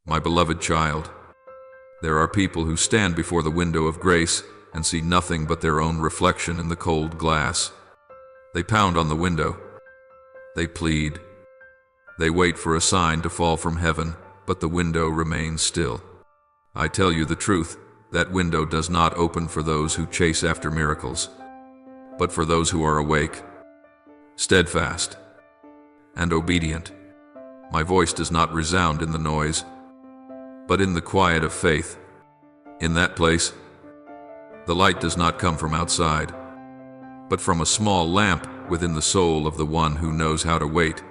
My beloved child, there are people who stand before the window of grace and see nothing but their own reflection in the cold glass. They pound on the window. They plead. They wait for a sign to fall from heaven, but the window remains still. I tell you the truth, that window does not open for those who chase after miracles, but for those who are awake, steadfast, and obedient. My voice does not resound in the noise, but in the quiet of faith. In that place, the light does not come from outside, but from a small lamp within the soul of the one who knows how to wait.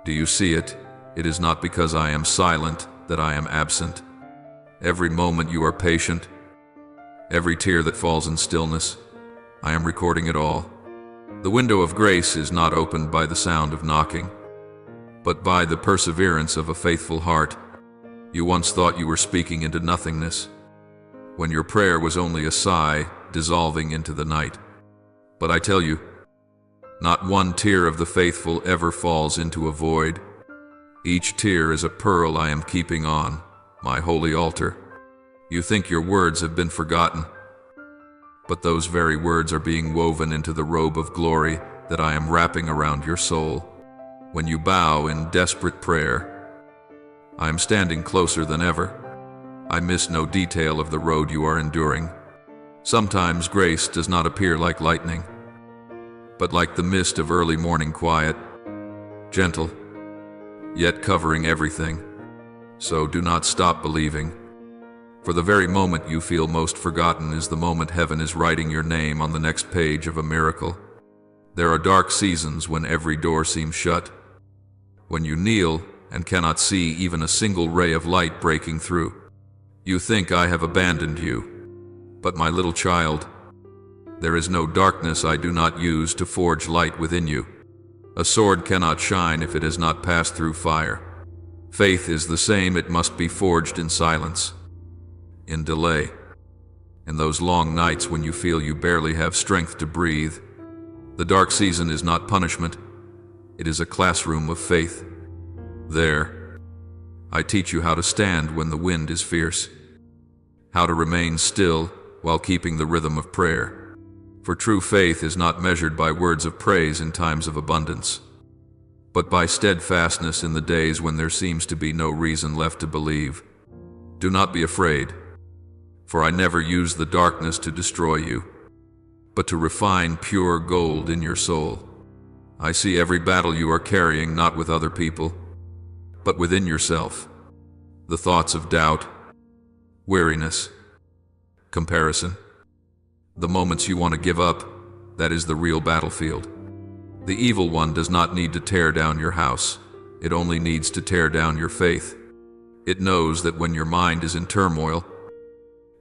Do you see it? It is not because I am silent that I am absent. Every moment you are patient, every tear that falls in stillness, I am recording it all. The window of grace is not opened by the sound of knocking, but by the perseverance of a faithful heart. You once thought you were speaking into nothingness, when your prayer was only a sigh dissolving into the night. But I tell you, not one tear of the faithful ever falls into a void. Each tear is a pearl I am keeping on my holy altar. You think your words have been forgotten, but those very words are being woven into the robe of glory that I am wrapping around your soul. When you bow in desperate prayer, I am standing closer than ever. I miss no detail of the road you are enduring. Sometimes grace does not appear like lightning, but like the mist of early morning quiet, gentle, yet covering everything. So do not stop believing, for the very moment you feel most forgotten is the moment heaven is writing your name on the next page of a miracle. There are dark seasons when every door seems shut, when you kneel and cannot see even a single ray of light breaking through. You think I have abandoned you, but my little child, there is no darkness I do not use to forge light within you. A sword cannot shine if it has not passed through fire. Faith is the same, it must be forged in silence, in delay, in those long nights when you feel you barely have strength to breathe. The dark season is not punishment, it is a classroom of faith. There, I teach you how to stand when the wind is fierce, how to remain still while keeping the rhythm of prayer. For true faith is not measured by words of praise in times of abundance, but by steadfastness in the days when there seems to be no reason left to believe. Do not be afraid, for I never use the darkness to destroy you, but to refine pure gold in your soul. I see every battle you are carrying not with other people, but within yourself. The thoughts of doubt, weariness, comparison, the moments you want to give up, that is the real battlefield. The evil one does not need to tear down your house. It only needs to tear down your faith. It knows that when your mind is in turmoil,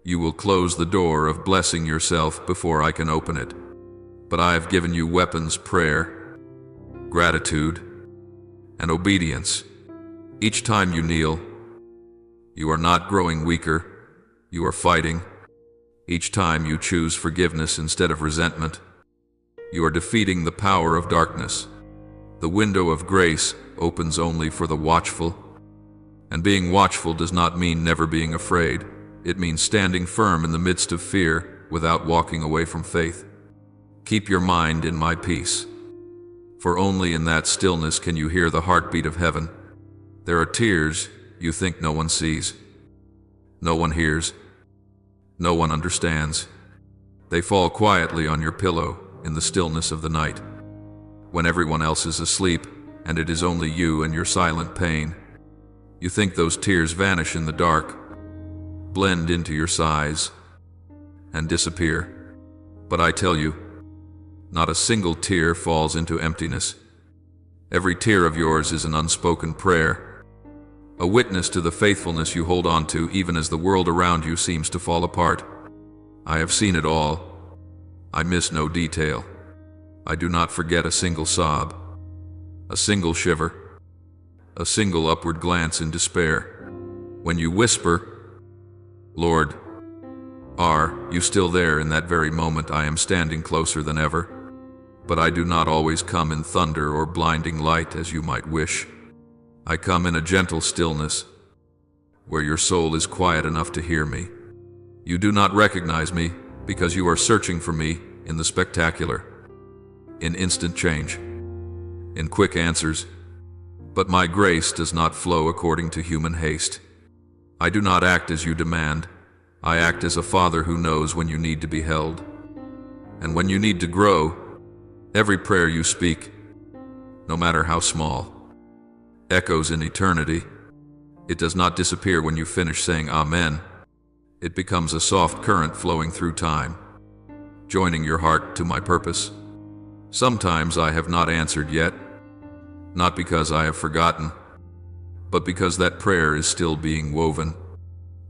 you will close the door of blessing yourself before I can open it. But I have given you weapons: prayer, gratitude, and obedience. Each time you kneel, you are not growing weaker, you are fighting. Each time you choose forgiveness instead of resentment, you are defeating the power of darkness. The window of grace opens only for the watchful, and being watchful does not mean never being afraid. It means standing firm in the midst of fear without walking away from faith. Keep your mind in my peace, for only in that stillness can you hear the heartbeat of heaven. There are tears you think no one sees, no one hears, no one understands. They fall quietly on your pillow in the stillness of the night, when everyone else is asleep and it is only you and your silent pain. You think those tears vanish in the dark, blend into your sighs, and disappear. But I tell you, not a single tear falls into emptiness. Every tear of yours is an unspoken prayer, a witness to the faithfulness you hold on to even as the world around you seems to fall apart. I have seen it all. I miss no detail. I do not forget a single sob, a single shiver, a single upward glance in despair. When you whisper, "Lord, are you still there?" in that very moment I am standing closer than ever. But I do not always come in thunder or blinding light as you might wish. I come in a gentle stillness, where your soul is quiet enough to hear me. You do not recognize me because you are searching for me in the spectacular, in instant change, in quick answers. But my grace does not flow according to human haste. I do not act as you demand. I act as a father who knows when you need to be held. And when you need to grow, every prayer you speak, no matter how small, echoes in eternity. It does not disappear when you finish saying Amen. It becomes a soft current flowing through time, joining your heart to my purpose. Sometimes I have not answered yet, not because I have forgotten, but because that prayer is still being woven.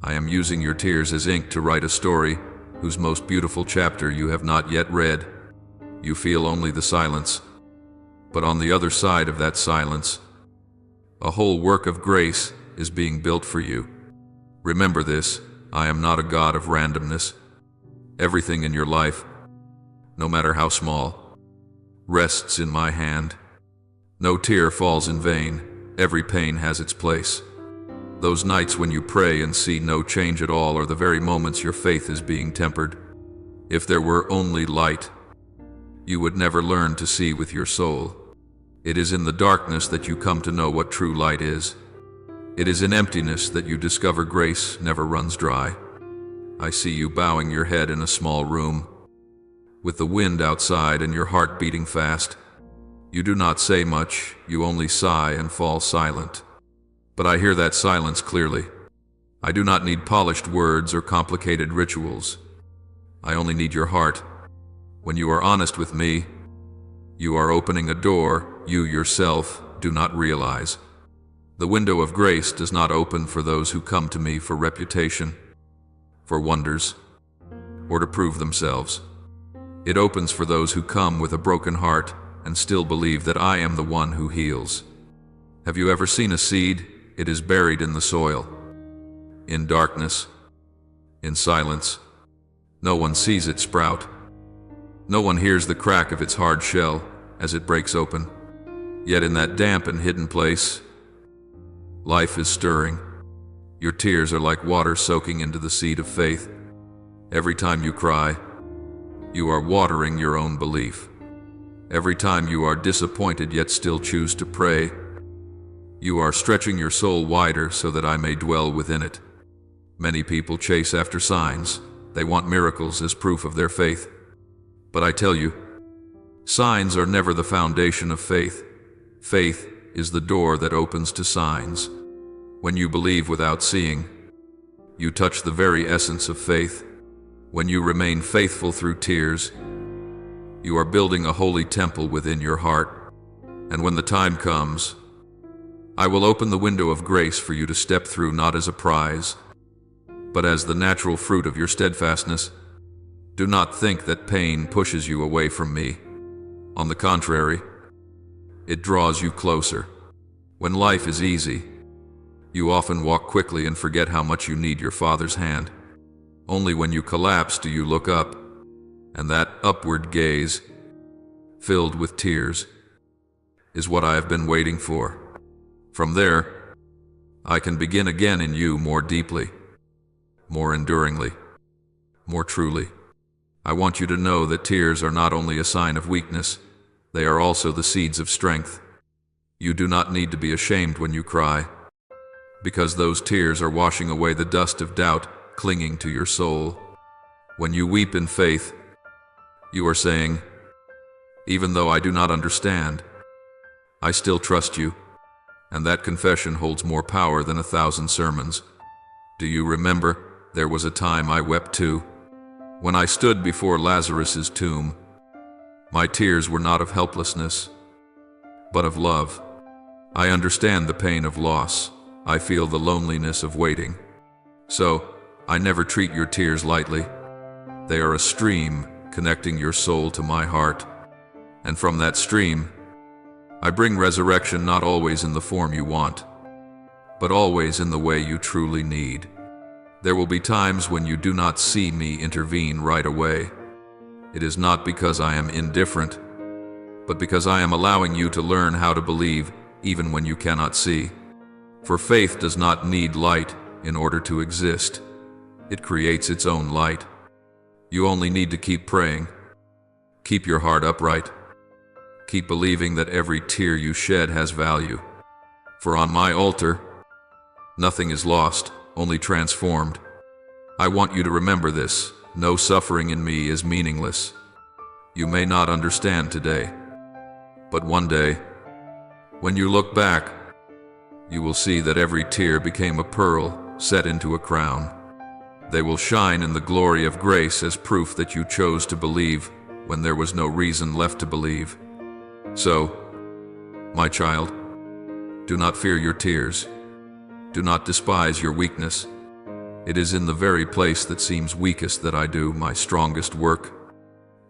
I am using your tears as ink to write a story whose most beautiful chapter you have not yet read. You feel only the silence, but on the other side of that silence, a whole work of grace is being built for you. Remember this, I am not a God of randomness. Everything in your life, no matter how small, rests in my hand. No tear falls in vain. Every pain has its place. Those nights when you pray and see no change at all are the very moments your faith is being tempered. If there were only light, you would never learn to see with your soul. It is in the darkness that you come to know what true light is. It is in emptiness that you discover grace never runs dry. I see you bowing your head in a small room, with the wind outside and your heart beating fast. You do not say much, you only sigh and fall silent. But I hear that silence clearly. I do not need polished words or complicated rituals. I only need your heart. When you are honest with me, you are opening a door you yourself do not realize. The window of grace does not open for those who come to me for reputation, for wonders, or to prove themselves. It opens for those who come with a broken heart and still believe that I am the one who heals. Have you ever seen a seed? It is buried in the soil, in darkness, in silence. No one sees it sprout. No one hears the crack of its hard shell as it breaks open. Yet in that damp and hidden place, life is stirring. Your tears are like water soaking into the seed of faith. Every time you cry, you are watering your own belief. Every time you are disappointed yet still choose to pray, you are stretching your soul wider so that I may dwell within it. Many people chase after signs. They want miracles as proof of their faith. But I tell you, signs are never the foundation of faith. Faith is the door that opens to signs. When you believe without seeing, you touch the very essence of faith. When you remain faithful through tears, you are building a holy temple within your heart. And when the time comes, I will open the window of grace for you to step through, not as a prize, but as the natural fruit of your steadfastness. Do not think that pain pushes you away from me. On the contrary, it draws you closer. When life is easy, you often walk quickly and forget how much you need your Father's hand. Only when you collapse do you look up, and that upward gaze, filled with tears, is what I have been waiting for. From there, I can begin again in you more deeply, more enduringly, more truly. I want you to know that tears are not only a sign of weakness, they are also the seeds of strength. You do not need to be ashamed when you cry, because those tears are washing away the dust of doubt clinging to your soul. When you weep in faith, you are saying, even though I do not understand, I still trust you, and that confession holds more power than 1,000 sermons. Do you remember, there was a time I wept too? When I stood before Lazarus's tomb, my tears were not of helplessness, but of love. I understand the pain of loss. I feel the loneliness of waiting. So, I never treat your tears lightly. They are a stream connecting your soul to my heart. And from that stream, I bring resurrection, not always in the form you want, but always in the way you truly need. There will be times when you do not see me intervene right away. It is not because I am indifferent, but because I am allowing you to learn how to believe even when you cannot see. For faith does not need light, in order to exist. It creates its own light. You only need to keep praying. Keep your heart upright. Keep believing that every tear you shed has value. For on my altar, nothing is lost, only transformed. I want you to remember this. No suffering in me is meaningless. You may not understand today, but one day, when you look back, you will see that every tear became a pearl set into a crown. They will shine in the glory of grace as proof that you chose to believe when there was no reason left to believe. So, my child, do not fear your tears. Do not despise your weakness. It is in the very place that seems weakest that I do my strongest work.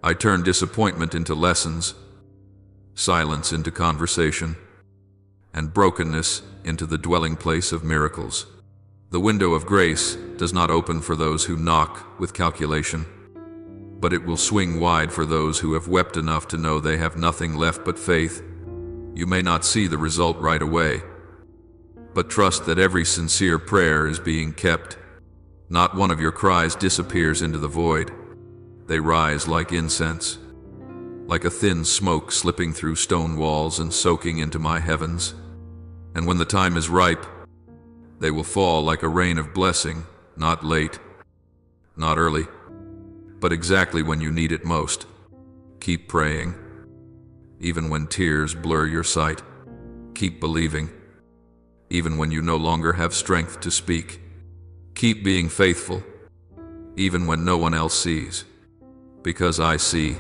I turn disappointment into lessons, silence into conversation, and brokenness into the dwelling place of miracles. The window of grace does not open for those who knock with calculation, but it will swing wide for those who have wept enough to know they have nothing left but faith. You may not see the result right away, but trust that every sincere prayer is being kept. Not one of your cries disappears into the void. They rise like incense, like a thin smoke slipping through stone walls and soaking into my heavens. And when the time is ripe, they will fall like a rain of blessing, not late, not early, but exactly when you need it most. Keep praying, even when tears blur your sight. Keep believing, even when you no longer have strength to speak. Keep being faithful, even when no one else sees. Because I see,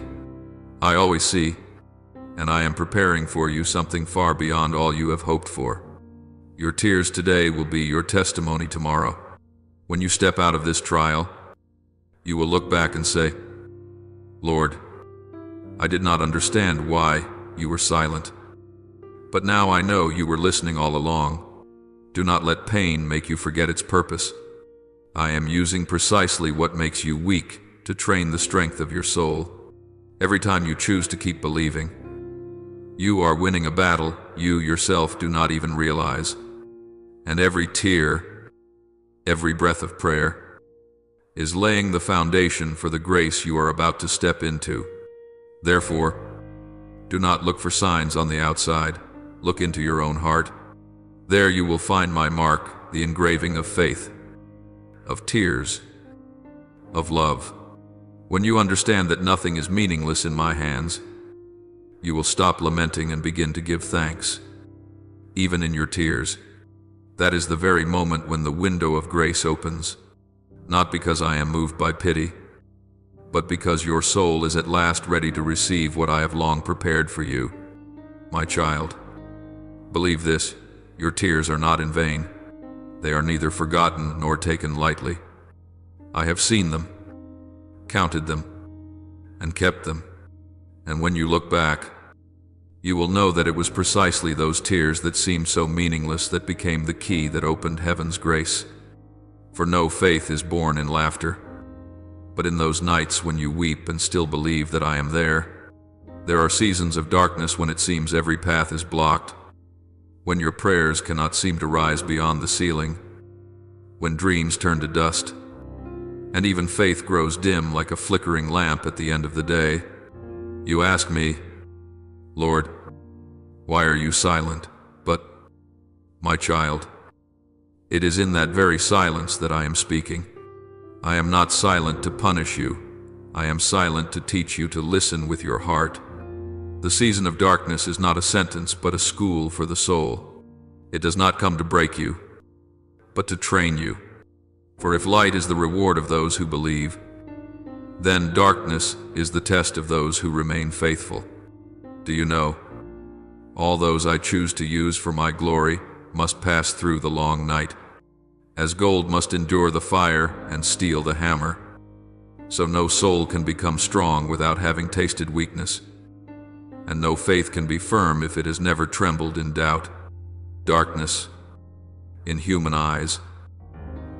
I always see, and I am preparing for you something far beyond all you have hoped for. Your tears today will be your testimony tomorrow. When you step out of this trial, you will look back and say, Lord, I did not understand why you were silent, but now I know you were listening all along. Do not let pain make you forget its purpose. I am using precisely what makes you weak to train the strength of your soul. Every time you choose to keep believing, you are winning a battle you yourself do not even realize. And every tear, every breath of prayer, is laying the foundation for the grace you are about to step into. Therefore, do not look for signs on the outside. Look into your own heart. There you will find my mark, the engraving of faith, of tears, of love. When you understand that nothing is meaningless in my hands, you will stop lamenting and begin to give thanks, even in your tears. That is the very moment when the window of grace opens, not because I am moved by pity, but because your soul is at last ready to receive what I have long prepared for you. My child, believe this, your tears are not in vain. They are neither forgotten nor taken lightly. I have seen them, counted them, and kept them. And when you look back, you will know that it was precisely those tears that seemed so meaningless that became the key that opened heaven's grace. For no faith is born in laughter, but in those nights when you weep and still believe that I am there. There are seasons of darkness when it seems every path is blocked, when your prayers cannot seem to rise beyond the ceiling, when dreams turn to dust, and even faith grows dim like a flickering lamp at the end of the day. You ask me, Lord, why are you silent? But, my child, it is in that very silence that I am speaking. I am not silent to punish you. I am silent to teach you to listen with your heart. The season of darkness is not a sentence, but a school for the soul. It does not come to break you, but to train you. For if light is the reward of those who believe, then darkness is the test of those who remain faithful. Do you know, all those I choose to use for my glory must pass through the long night. As gold must endure the fire and steel the hammer, so no soul can become strong without having tasted weakness, and no faith can be firm if it has never trembled in doubt. Darkness, in human eyes,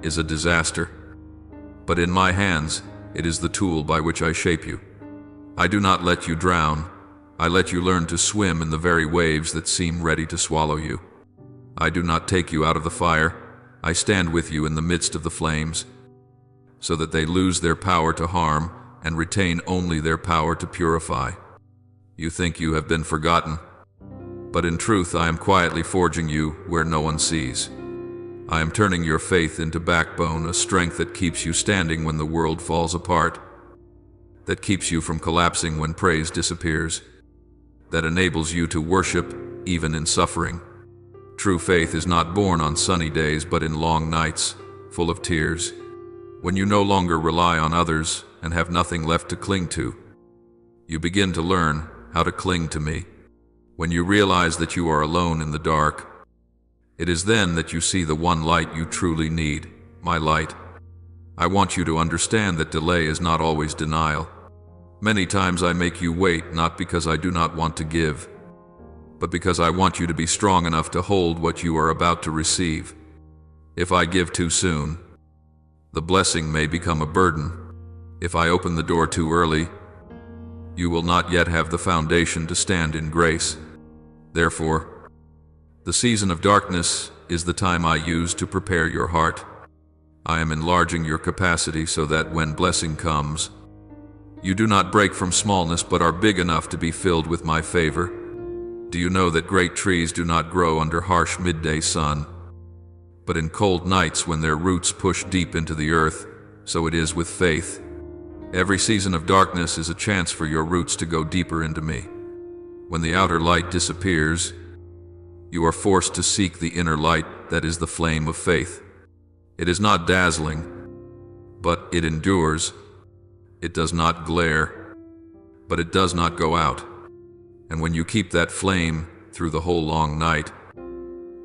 is a disaster, but in my hands it is the tool by which I shape you. I do not let you drown. I let you learn to swim in the very waves that seem ready to swallow you. I do not take you out of the fire, I stand with you in the midst of the flames, so that they lose their power to harm and retain only their power to purify. You think you have been forgotten, but in truth I am quietly forging you where no one sees. I am turning your faith into backbone, a strength that keeps you standing when the world falls apart, that keeps you from collapsing when praise disappears, that enables you to worship even in suffering. True faith is not born on sunny days, but in long nights, full of tears, when you no longer rely on others and have nothing left to cling to. You begin to learn how to cling to me. When you realize that you are alone in the dark, it is then that you see the one light you truly need, my light. I want you to understand that delay is not always denial. Many times I make you wait, not because I do not want to give, but because I want you to be strong enough to hold what you are about to receive. If I give too soon, the blessing may become a burden. If I open the door too early, you will not yet have the foundation to stand in grace. Therefore, the season of darkness is the time I use to prepare your heart. I am enlarging your capacity so that when blessing comes, you do not break from smallness but are big enough to be filled with my favor. Do you know that great trees do not grow under harsh midday sun, but in cold nights when their roots push deep into the earth? So it is with faith. Every season of darkness is a chance for your roots to go deeper into me. When the outer light disappears, you are forced to seek the inner light that is the flame of faith. It is not dazzling, but it endures. It does not glare, but it does not go out. And when you keep that flame through the whole long night,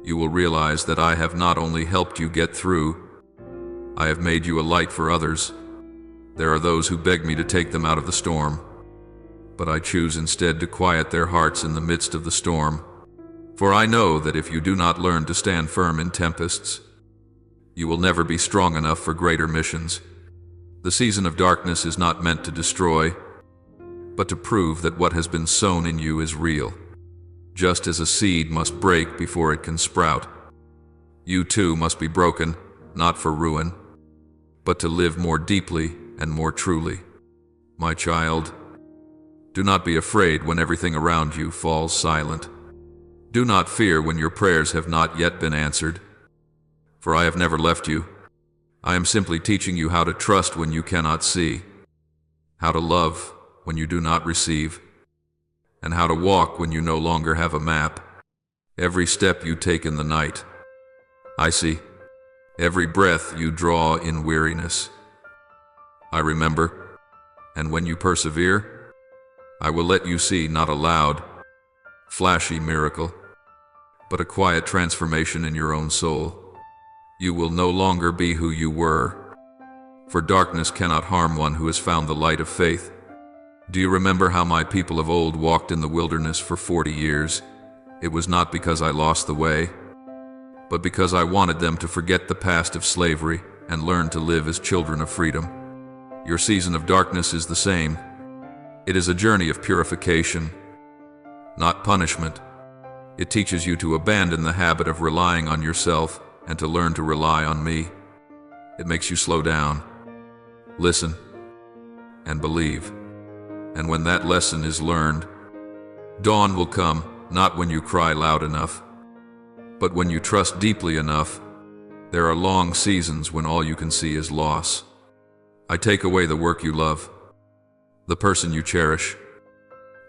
you will realize that I have not only helped you get through, I have made you a light for others. There are those who beg me to take them out of the storm, but I choose instead to quiet their hearts in the midst of the storm. For I know that if you do not learn to stand firm in tempests, you will never be strong enough for greater missions. The season of darkness is not meant to destroy, but to prove that what has been sown in you is real. Just as a seed must break before it can sprout, you too must be broken, not for ruin, but to live more deeply and more truly. My child, do not be afraid when everything around you falls silent. Do not fear when your prayers have not yet been answered, for I have never left you. I am simply teaching you how to trust when you cannot see, how to love when you do not receive, and how to walk when you no longer have a map. Every step you take in the night, I see. Every breath you draw in weariness, I remember. And when you persevere, I will let you see not a loud, flashy miracle, but a quiet transformation in your own soul. You will no longer be who you were, for darkness cannot harm one who has found the light of faith. Do you remember how my people of old walked in the wilderness for 40 years? It was not because I lost the way, but because I wanted them to forget the past of slavery and learn to live as children of freedom. Your season of darkness is the same. It is a journey of purification, not punishment. It teaches you to abandon the habit of relying on yourself and to learn to rely on me. It makes you slow down, listen, and believe. And when that lesson is learned, dawn will come, not when you cry loud enough, but when you trust deeply enough. There are long seasons when all you can see is loss. I take away the work you love, the person you cherish,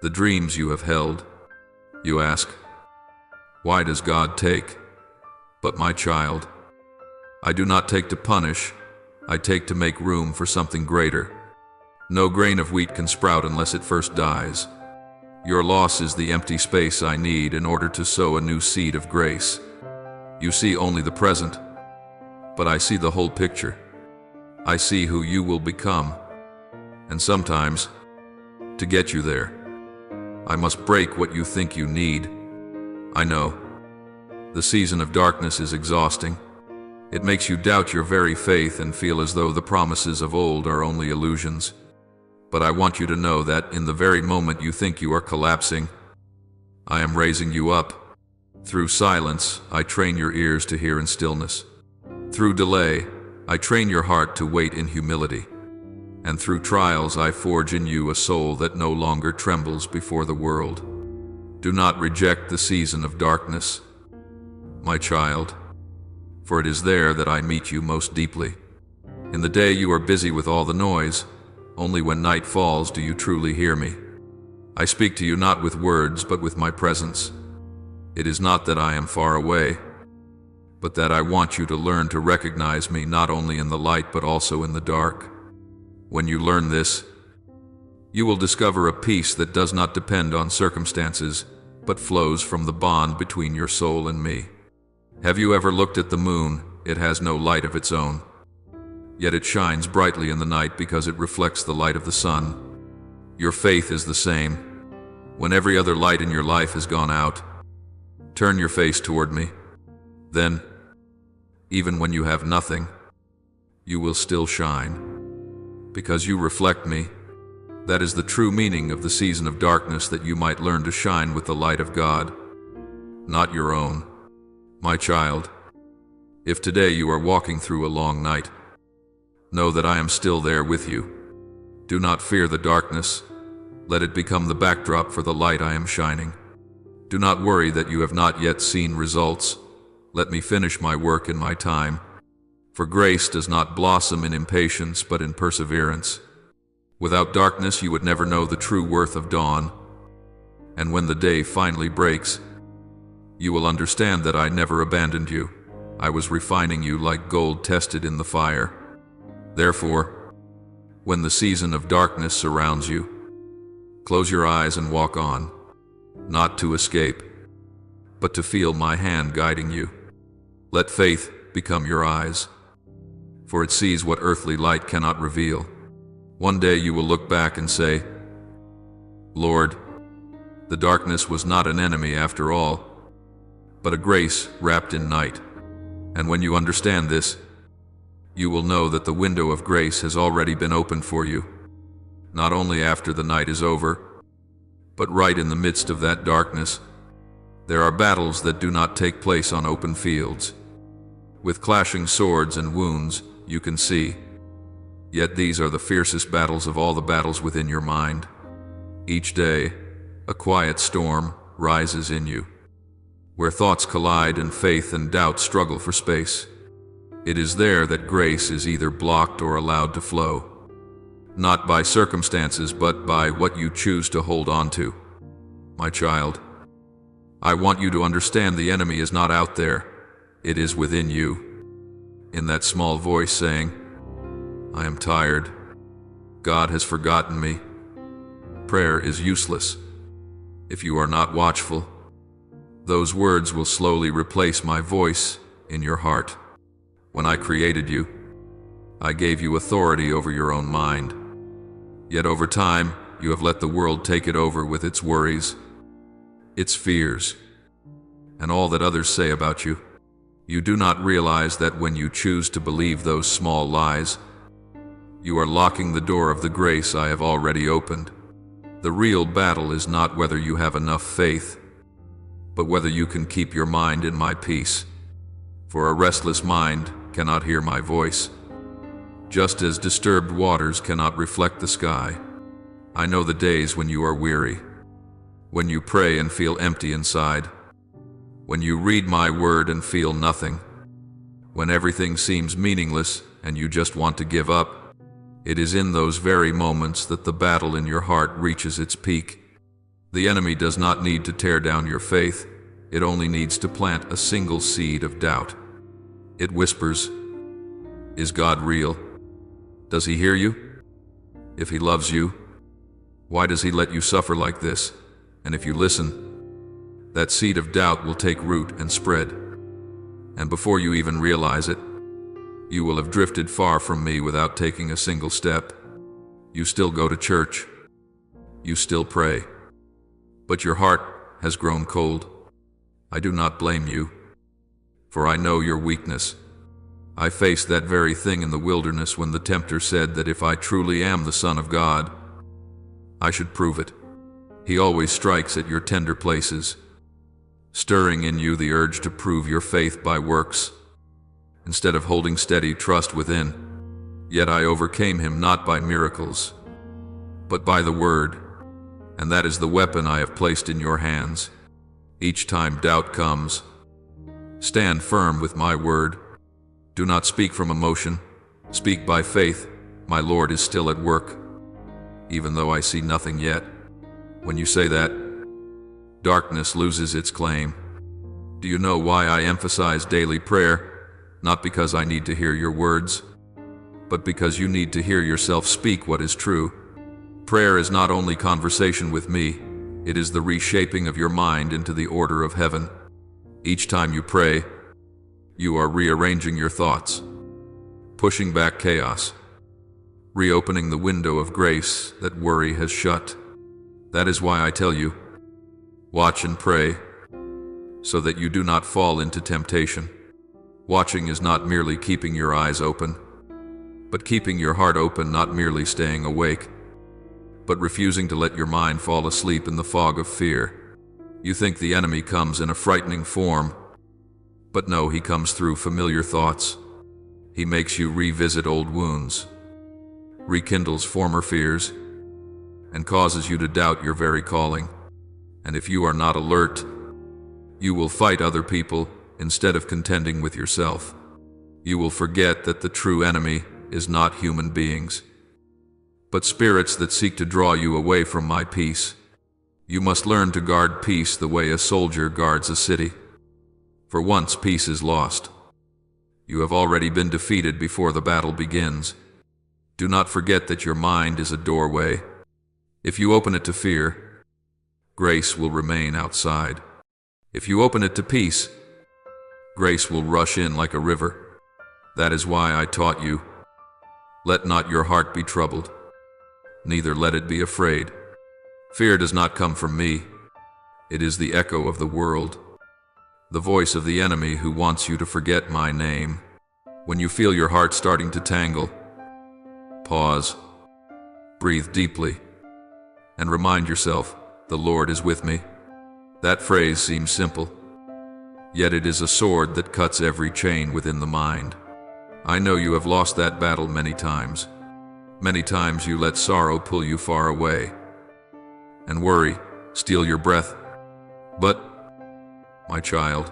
the dreams you have held. You ask, why does God take? But my child, I do not take to punish, I take to make room for something greater. No grain of wheat can sprout unless it first dies. Your loss is the empty space I need in order to sow a new seed of grace. You see only the present, but I see the whole picture. I see who you will become. And sometimes, to get you there, I must break what you think you need. I know. The season of darkness is exhausting. It makes you doubt your very faith and feel as though the promises of old are only illusions. But I want you to know that in the very moment you think you are collapsing, I am raising you up. Through silence, I train your ears to hear in stillness. Through delay, I train your heart to wait in humility, and through trials I forge in you a soul that no longer trembles before the world. Do not reject the season of darkness, my child, for it is there that I meet you most deeply. In the day you are busy with all the noise, only when night falls do you truly hear me. I speak to you not with words, but with my presence. It is not that I am far away, but that I want you to learn to recognize me not only in the light but also in the dark. When you learn this, you will discover a peace that does not depend on circumstances, but flows from the bond between your soul and me. Have you ever looked at the moon? It has no light of its own, yet it shines brightly in the night because it reflects the light of the sun. Your faith is the same. When every other light in your life has gone out, turn your face toward me. Then, even when you have nothing, you will still shine, because you reflect me. That is the true meaning of the season of darkness, that you might learn to shine with the light of God, not your own. My child, if today you are walking through a long night, know that I am still there with you. Do not fear the darkness. Let it become the backdrop for the light I am shining. Do not worry that you have not yet seen results. Let me finish my work in my time. For grace does not blossom in impatience, but in perseverance. Without darkness, you would never know the true worth of dawn. And when the day finally breaks, you will understand that I never abandoned you. I was refining you like gold tested in the fire. Therefore, when the season of darkness surrounds you, close your eyes and walk on, not to escape, but to feel my hand guiding you. Let faith become your eyes, for it sees what earthly light cannot reveal. One day you will look back and say, Lord, the darkness was not an enemy after all, but a grace wrapped in night. And when you understand this, you will know that the window of grace has already been opened for you, not only after the night is over, but right in the midst of that darkness. There are battles that do not take place on open fields, with clashing swords and wounds you can see. Yet these are the fiercest battles of all the battles within your mind. Each day, a quiet storm rises in you, where thoughts collide and faith and doubt struggle for space. It is there that grace is either blocked or allowed to flow, not by circumstances, but by what you choose to hold on to. My child, I want you to understand the enemy is not out there. It is within you, in that small voice saying, I am tired. God has forgotten me. Prayer is useless. If you are not watchful, those words will slowly replace my voice in your heart. When I created you, I gave you authority over your own mind. Yet over time, you have let the world take it over with its worries, its fears, and all that others say about you. You do not realize that when you choose to believe those small lies, you are locking the door of the grace I have already opened. The real battle is not whether you have enough faith, but whether you can keep your mind in my peace. For a restless mind cannot hear my voice, just as disturbed waters cannot reflect the sky. I know the days when you are weary, when you pray and feel empty inside, when you read my word and feel nothing, when everything seems meaningless and you just want to give up. It is in those very moments that the battle in your heart reaches its peak. The enemy does not need to tear down your faith. It only needs to plant a single seed of doubt. It whispers, is God real? Does he hear you? If he loves you, why does he let you suffer like this? And if you listen, that seed of doubt will take root and spread. And before you even realize it, you will have drifted far from me without taking a single step. You still go to church. You still pray. But your heart has grown cold. I do not blame you, for I know your weakness. I faced that very thing in the wilderness when the tempter said that if I truly am the Son of God, I should prove it. He always strikes at your tender places, stirring in you the urge to prove your faith by works. instead of holding steady trust within. Yet I overcame him not by miracles, but by the word, and that is the weapon I have placed in your hands. Each time doubt comes, stand firm with my word. Do not speak from emotion, speak by faith. My Lord is still at work, even though I see nothing yet. When you say that, darkness loses its claim. Do you know why I emphasize daily prayer? Not because I need to hear your words, but because you need to hear yourself speak what is true. Prayer is not only conversation with me, it is the reshaping of your mind into the order of heaven. Each time you pray, you are rearranging your thoughts, pushing back chaos, reopening the window of grace that worry has shut. That is why I tell you, watch and pray, so that you do not fall into temptation. Watching is not merely keeping your eyes open, but keeping your heart open, not merely staying awake, but refusing to let your mind fall asleep in the fog of fear. You think the enemy comes in a frightening form, but no, he comes through familiar thoughts. He makes you revisit old wounds, rekindles former fears, and causes you to doubt your very calling. And if you are not alert, you will fight other people instead of contending with yourself. You will forget that the true enemy is not human beings, but spirits that seek to draw you away from my peace. You must learn to guard peace the way a soldier guards a city. For once peace is lost, you have already been defeated before the battle begins. Do not forget that your mind is a doorway. If you open it to fear, grace will remain outside. If you open it to peace, grace will rush in like a river. That is why I taught you, let not your heart be troubled, neither let it be afraid. Fear does not come from me. It is the echo of the world, the voice of the enemy who wants you to forget my name. When you feel your heart starting to tangle, pause, breathe deeply, and remind yourself, the Lord is with me. That phrase seems simple, yet it is a sword that cuts every chain within the mind. I know you have lost that battle many times. Many times you let sorrow pull you far away, and worry steal your breath. But, my child,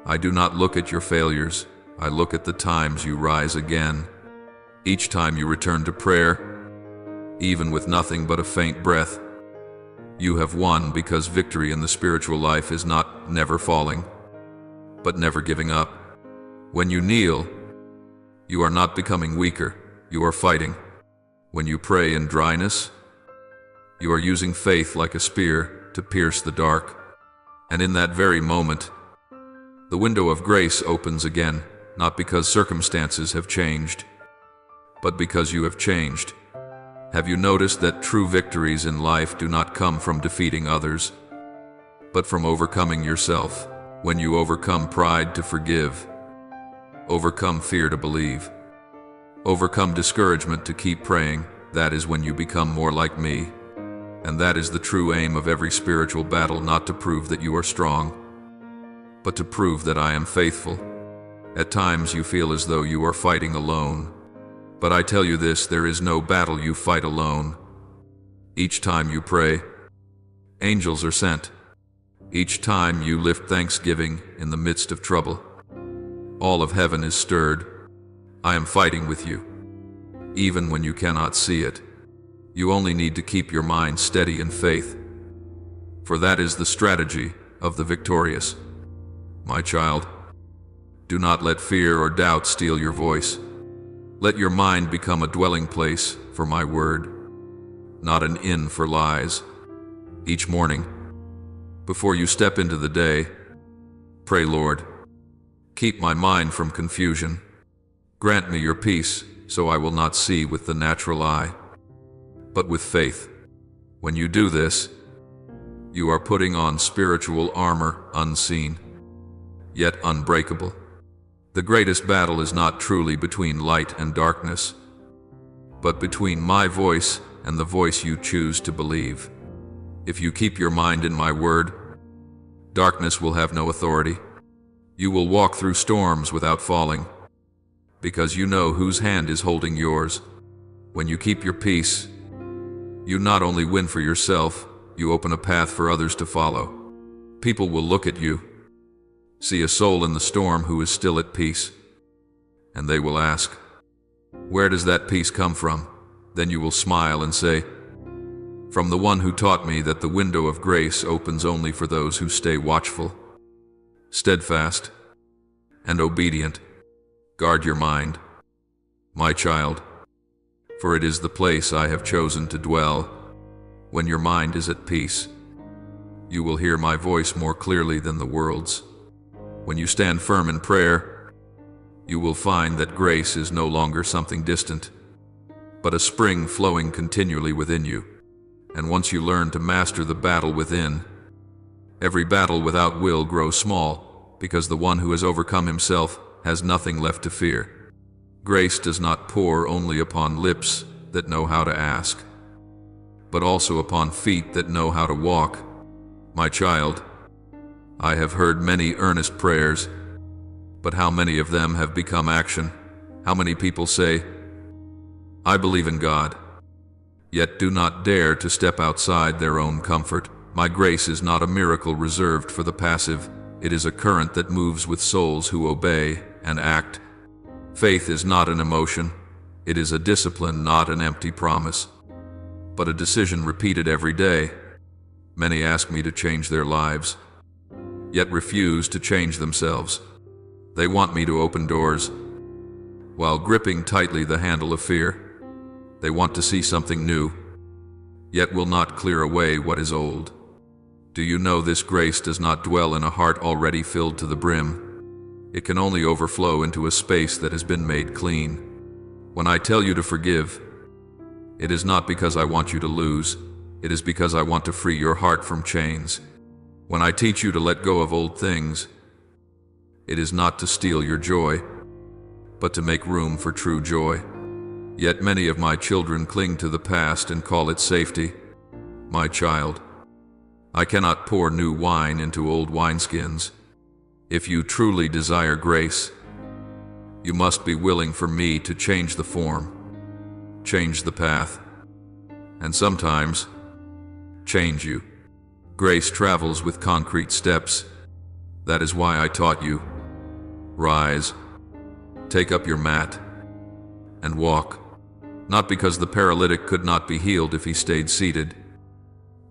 I do not look at your failures. I look at the times you rise again. Each time you return to prayer, even with nothing but a faint breath, you have won, because victory in the spiritual life is not never falling, but never giving up. When you kneel, you are not becoming weaker, you are fighting. When you pray in dryness, you are using faith like a spear to pierce the dark. And in that very moment, the window of grace opens again, not because circumstances have changed, but because you have changed. Have you noticed that true victories in life do not come from defeating others, but from overcoming yourself? When you overcome pride to forgive, overcome fear to believe, overcome discouragement to keep praying, that is when you become more like me. And that is the true aim of every spiritual battle, not to prove that you are strong, but to prove that I am faithful. At times you feel as though you are fighting alone, but I tell you this, there is no battle you fight alone. Each time you pray, angels are sent. Each time you lift thanksgiving in the midst of trouble, all of heaven is stirred. I am fighting with you, even when you cannot see it. You only need to keep your mind steady in faith, for that is the strategy of the victorious. My child, do not let fear or doubt steal your voice. Let your mind become a dwelling place for my word, not an inn for lies. Each morning, before you step into the day, pray, Lord, keep my mind from confusion. Grant me your peace, so I will not see with the natural eye, but with faith. When you do this, you are putting on spiritual armor, unseen, yet unbreakable. The greatest battle is not truly between light and darkness, but between my voice and the voice you choose to believe. If you keep your mind in my word, darkness will have no authority. You will walk through storms without falling, because you know whose hand is holding yours. When you keep your peace, you not only win for yourself, you open a path for others to follow. People will look at you, see a soul in the storm who is still at peace, and they will ask, "Where does that peace come from?" Then you will smile and say, "From the one who taught me that the window of grace opens only for those who stay watchful, steadfast, and obedient. Guard your mind, my child, for it is the place I have chosen to dwell. When your mind is at peace, you will hear my voice more clearly than the world's. When you stand firm in prayer, you will find that grace is no longer something distant, but a spring flowing continually within you. And once you learn to master the battle within, every battle without will grows small, because the one who has overcome himself has nothing left to fear. Grace does not pour only upon lips that know how to ask, but also upon feet that know how to walk. My child, I have heard many earnest prayers, but how many of them have become action? How many people say, "I believe in God," yet do not dare to step outside their own comfort? My grace is not a miracle reserved for the passive. It is a current that moves with souls who obey and act. Faith is not an emotion. It is a discipline, not an empty promise, but a decision repeated every day. Many ask me to change their lives, yet refuse to change themselves. They want me to open doors, while gripping tightly the handle of fear. They want to see something new, yet will not clear away what is old. Do you know this grace does not dwell in a heart already filled to the brim? It can only overflow into a space that has been made clean. When I tell you to forgive, it is not because I want you to lose. It is because I want to free your heart from chains. When I teach you to let go of old things, it is not to steal your joy, but to make room for true joy. Yet many of my children cling to the past and call it safety. My child, I cannot pour new wine into old wineskins. If you truly desire grace, you must be willing for me to change the form, change the path, and sometimes change you. Grace travels with concrete steps. That is why I taught you. Rise, take up your mat, and walk. Not because the paralytic could not be healed if he stayed seated,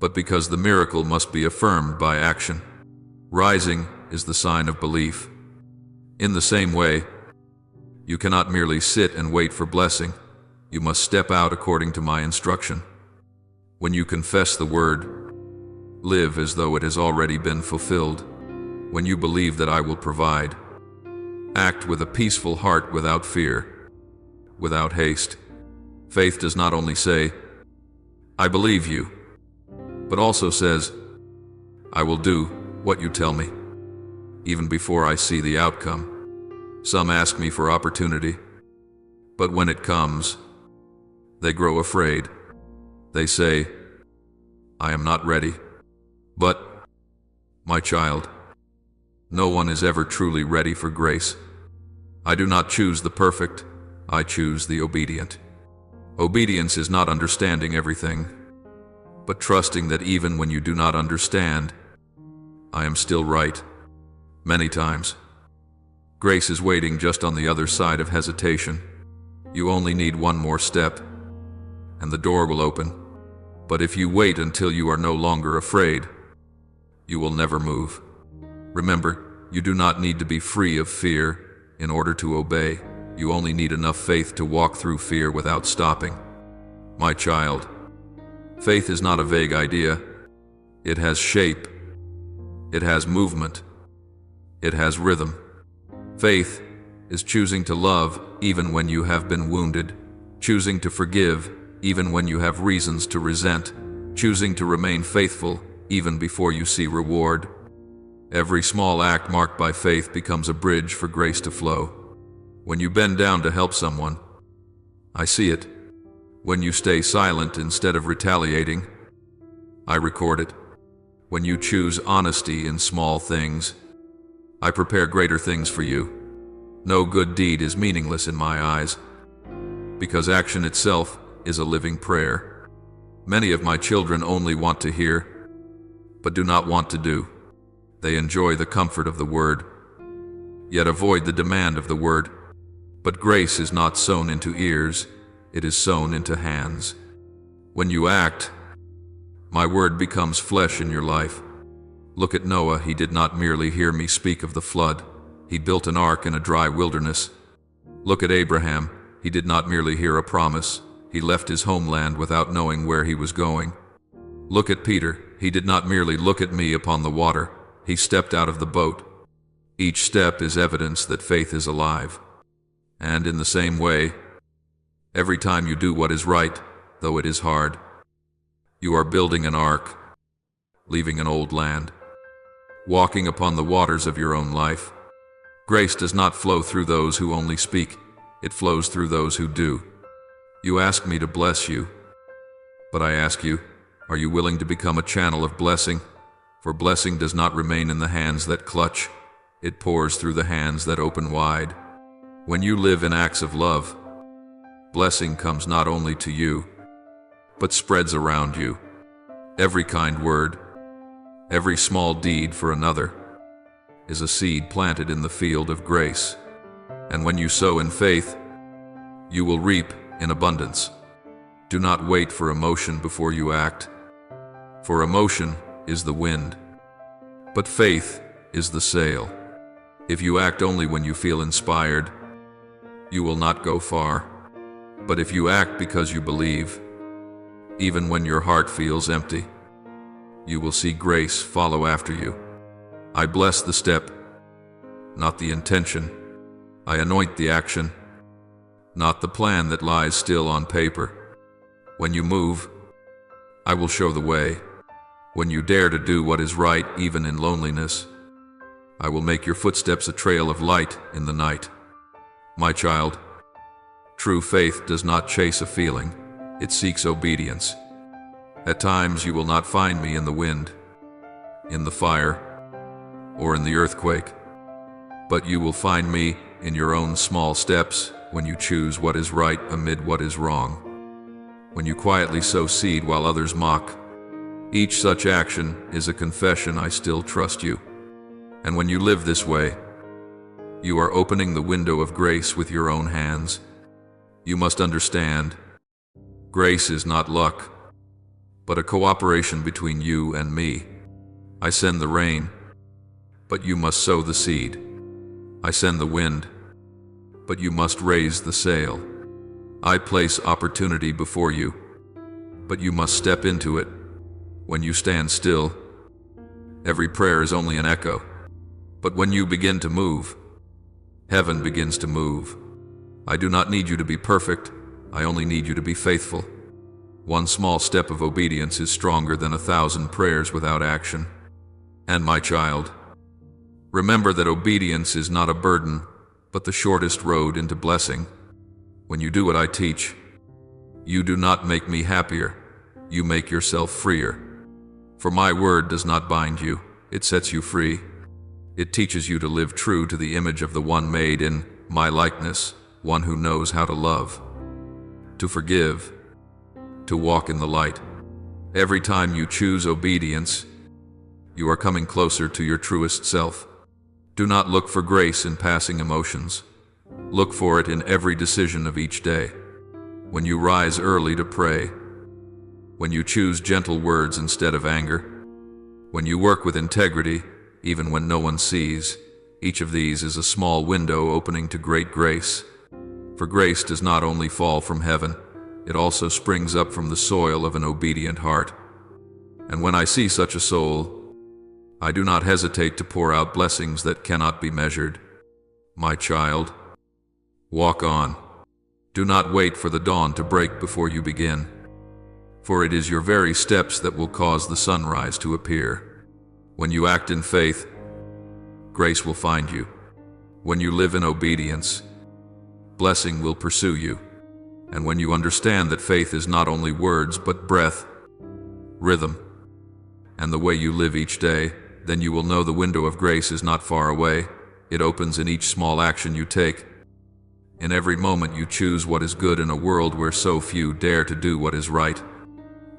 but because the miracle must be affirmed by action. Rising is the sign of belief. In the same way, you cannot merely sit and wait for blessing. You must step out according to my instruction. When you confess the word, live as though it has already been fulfilled. When you believe that I will provide, act with a peaceful heart without fear, without haste. Faith does not only say, "I believe you," but also says, "I will do what you tell me, even before I see the outcome." Some ask me for opportunity, but when it comes, they grow afraid. They say, "I am not ready." But, my child, no one is ever truly ready for grace. I do not choose the perfect, I choose the obedient. Obedience is not understanding everything, but trusting that even when you do not understand, I am still right. Many times, grace is waiting just on the other side of hesitation. You only need one more step, and the door will open. But if you wait until you are no longer afraid, you will never move. Remember, you do not need to be free of fear in order to obey. You only need enough faith to walk through fear without stopping. My child, faith is not a vague idea. It has shape. It has movement. It has rhythm. Faith is choosing to love even when you have been wounded, choosing to forgive even when you have reasons to resent, choosing to remain faithful even before you see reward. Every small act marked by faith becomes a bridge for grace to flow. When you bend down to help someone, I see it. When you stay silent instead of retaliating, I record it. When you choose honesty in small things, I prepare greater things for you. No good deed is meaningless in my eyes, because action itself is a living prayer. Many of my children only want to hear, but do not want to do. They enjoy the comfort of the word, yet avoid the demand of the word. But grace is not sown into ears, it is sown into hands. When you act, my word becomes flesh in your life. Look at Noah, he did not merely hear me speak of the flood. He built an ark in a dry wilderness. Look at Abraham, he did not merely hear a promise. He left his homeland without knowing where he was going. Look at Peter, he did not merely look at me upon the water. He stepped out of the boat. Each step is evidence that faith is alive. And in the same way, every time you do what is right, though it is hard, you are building an ark, leaving an old land, walking upon the waters of your own life. Grace does not flow through those who only speak, it flows through those who do. You ask me to bless you, but I ask you, are you willing to become a channel of blessing? For blessing does not remain in the hands that clutch, it pours through the hands that open wide. When you live in acts of love, blessing comes not only to you, but spreads around you. Every kind word, every small deed for another, is a seed planted in the field of grace. And when you sow in faith, you will reap in abundance. Do not wait for emotion before you act, for emotion is the wind, but faith is the sail. If you act only when you feel inspired, you will not go far. But if you act because you believe, even when your heart feels empty, you will see grace follow after you. I bless the step, not the intention. I anoint the action, not the plan that lies still on paper. When you move, I will show the way. When you dare to do what is right, even in loneliness, I will make your footsteps a trail of light in the night. My child, true faith does not chase a feeling, it seeks obedience. At times you will not find me in the wind, in the fire, or in the earthquake, but you will find me in your own small steps when you choose what is right amid what is wrong. When you quietly sow seed while others mock, each such action is a confession I still trust you. And when you live this way, you are opening the window of grace with your own hands. You must understand, grace is not luck, but a cooperation between you and me. I send the rain, but you must sow the seed. I send the wind, but you must raise the sail. I place opportunity before you, but you must step into it. When you stand still, every prayer is only an echo. But when you begin to move, heaven begins to move. I do not need you to be perfect, I only need you to be faithful. One small step of obedience is stronger than 1,000 prayers without action. And my child, remember that obedience is not a burden, but the shortest road into blessing. When you do what I teach, you do not make me happier, you make yourself freer. For my word does not bind you, it sets you free. It teaches you to live true to the image of the one made in my likeness, one who knows how to love, to forgive, to walk in the light. Every time you choose obedience, you are coming closer to your truest self. Do not look for grace in passing emotions. Look for it in every decision of each day. When you rise early to pray, when you choose gentle words instead of anger, when you work with integrity, even when no one sees, each of these is a small window opening to great grace. For grace does not only fall from heaven, it also springs up from the soil of an obedient heart. And when I see such a soul, I do not hesitate to pour out blessings that cannot be measured. My child, walk on. Do not wait for the dawn to break before you begin, for it is your very steps that will cause the sunrise to appear. When you act in faith, grace will find you. When you live in obedience, blessing will pursue you. And when you understand that faith is not only words but breath, rhythm, and the way you live each day, then you will know the window of grace is not far away, It opens in each small action you take. In every moment you choose what is good in a world where so few dare to do what is right.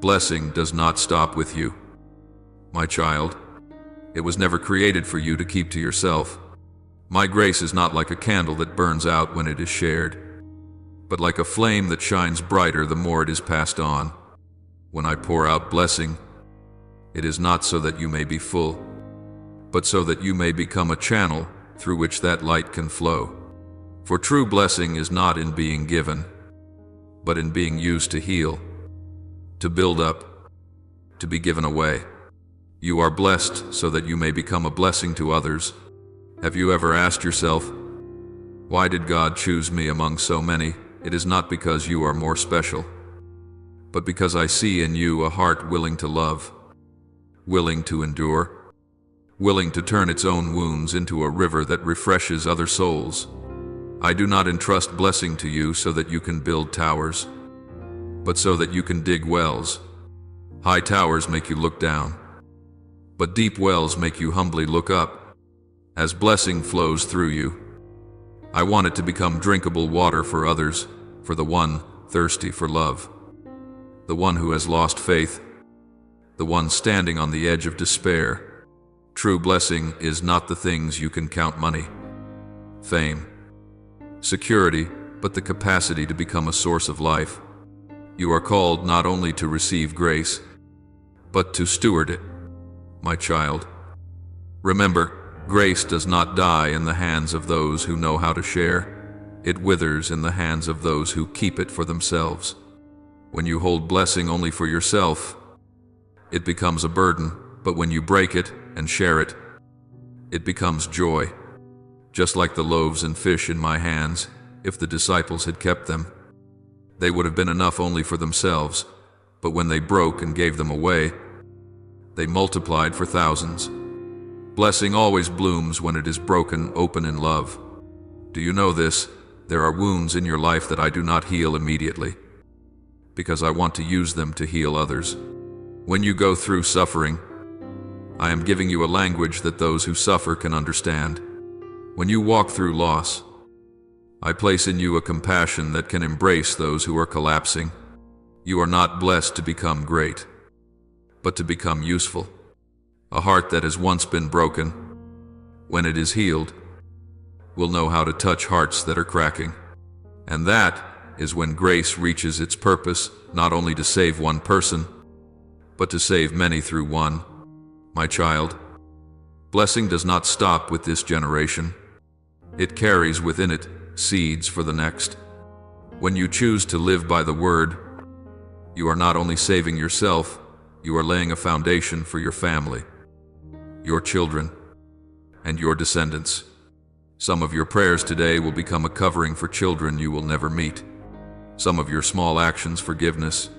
Blessing does not stop with you. My child, it was never created for you to keep to yourself. My grace is not like a candle that burns out when it is shared, but like a flame that shines brighter the more it is passed on. When I pour out blessing, it is not so that you may be full, but so that you may become a channel through which that light can flow. For true blessing is not in being given, but in being used to heal, to build up, to be given away. You are blessed so that you may become a blessing to others. Have you ever asked yourself, why did God choose me among so many? It is not because you are more special, but because I see in you a heart willing to love, willing to endure, willing to turn its own wounds into a river that refreshes other souls. I do not entrust blessing to you so that you can build towers, but so that you can dig wells. High towers make you look down, but deep wells make you humbly look up. As blessing flows through you, I want it to become drinkable water for others, for the one thirsty for love, the one who has lost faith, the one standing on the edge of despair. True blessing is not the things you can count: money, fame, security, but the capacity to become a source of life. You are called not only to receive grace, but to steward it. My child, remember, grace does not die in the hands of those who know how to share. It withers in the hands of those who keep it for themselves. When you hold blessing only for yourself, it becomes a burden, but when you break it and share it, it becomes joy. Just like the loaves and fish in my hands, if the disciples had kept them, they would have been enough only for themselves, but when they broke and gave them away, they multiplied for thousands. Blessing always blooms when it is broken open in love. Do you know this? There are wounds in your life that I do not heal immediately, because I want to use them to heal others. When you go through suffering, I am giving you a language that those who suffer can understand. When you walk through loss, I place in you a compassion that can embrace those who are collapsing. You are not blessed to become great, but to become useful. A heart that has once been broken, when it is healed, will know how to touch hearts that are cracking. And that is when grace reaches its purpose, not only to save one person, but to save many through one. My child, blessing does not stop with this generation. It carries within it seeds for the next. When you choose to live by the word, you are not only saving yourself, you are laying a foundation for your family, your children, and your descendants. Some of your prayers today will become a covering for children you will never meet. Some of your small actions, forgiveness,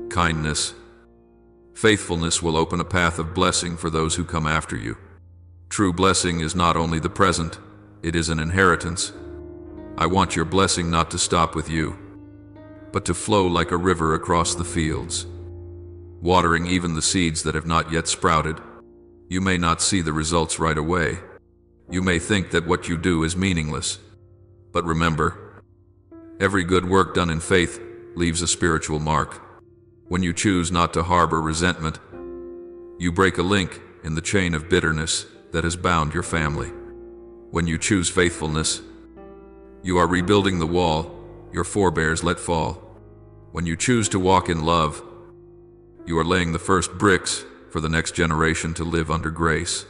kindness, faithfulness, will open a path of blessing for those who come after you. True blessing is not only the present, it is an inheritance. I want your blessing not to stop with you, but to flow like a river across the fields, watering even the seeds that have not yet sprouted. You may not see the results right away. You may think that what you do is meaningless. But remember, every good work done in faith leaves a spiritual mark. When you choose not to harbor resentment, you break a link in the chain of bitterness that has bound your family. When you choose faithfulness, you are rebuilding the wall your forebears let fall. When you choose to walk in love, you are laying the first bricks for the next generation to live under grace.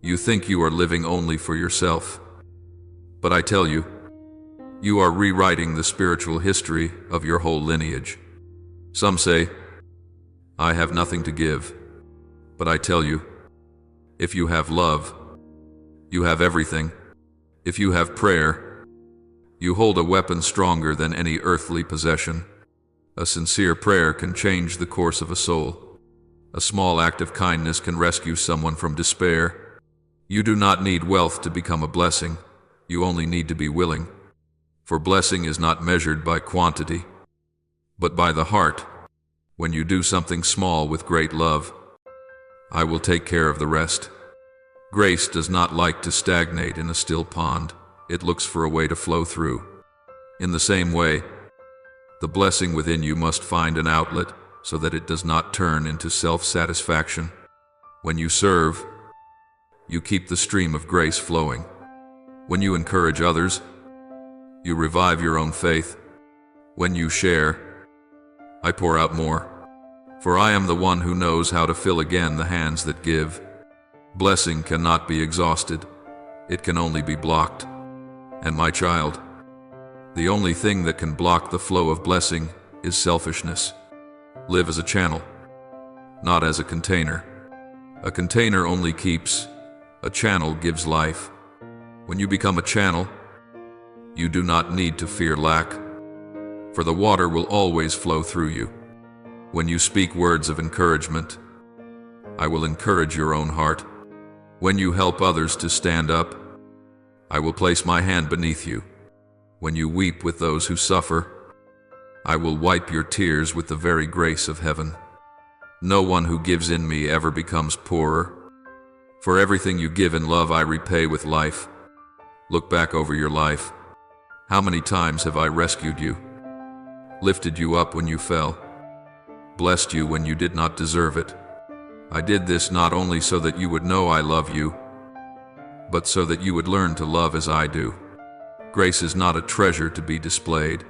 You think you are living only for yourself, but I tell you, you are rewriting the spiritual history of your whole lineage. Some say, I have nothing to give, but I tell you, if you have love, you have everything. If you have prayer, you hold a weapon stronger than any earthly possession. A sincere prayer can change the course of a soul. A small act of kindness can rescue someone from despair. You do not need wealth to become a blessing. You only need to be willing. For blessing is not measured by quantity, but by the heart. When you do something small with great love, I will take care of the rest. Grace does not like to stagnate in a still pond. It looks for a way to flow through. In the same way, the blessing within you must find an outlet so that it does not turn into self-satisfaction. When you serve, you keep the stream of grace flowing. When you encourage others, you revive your own faith. When you share, I pour out more. For I am the one who knows how to fill again the hands that give. Blessing cannot be exhausted. It can only be blocked. And my child, the only thing that can block the flow of blessing is selfishness. Live as a channel, not as a container. A container only keeps, a channel gives life. When you become a channel, you do not need to fear lack, for the water will always flow through you. When you speak words of encouragement, I will encourage your own heart. When you help others to stand up, I will place my hand beneath you. When you weep with those who suffer, I will wipe your tears with the very grace of heaven. No one who gives in me ever becomes poorer. For everything you give in love I repay with life. Look back over your life. How many times have I rescued you, lifted you up when you fell, blessed you when you did not deserve it? I did this not only so that you would know I love you, but so that you would learn to love as I do. Grace is not a treasure to be displayed,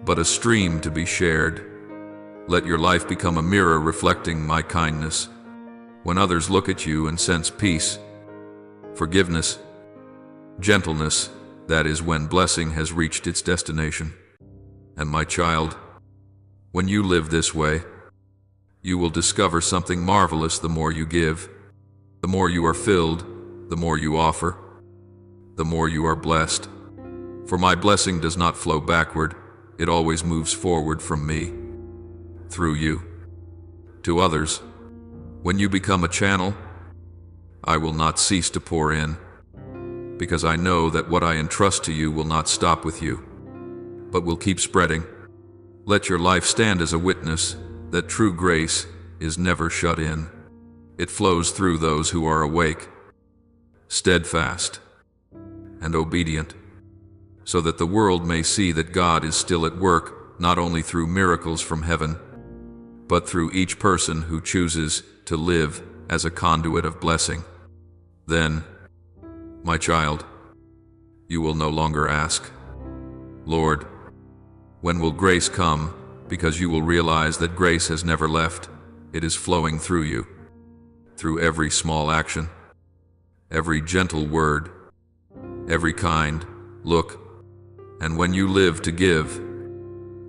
but a stream to be shared. Let your life become a mirror reflecting my kindness. When others look at you and sense peace, forgiveness, gentleness, that is when blessing has reached its destination. And my child, when you live this way, you will discover something marvelous. The more you give, the more you are filled, the more you offer, the more you are blessed. For my blessing does not flow backward, it always moves forward from me, through you, to others. When you become a channel, I will not cease to pour in, because I know that what I entrust to you will not stop with you, but will keep spreading. Let your life stand as a witness that true grace is never shut in. It flows through those who are awake, steadfast, and obedient, so that the world may see that God is still at work, not only through miracles from heaven, but through each person who chooses to live as a conduit of blessing. Then, my child, you will no longer ask, Lord, when will grace come? Because you will realize that grace has never left. It is flowing through you, through every small action, every gentle word, every kind look. And when you live to give,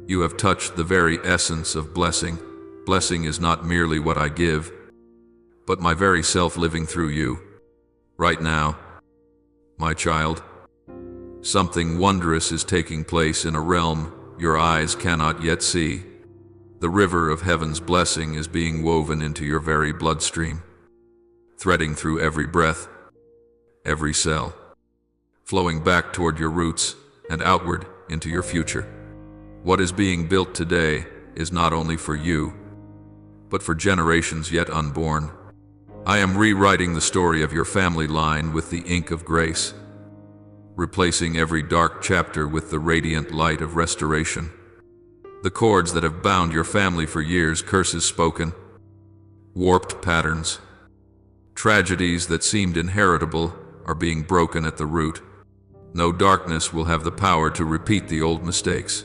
you have touched the very essence of blessing. Blessing is not merely what I give, but my very self living through you. Right now, my child, something wondrous is taking place in a realm your eyes cannot yet see. The river of heaven's blessing is being woven into your very bloodstream, threading through every breath, every cell, flowing back toward your roots and outward into your future. What is being built today is not only for you, but for generations yet unborn. I am rewriting the story of your family line with the ink of grace, replacing every dark chapter with the radiant light of restoration. The cords that have bound your family for years, curses spoken, warped patterns, tragedies that seemed inheritable, are being broken at the root. No darkness will have the power to repeat the old mistakes.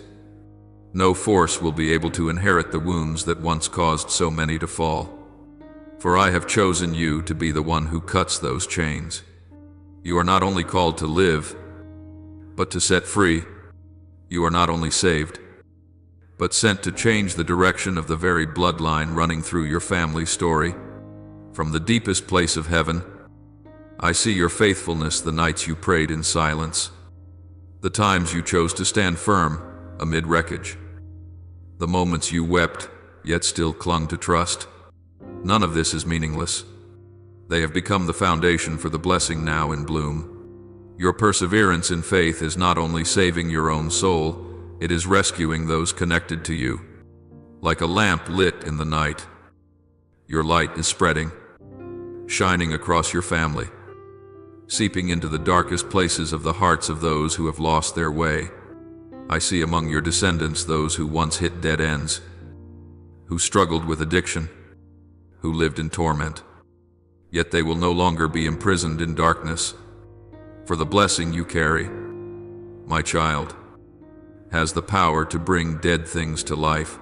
No force will be able to inherit the wounds that once caused so many to fall. For I have chosen you to be the one who cuts those chains. You are not only called to live, but to set free. You are not only saved, but sent to change the direction of the very bloodline running through your family story. From the deepest place of heaven, I see your faithfulness, the nights you prayed in silence, the times you chose to stand firm amid wreckage, the moments you wept yet still clung to trust. None of this is meaningless. They have become the foundation for the blessing now in bloom. Your perseverance in faith is not only saving your own soul, it is rescuing those connected to you. Like a lamp lit in the night, your light is spreading, shining across your family, seeping into the darkest places of the hearts of those who have lost their way. I see among your descendants those who once hit dead ends, who struggled with addiction, who lived in torment. Yet they will no longer be imprisoned in darkness, for the blessing you carry, my child, has the power to bring dead things to life.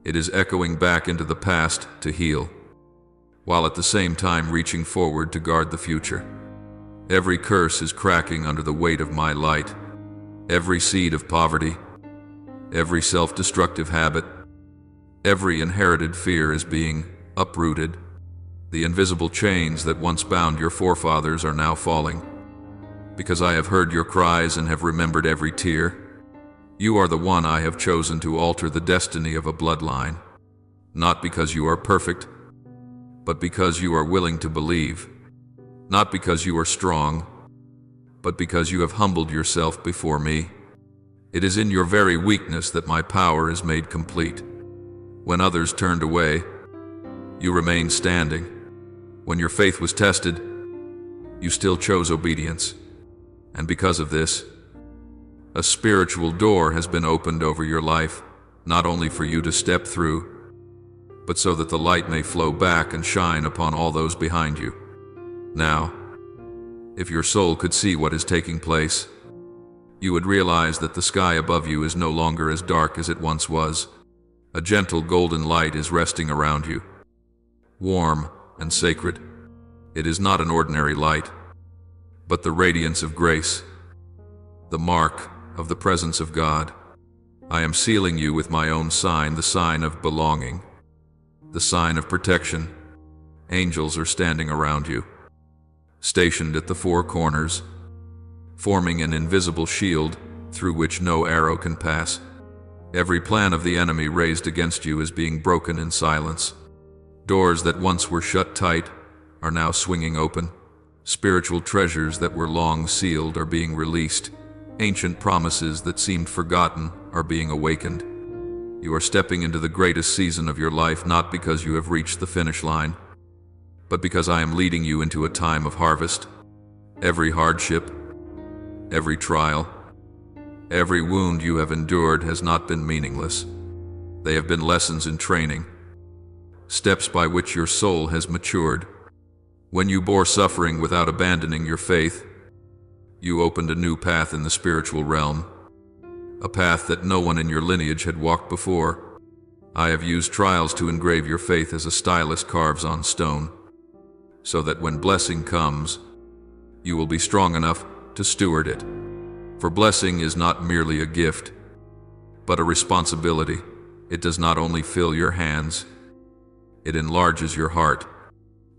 It is echoing back into the past to heal, while at the same time reaching forward to guard the future. Every curse is cracking under the weight of my light. Every seed of poverty, every self-destructive habit, every inherited fear is being uprooted. The invisible chains that once bound your forefathers are now falling. Because I have heard your cries and have remembered every tear, you are the one I have chosen to alter the destiny of a bloodline. Not because you are perfect, but because you are willing to believe. Not because you are strong, but because you have humbled yourself before me. It is in your very weakness that my power is made complete. When others turned away, you remained standing. When your faith was tested, you still chose obedience. And because of this, a spiritual door has been opened over your life, not only for you to step through, but so that the light may flow back and shine upon all those behind you. Now, if your soul could see what is taking place, you would realize that the sky above you is no longer as dark as it once was. A gentle golden light is resting around you, warm and sacred. It is not an ordinary light, but the radiance of grace, the mark of the presence of God. I am sealing you with my own sign, the sign of belonging, the sign of protection. Angels are standing around you, stationed at the four corners, forming an invisible shield through which no arrow can pass. Every plan of the enemy raised against you is being broken in silence. Doors that once were shut tight are now swinging open. Spiritual treasures that were long sealed are being released. Ancient promises that seemed forgotten are being awakened. You are stepping into the greatest season of your life, not because you have reached the finish line, but because I am leading you into a time of harvest. Every hardship, every trial, every wound you have endured has not been meaningless. They have been lessons in training, steps by which your soul has matured. When you bore suffering without abandoning your faith, you opened a new path in the spiritual realm, a path that no one in your lineage had walked before. I have used trials to engrave your faith as a stylist carves on stone, so that when blessing comes, you will be strong enough to steward it. For blessing is not merely a gift, but a responsibility. It does not only fill your hands, it enlarges your heart.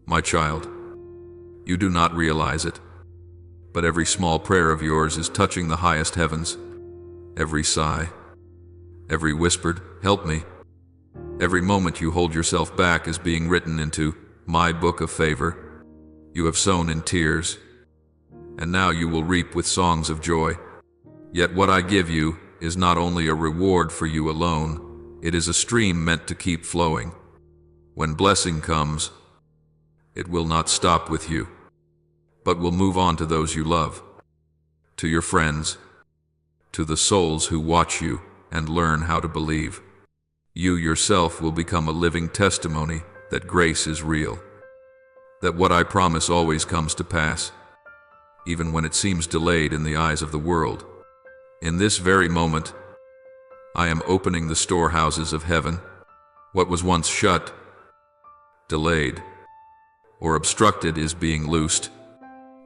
My child, you do not realize it, but every small prayer of yours is touching the highest heavens. Every sigh, every whispered, "Help me," every moment you hold yourself back is being written into my book of favor. You have sown in tears, and now you will reap with songs of joy. Yet what I give you is not only a reward for you alone, it is a stream meant to keep flowing. When blessing comes, it will not stop with you, but will move on to those you love, to your friends, to the souls who watch you and learn how to believe. You yourself will become a living testimony that grace is real, that what I promise always comes to pass, even when it seems delayed in the eyes of the world. In this very moment, I am opening the storehouses of heaven. What was once shut, delayed, or obstructed is being loosed.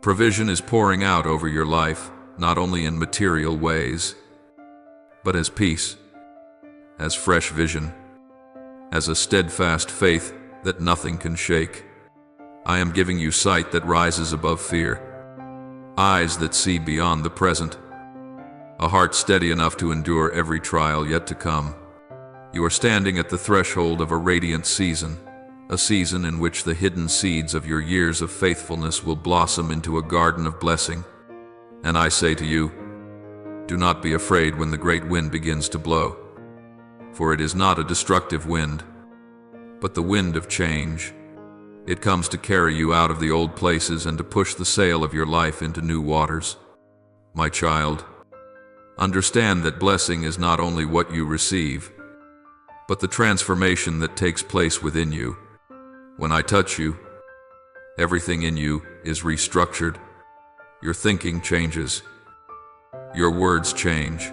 Provision is pouring out over your life, not only in material ways, but as peace, as fresh vision, as a steadfast faith that nothing can shake. I am giving you sight that rises above fear, eyes that see beyond the present, a heart steady enough to endure every trial yet to come. You are standing at the threshold of a radiant season, a season in which the hidden seeds of your years of faithfulness will blossom into a garden of blessing. And I say to you, do not be afraid when the great wind begins to blow, for it is not a destructive wind, but the wind of change, It comes to carry you out of the old places and to push the sail of your life into new waters. My child, understand that blessing is not only what you receive, but the transformation that takes place within you. When I touch you, everything in you is restructured. Your thinking changes. Your words change.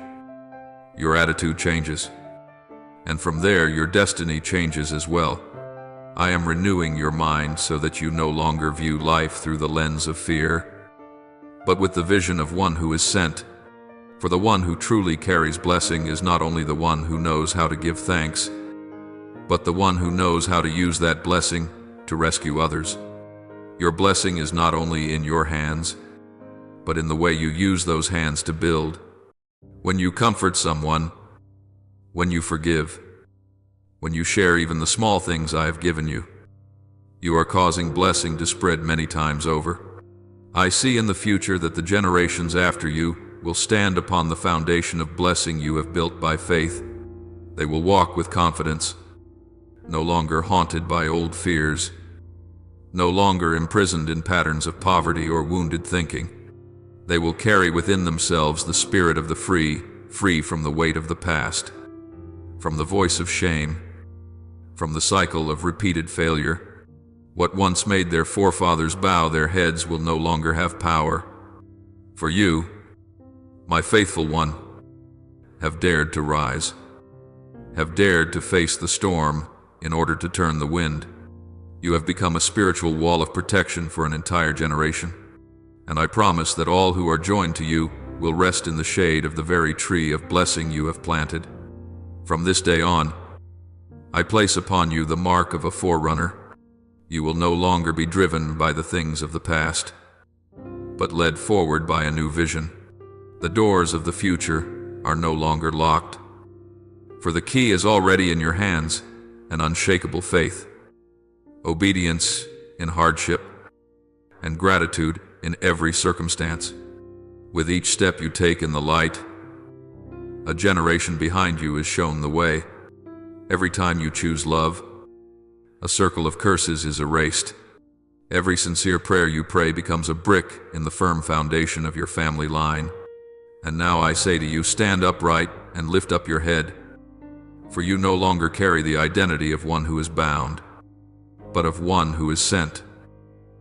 Your attitude changes. And from there, your destiny changes as well. I am renewing your mind so that you no longer view life through the lens of fear, but with the vision of one who is sent. For the one who truly carries blessing is not only the one who knows how to give thanks, but the one who knows how to use that blessing to rescue others. Your blessing is not only in your hands, but in the way you use those hands to build. When you comfort someone, when you forgive, when you share even the small things I have given you, you are causing blessing to spread many times over. I see in the future that the generations after you will stand upon the foundation of blessing you have built by faith. They will walk with confidence, no longer haunted by old fears, no longer imprisoned in patterns of poverty or wounded thinking. They will carry within themselves the spirit of the free from the weight of the past, from the voice of shame, from the cycle of repeated failure. What once made their forefathers bow their heads will no longer have power. For you, my faithful one, have dared to rise, have dared to face the storm in order to turn the wind. You have become a spiritual wall of protection for an entire generation. And I promise that all who are joined to you will rest in the shade of the very tree of blessing you have planted. From this day on, I place upon you the mark of a forerunner. You will no longer be driven by the things of the past, but led forward by a new vision. The doors of the future are no longer locked, for the key is already in your hands, an unshakable faith, obedience in hardship, and gratitude in every circumstance. With each step you take in the light, a generation behind you is shown the way. Every time you choose love, a circle of curses is erased. Every sincere prayer you pray becomes a brick in the firm foundation of your family line. And now I say to you, stand upright and lift up your head, for you no longer carry the identity of one who is bound, but of one who is sent.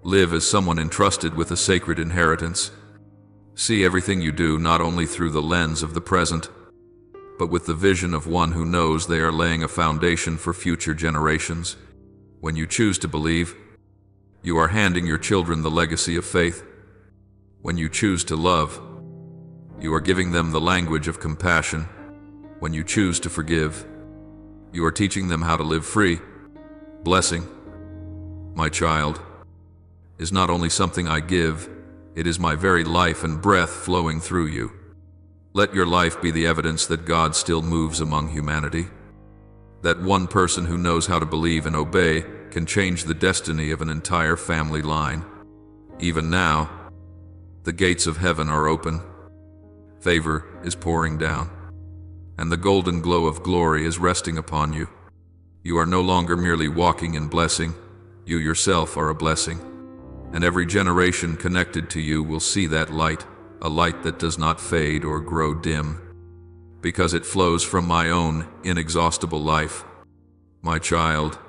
Live as someone entrusted with a sacred inheritance. See everything you do not only through the lens of the present, but with the vision of one who knows they are laying a foundation for future generations. When you choose to believe, you are handing your children the legacy of faith. When you choose to love, you are giving them the language of compassion. When you choose to forgive, you are teaching them how to live free. Blessing, my child, is not only something I give, it is my very life and breath flowing through you. Let your life be the evidence that God still moves among humanity. That one person who knows how to believe and obey can change the destiny of an entire family line. Even now, the gates of heaven are open. Favor is pouring down, and the golden glow of glory is resting upon you. You are no longer merely walking in blessing, you yourself are a blessing. And every generation connected to you will see that light, a light that does not fade or grow dim, because it flows from my own inexhaustible life. My child,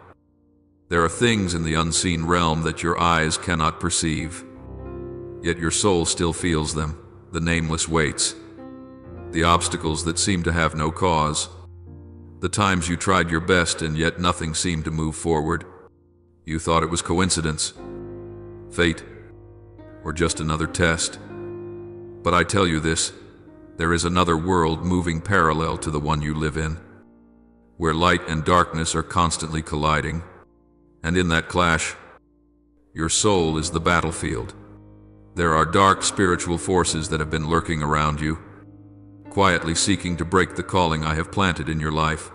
there are things in the unseen realm that your eyes cannot perceive, yet your soul still feels them, the nameless weights, the obstacles that seem to have no cause, the times you tried your best and yet nothing seemed to move forward. You thought it was coincidence, fate, or just another test. But I tell you this, there is another world moving parallel to the one you live in, where light and darkness are constantly colliding, and in that clash, your soul is the battlefield. There are dark spiritual forces that have been lurking around you, quietly seeking to break the calling I have planted in your life.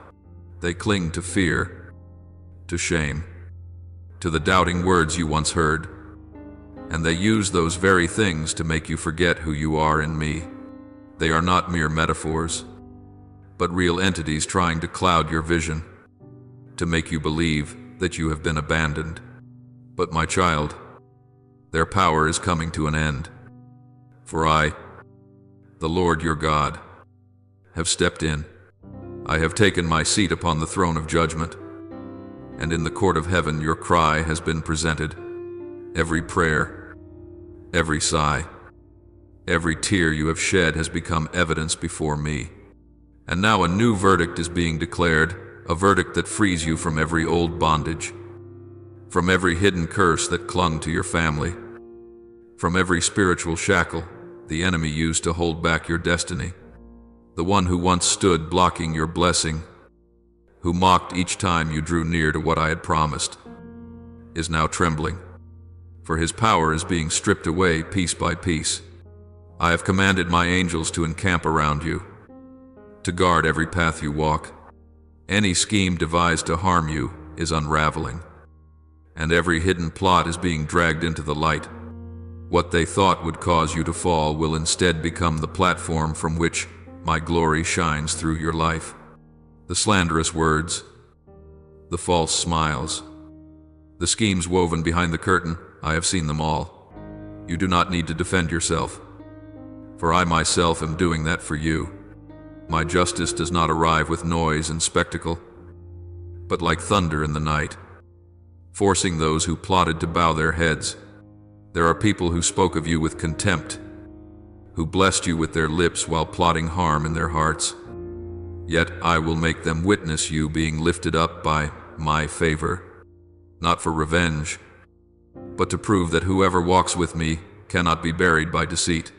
They cling to fear, to shame, to the doubting words you once heard, and they use those very things to make you forget who you are in me. They are not mere metaphors, but real entities trying to cloud your vision, to make you believe that you have been abandoned, But my child, their power is coming to an end. For I, the Lord your God, have stepped in. I have taken my seat upon the throne of judgment, and in the court of heaven your cry has been presented. Every prayer, every sigh, every tear you have shed has become evidence before me. And now a new verdict is being declared, a verdict that frees you from every old bondage, from every hidden curse that clung to your family, from every spiritual shackle the enemy used to hold back your destiny. The one who once stood blocking your blessing, who mocked each time you drew near to what I had promised, is now trembling, for his power is being stripped away piece by piece. I have commanded my angels to encamp around you, to guard every path you walk. Any scheme devised to harm you is unraveling, and every hidden plot is being dragged into the light. What they thought would cause you to fall will instead become the platform from which my glory shines through your life. The slanderous words, the false smiles, the schemes woven behind the curtain, I have seen them all. You do not need to defend yourself, for I myself am doing that for you. My justice does not arrive with noise and spectacle, but like thunder in the night, forcing those who plotted to bow their heads. There are people who spoke of you with contempt, who blessed you with their lips while plotting harm in their hearts. Yet I will make them witness you being lifted up by my favor, not for revenge, but to prove that whoever walks with me cannot be buried by deceit.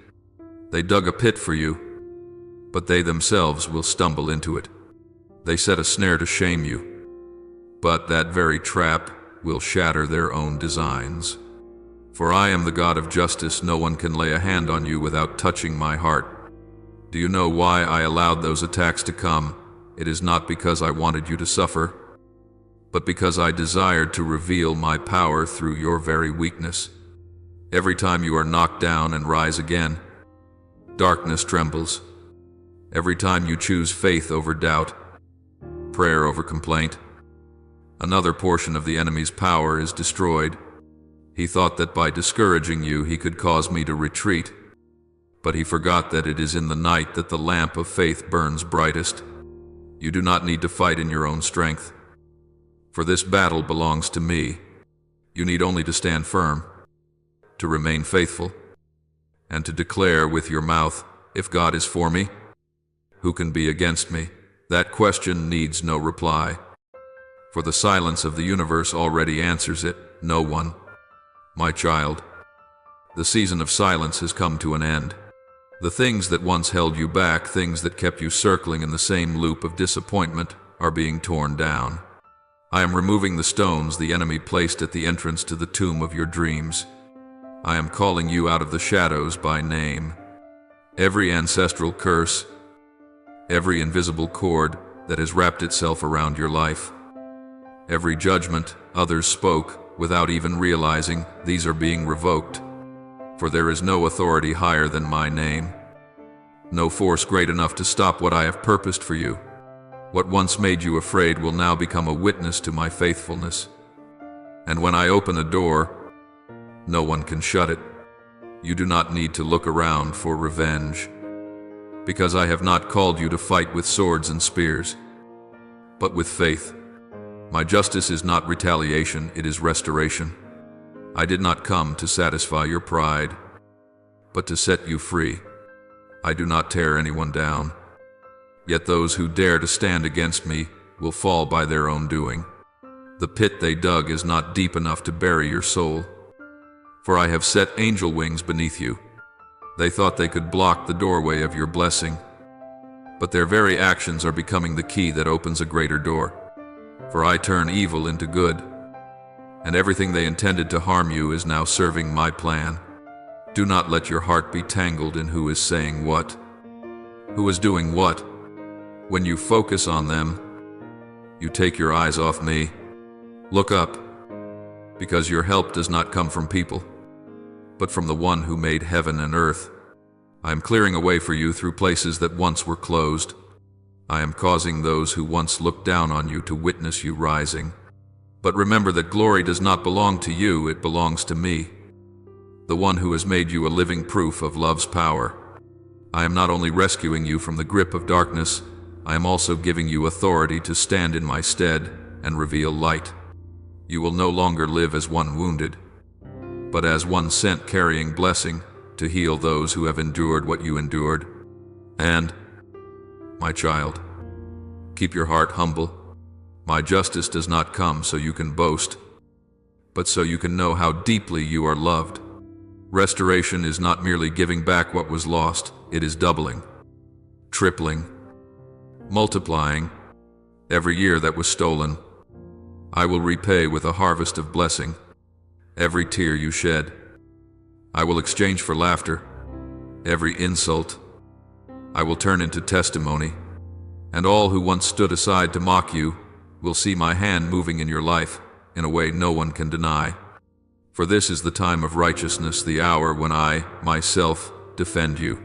They dug a pit for you, but they themselves will stumble into it. They set a snare to shame you, but that very trap will shatter their own designs. For I am the God of justice. No one can lay a hand on you without touching my heart. Do you know why I allowed those attacks to come? It is not because I wanted you to suffer, but because I desired to reveal my power through your very weakness. Every time you are knocked down and rise again, darkness trembles. Every time you choose faith over doubt, prayer over complaint, another portion of the enemy's power is destroyed. He thought that by discouraging you he could cause me to retreat, but he forgot that it is in the night that the lamp of faith burns brightest. You do not need to fight in your own strength, for this battle belongs to me. You need only to stand firm, to remain faithful, and to declare with your mouth, if God is for me, who can be against me? That question needs no reply, for the silence of the universe already answers it. No one. My child, the season of silence has come to an end. The things that once held you back, things that kept you circling in the same loop of disappointment, are being torn down. I am removing the stones the enemy placed at the entrance to the tomb of your dreams. I am calling you out of the shadows by name. Every ancestral curse, every invisible cord that has wrapped itself around your life, every judgment others spoke without even realizing, these are being revoked. For there is no authority higher than my name, no force great enough to stop what I have purposed for you. What once made you afraid will now become a witness to my faithfulness. And when I open a door, no one can shut it. You do not need to look around for revenge, because I have not called you to fight with swords and spears, but with faith. My justice is not retaliation, it is restoration. I did not come to satisfy your pride, but to set you free. I do not tear anyone down, yet those who dare to stand against me will fall by their own doing. The pit they dug is not deep enough to bury your soul, for I have set angel wings beneath you. They thought they could block the doorway of your blessing, but their very actions are becoming the key that opens a greater door. For I turn evil into good, and everything they intended to harm you is now serving my plan. Do not let your heart be tangled in who is saying what, who is doing what. When you focus on them, you take your eyes off me. Look up, because your help does not come from people, but from the one who made heaven and earth. I am clearing a way for you through places that once were closed. I am causing those who once looked down on you to witness you rising. But remember that glory does not belong to you, it belongs to me, the one who has made you a living proof of love's power. I am not only rescuing you from the grip of darkness, I am also giving you authority to stand in my stead and reveal light. You will no longer live as one wounded, but as one sent carrying blessing to heal those who have endured what you endured. And, my child, keep your heart humble. My justice does not come so you can boast, but so you can know how deeply you are loved. Restoration is not merely giving back what was lost, it is doubling, tripling, multiplying every year that was stolen. I will repay with a harvest of blessing every tear you shed. I will exchange for laughter every insult. I will turn into testimony, and all who once stood aside to mock you will see my hand moving in your life in a way no one can deny. For this is the time of righteousness, the hour when I, myself, defend you.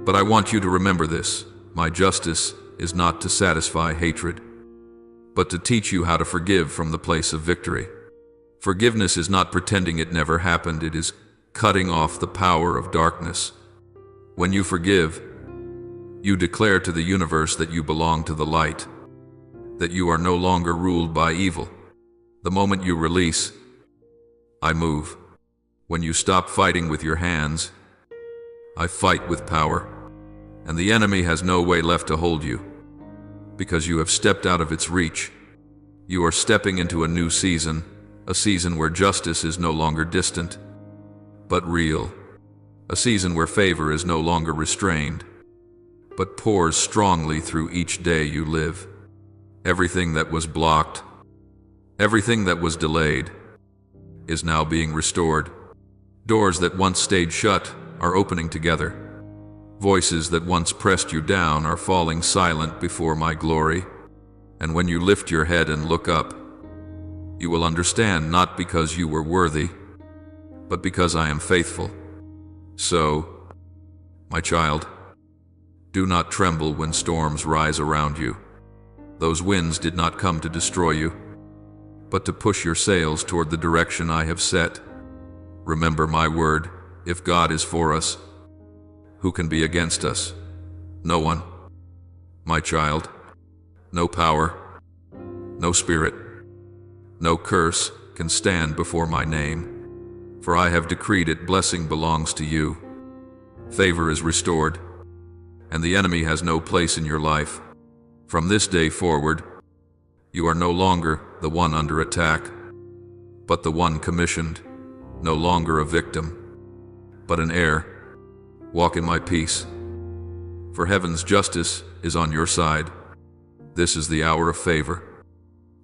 But I want you to remember this: my justice is not to satisfy hatred, but to teach you how to forgive from the place of victory. Forgiveness is not pretending it never happened, it is cutting off the power of darkness. When you forgive, you declare to the universe that you belong to the light, that you are no longer ruled by evil. The moment you release, I move. When you stop fighting with your hands, I fight with power, and the enemy has no way left to hold you, because you have stepped out of its reach. You are stepping into a new season, a season where justice is no longer distant, but real, a season where favor is no longer restrained, but pours strongly through each day you live. Everything that was blocked, everything that was delayed, is now being restored. Doors that once stayed shut are opening together. Voices that once pressed you down are falling silent before my glory. And when you lift your head and look up, you will understand, not because you were worthy, but because I am faithful. So, my child, do not tremble when storms rise around you. Those winds did not come to destroy you, but to push your sails toward the direction I have set. Remember my word: if God is for us, who can be against us? No one. My child, no power, no spirit, no curse can stand before my name, for I have decreed it. Blessing belongs to you. Favor is restored, and the enemy has no place in your life. From this day forward, you are no longer the one under attack, but the one commissioned, no longer a victim, but an heir. Walk in my peace, for heaven's justice is on your side. This is the hour of favor,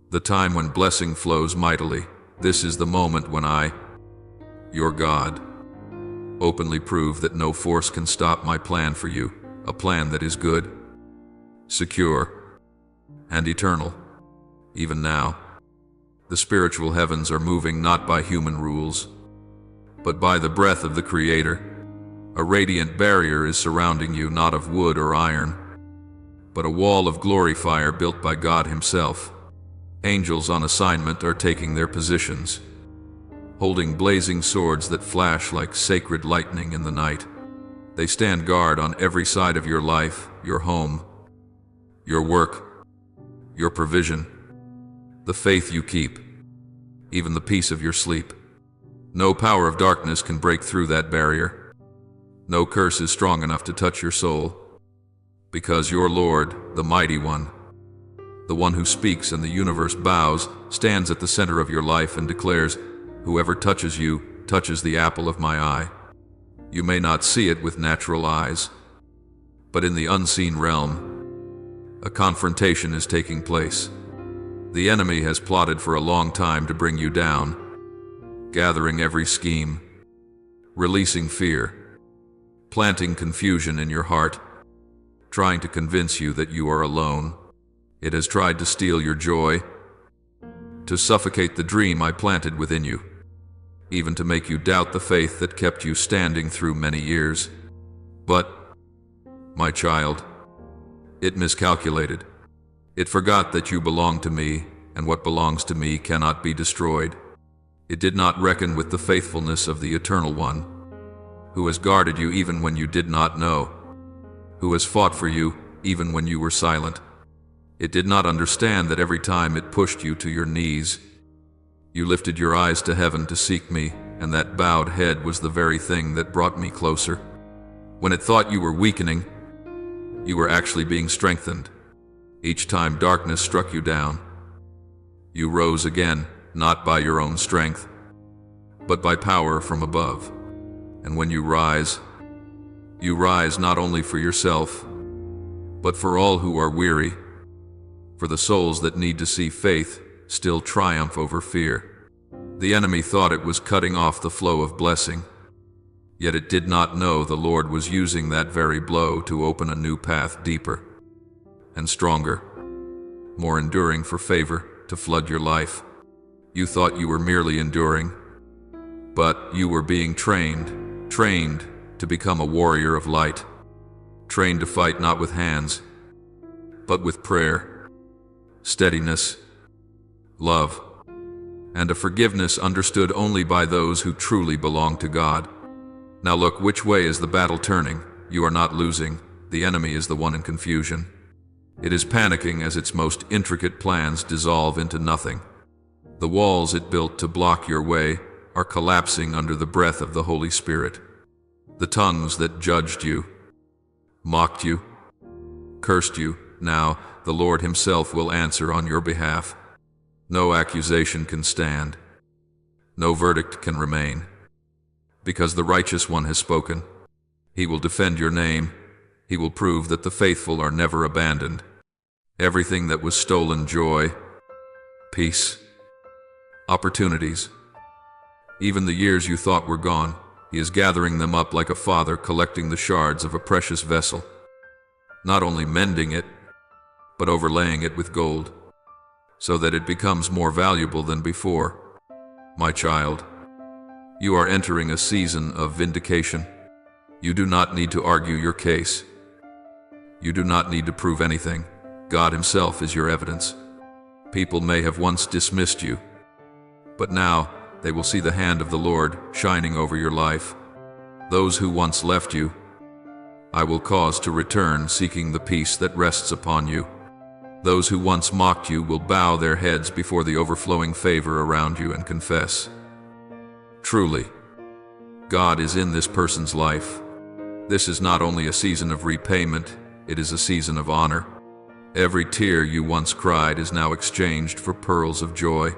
the time when blessing flows mightily. This is the moment when I, your God, openly prove that no force can stop my plan for you, a plan that is good, secure, and eternal. Even now, the spiritual heavens are moving not by human rules, but by the breath of the Creator. A radiant barrier is surrounding you, not of wood or iron, but a wall of glory fire built by God Himself. Angels on assignment are taking their positions, holding blazing swords that flash like sacred lightning in the night. They stand guard on every side of your life, your home, your work, your provision, the faith you keep, even the peace of your sleep. No power of darkness can break through that barrier. No curse is strong enough to touch your soul, because your Lord, the Mighty One, the one who speaks and the universe bows, stands at the center of your life and declares, "Whoever touches you touches the apple of my eye." You may not see it with natural eyes, but in the unseen realm, a confrontation is taking place. The enemy has plotted for a long time to bring you down, gathering every scheme, releasing fear, planting confusion in your heart, trying to convince you that you are alone. It has tried to steal your joy, to suffocate the dream I planted within you, even to make you doubt the faith that kept you standing through many years. But, my child, it miscalculated. It forgot that you belong to me, and what belongs to me cannot be destroyed. It did not reckon with the faithfulness of the Eternal One, who has guarded you even when you did not know, who has fought for you even when you were silent. It did not understand that every time it pushed you to your knees, you lifted your eyes to heaven to seek me, and that bowed head was the very thing that brought me closer. When it thought you were weakening, you were actually being strengthened. Each time darkness struck you down, you rose again, not by your own strength, but by power from above. And when you rise not only for yourself, but for all who are weary, for the souls that need to see faith still triumph over fear. The enemy thought it was cutting off the flow of blessing, yet it did not know the Lord was using that very blow to open a new path deeper and stronger, more enduring for favor to flood your life. You thought you were merely enduring, but you were being trained to become a warrior of light, trained to fight not with hands, but with prayer, steadiness, love, and a forgiveness understood only by those who truly belong to God. Now look, which way is the battle turning? You are not losing. The enemy is the one in confusion. It is panicking as its most intricate plans dissolve into nothing. The walls it built to block your way are collapsing under the breath of the Holy Spirit. The tongues that judged you, mocked you, cursed you, now the Lord Himself will answer on your behalf. No accusation can stand. No verdict can remain. Because the Righteous One has spoken, He will defend your name. He will prove that the faithful are never abandoned. Everything that was stolen, joy, peace, opportunities, even the years you thought were gone, He is gathering them up like a father collecting the shards of a precious vessel, not only mending it, but overlaying it with gold, so that it becomes more valuable than before. My child, you are entering a season of vindication. You do not need to argue your case. You do not need to prove anything. God Himself is your evidence. People may have once dismissed you, but now they will see the hand of the Lord shining over your life. Those who once left you, I will cause to return, seeking the peace that rests upon you. Those who once mocked you will bow their heads before the overflowing favor around you and confess, truly, God is in this person's life. This is not only a season of repayment, it is a season of honor. Every tear you once cried is now exchanged for pearls of joy.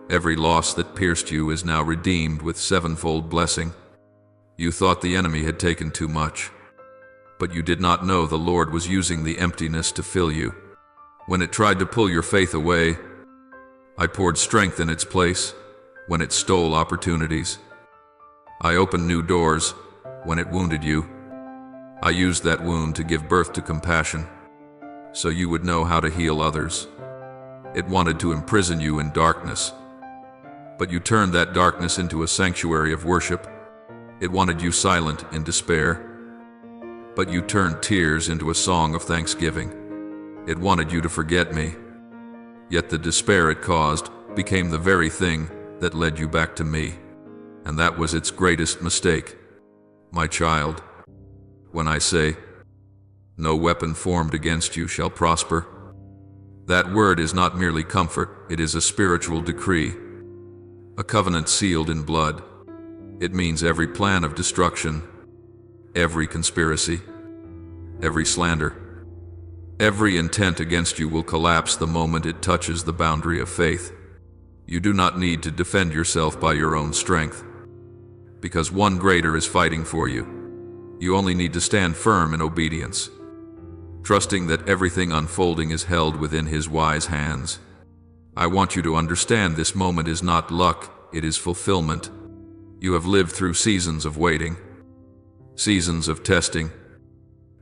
Every loss that pierced you is now redeemed with sevenfold blessing. You thought the enemy had taken too much, but you did not know the Lord was using the emptiness to fill you. When it tried to pull your faith away, I poured strength in its place. When it stole opportunities, I opened new doors. When it wounded you, I used that wound to give birth to compassion, so you would know how to heal others. It wanted to imprison you in darkness, but you turned that darkness into a sanctuary of worship. It wanted you silent in despair, but you turned tears into a song of thanksgiving. It wanted you to forget me, yet the despair it caused became the very thing that led you back to me, and that was its greatest mistake. My child, when I say, no weapon formed against you shall prosper, that word is not merely comfort, it is a spiritual decree, a covenant sealed in blood. It means every plan of destruction, every conspiracy, every slander, every intent against you will collapse the moment it touches the boundary of faith. You do not need to defend yourself by your own strength, because one greater is fighting for you. You only need to stand firm in obedience, trusting that everything unfolding is held within His wise hands. I want you to understand this moment is not luck, it is fulfillment. You have lived through seasons of waiting, seasons of testing,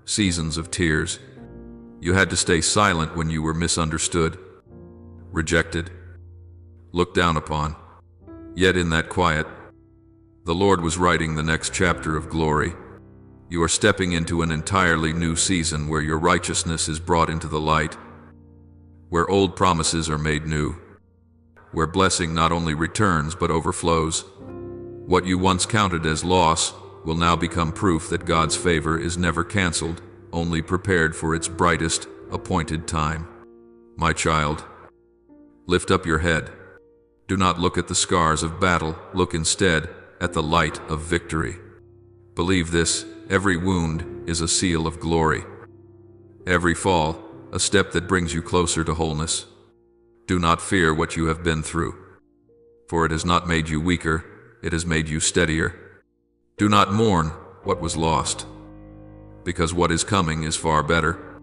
seasons of tears. You had to stay silent when you were misunderstood, rejected, looked down upon. Yet in that quiet, the Lord was writing the next chapter of glory. You are stepping into an entirely new season where your righteousness is brought into the light, where old promises are made new, where blessing not only returns but overflows. What you once counted as loss will now become proof that God's favor is never canceled, only prepared for its brightest, appointed time. My child, lift up your head. Do not look at the scars of battle, look instead at the light of victory. Believe this, every wound is a seal of glory. Every fall, a step that brings you closer to wholeness. Do not fear what you have been through, for it has not made you weaker, it has made you steadier. Do not mourn what was lost, because what is coming is far better.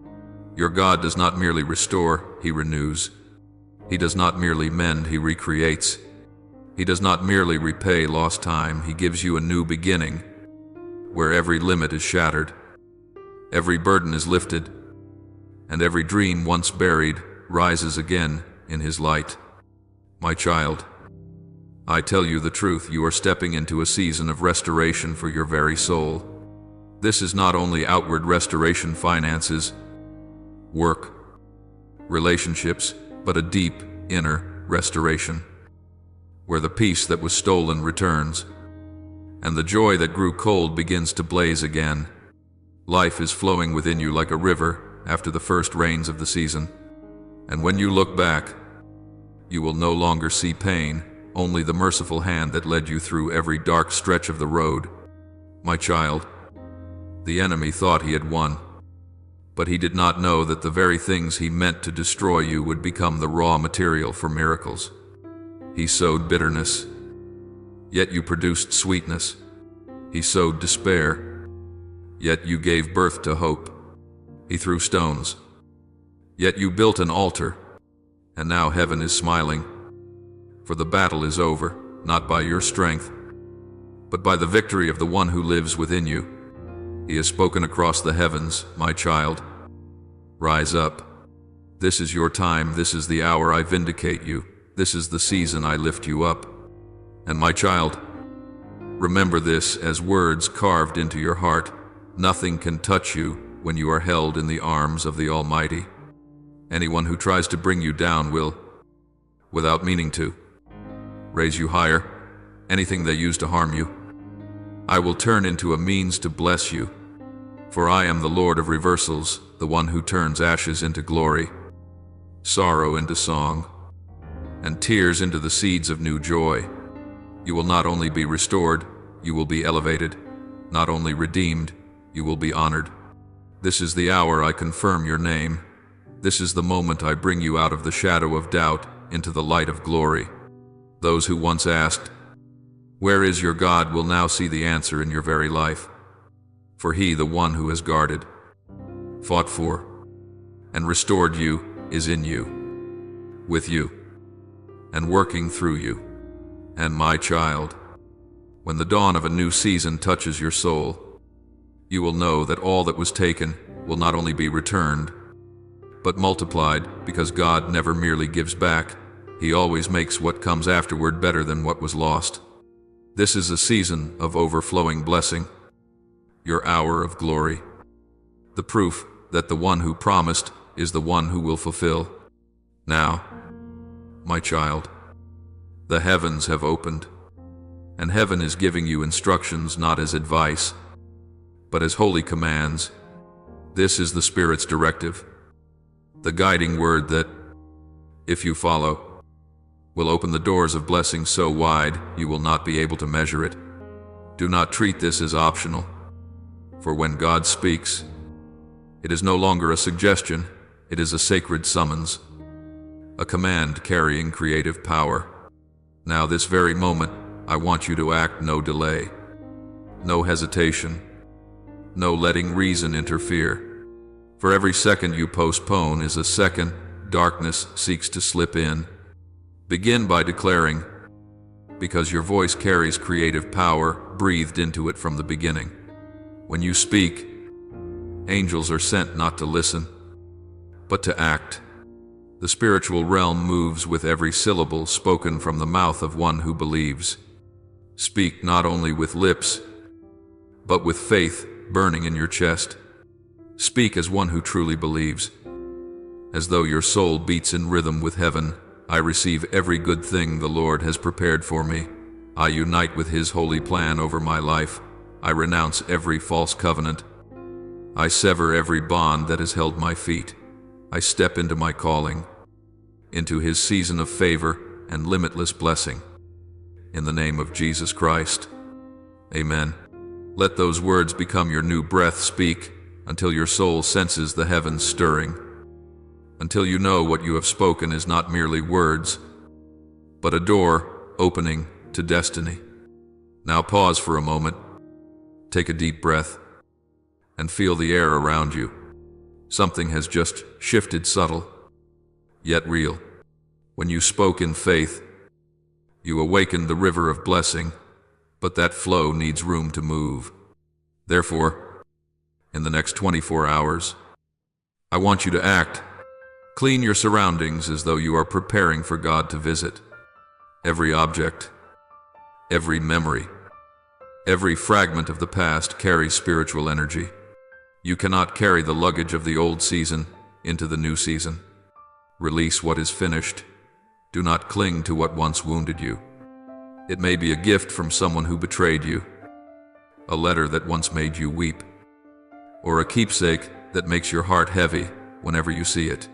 Your God does not merely restore, He renews. He does not merely mend, He recreates. He does not merely repay lost time, He gives you a new beginning, where every limit is shattered, every burden is lifted, and every dream once buried rises again in His light. My child, I tell you the truth, you are stepping into a season of restoration for your very soul. This is not only outward restoration, finances, work, relationships, but a deep inner restoration, where the peace that was stolen returns, and the joy that grew cold begins to blaze again. Life is flowing within you like a river after the first rains of the season, and when you look back, you will no longer see pain, only the merciful hand that led you through every dark stretch of the road. My child, the enemy thought he had won, but he did not know that the very things he meant to destroy you would become the raw material for miracles. He sowed bitterness, yet you produced sweetness. He sowed despair, yet you gave birth to hope. He threw stones, yet you built an altar, and now heaven is smiling. For the battle is over, not by your strength, but by the victory of the one who lives within you. He has spoken across the heavens, my child. Rise up. This is your time, this is the hour I vindicate you. This is the season I lift you up. And my child, remember this as words carved into your heart. Nothing can touch you when you are held in the arms of the Almighty. Anyone who tries to bring you down will, without meaning to, raise you higher. Anything they use to harm you, I will turn into a means to bless you. For I am the Lord of reversals, the one who turns ashes into glory, sorrow into song, and tears into the seeds of new joy. You will not only be restored, you will be elevated. Not only redeemed, you will be honored. This is the hour I confirm your name. This is the moment I bring you out of the shadow of doubt into the light of glory. Those who once asked, "Where is your God?" will now see the answer in your very life. For He, the one who has guarded, fought for, and restored you, is in you, with you, and working through you. And my child, when the dawn of a new season touches your soul, you will know that all that was taken will not only be returned, but multiplied, because God never merely gives back, He always makes what comes afterward better than what was lost. This is a season of overflowing blessing, your hour of glory, the proof that the one who promised is the one who will fulfill. Now, my child, the heavens have opened, and heaven is giving you instructions not as advice, but as holy commands. This is the Spirit's directive, the guiding word that, if you follow, will open the doors of blessing so wide you will not be able to measure it. Do not treat this as optional, for when God speaks, it is no longer a suggestion, it is a sacred summons, a command carrying creative power. Now, this very moment, I want you to act, no delay, no hesitation, no letting reason interfere. For every second you postpone is a second darkness seeks to slip in. Begin by declaring, because your voice carries creative power breathed into it from the beginning. When you speak, angels are sent not to listen, but to act. The spiritual realm moves with every syllable spoken from the mouth of one who believes. Speak not only with lips, but with faith burning in your chest. Speak as one who truly believes, as though your soul beats in rhythm with heaven, I receive every good thing the Lord has prepared for me. I unite with His holy plan over my life. I renounce every false covenant. I sever every bond that has held my feet. I step into my calling, into His season of favor and limitless blessing. In the name of Jesus Christ. Amen. Let those words become your new breath. Speak until your soul senses the heavens stirring, until you know what you have spoken is not merely words, but a door opening to destiny. Now pause for a moment, take a deep breath, and feel the air around you. Something has just shifted, subtle, yet real. When you spoke in faith, you awakened the river of blessing, but that flow needs room to move. Therefore, in the next 24 hours, I want you to act. Clean your surroundings as though you are preparing for God to visit. Every object, every memory, every fragment of the past carries spiritual energy. You cannot carry the luggage of the old season into the new season. Release what is finished. Do not cling to what once wounded you. It may be a gift from someone who betrayed you, a letter that once made you weep, or a keepsake that makes your heart heavy whenever you see it.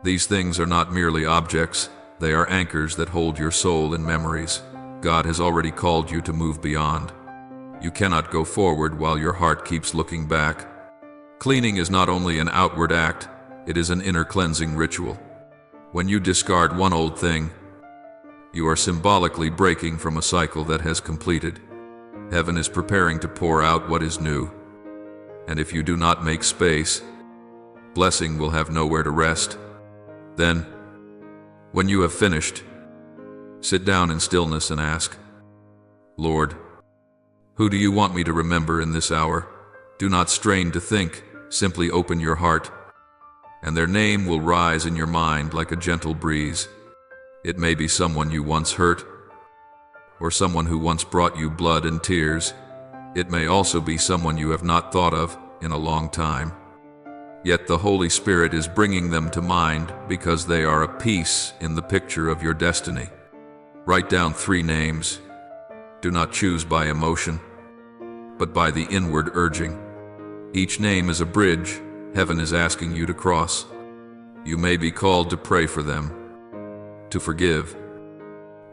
These things are not merely objects, they are anchors that hold your soul in memories. God has already called you to move beyond. You cannot go forward while your heart keeps looking back. Cleaning is not only an outward act, it is an inner cleansing ritual. When you discard one old thing, you are symbolically breaking from a cycle that has completed. Heaven is preparing to pour out what is new. And if you do not make space, blessing will have nowhere to rest. Then, when you have finished, sit down in stillness and ask, Lord, who do you want me to remember in this hour? Do not strain to think, simply open your heart, and their name will rise in your mind like a gentle breeze. It may be someone you once hurt, or someone who once brought you blood and tears. It may also be someone you have not thought of in a long time. Yet the Holy Spirit is bringing them to mind because they are a piece in the picture of your destiny. Write down 3 names. Do not choose by emotion, but by the inward urging. Each name is a bridge heaven is asking you to cross. You may be called to pray for them, to forgive,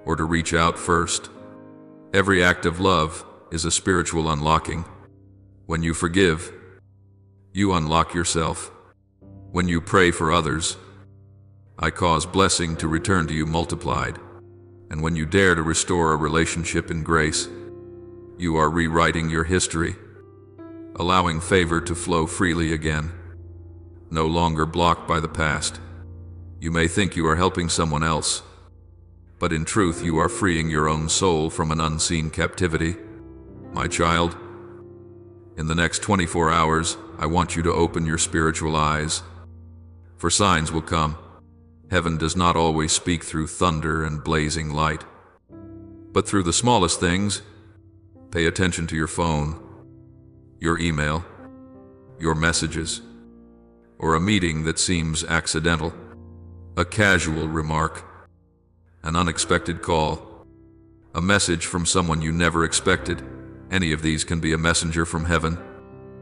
or to reach out first. Every act of love is a spiritual unlocking. When you forgive, you unlock yourself. When you pray for others, I cause blessing to return to you multiplied. And when you dare to restore a relationship in grace, you are rewriting your history, allowing favor to flow freely again, no longer blocked by the past. You may think you are helping someone else, but in truth you are freeing your own soul from an unseen captivity. My child, in the next 24 hours, I want you to open your spiritual eyes, for signs will come. Heaven does not always speak through thunder and blazing light, but through the smallest things. Pay attention to your phone, your email, your messages, or a meeting that seems accidental, a casual remark, an unexpected call, a message from someone you never expected. Any of these can be a messenger from heaven.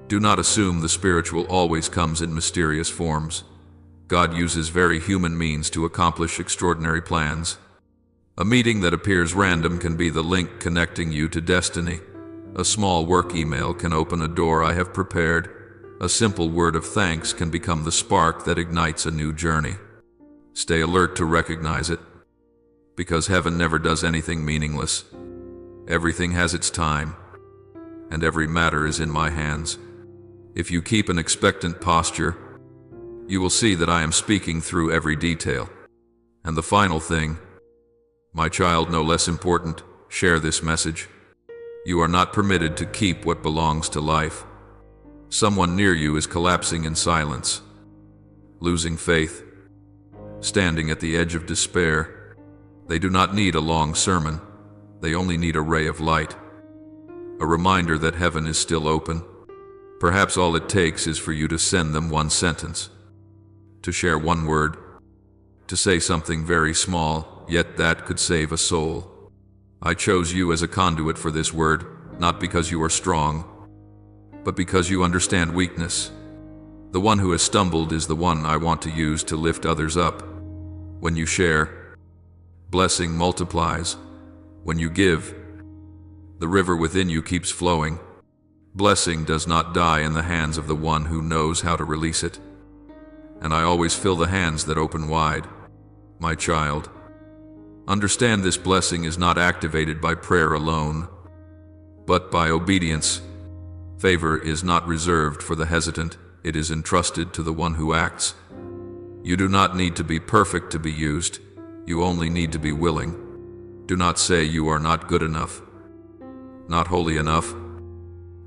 Do not assume the spiritual always comes in mysterious forms. God uses very human means to accomplish extraordinary plans. A meeting that appears random can be the link connecting you to destiny. A small work email can open a door I have prepared. A simple word of thanks can become the spark that ignites a new journey. Stay alert to recognize it, because heaven never does anything meaningless. Everything has its time, and every matter is in my hands. If you keep an expectant posture, you will see that I am speaking through every detail. And the final thing, my child, no less important, share this message. You are not permitted to keep what belongs to life. Someone near you is collapsing in silence, losing faith, standing at the edge of despair. They do not need a long sermon. They only need a ray of light, a reminder that heaven is still open. Perhaps all it takes is for you to send them one sentence, to share one word, to say something very small, yet that could save a soul. I chose you as a conduit for this word, not because you are strong, but because you understand weakness. The one who has stumbled is the one I want to use to lift others up. When you share, blessing multiplies. When you give, the river within you keeps flowing. Blessing does not die in the hands of the one who knows how to release it. And I always fill the hands that open wide. My child, understand this blessing is not activated by prayer alone, but by obedience. Favor is not reserved for the hesitant, it is entrusted to the one who acts. You do not need to be perfect to be used, you only need to be willing. Do not say you are not good enough, not holy enough,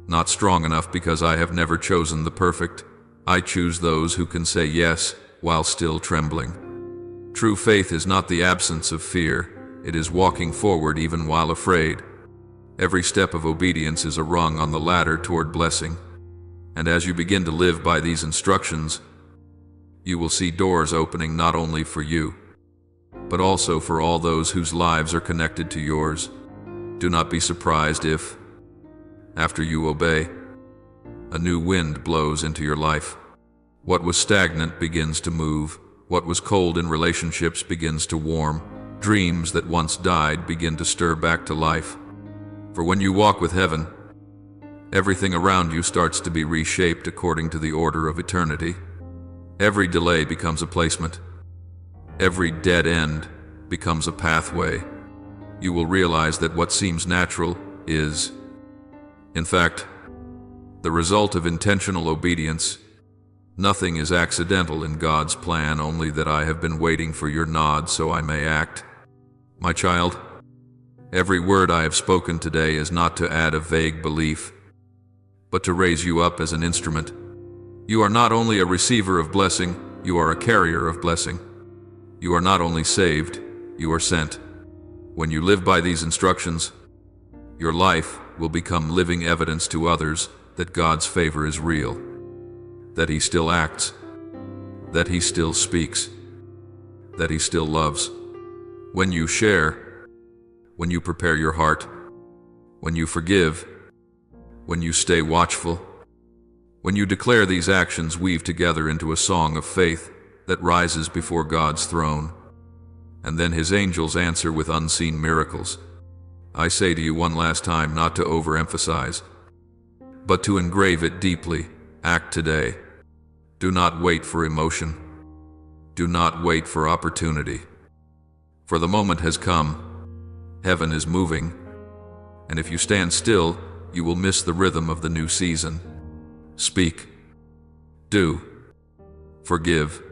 not strong enough, because I have never chosen the perfect. I choose those who can say yes while still trembling. True faith is not the absence of fear, it is walking forward even while afraid. Every step of obedience is a rung on the ladder toward blessing. And as you begin to live by these instructions, you will see doors opening not only for you, but also for all those whose lives are connected to yours. Do not be surprised if, after you obey, a new wind blows into your life. What was stagnant begins to move. What was cold in relationships begins to warm. Dreams that once died begin to stir back to life. For when you walk with heaven, everything around you starts to be reshaped according to the order of eternity. Every delay becomes a placement. Every dead end becomes a pathway. You will realize that what seems natural is, in fact, the result of intentional obedience. Nothing is accidental in God's plan, only that I have been waiting for your nod so I may act. My child, every word I have spoken today is not to add a vague belief, but to raise you up as an instrument. You are not only a receiver of blessing, you are a carrier of blessing. You are not only saved, you are sent. When you live by these instructions, your life will become living evidence to others that God's favor is real, that He still acts, that He still speaks, that He still loves. When you share, when you prepare your heart, when you forgive, when you stay watchful, when you declare, these actions weave together into a song of faith that rises before God's throne, and then His angels answer with unseen miracles. I say to you one last time, not to overemphasize, but to engrave it deeply. Act today. Do not wait for emotion. Do not wait for opportunity. For the moment has come. Heaven is moving. And if you stand still, you will miss the rhythm of the new season. Speak. Do. Forgive.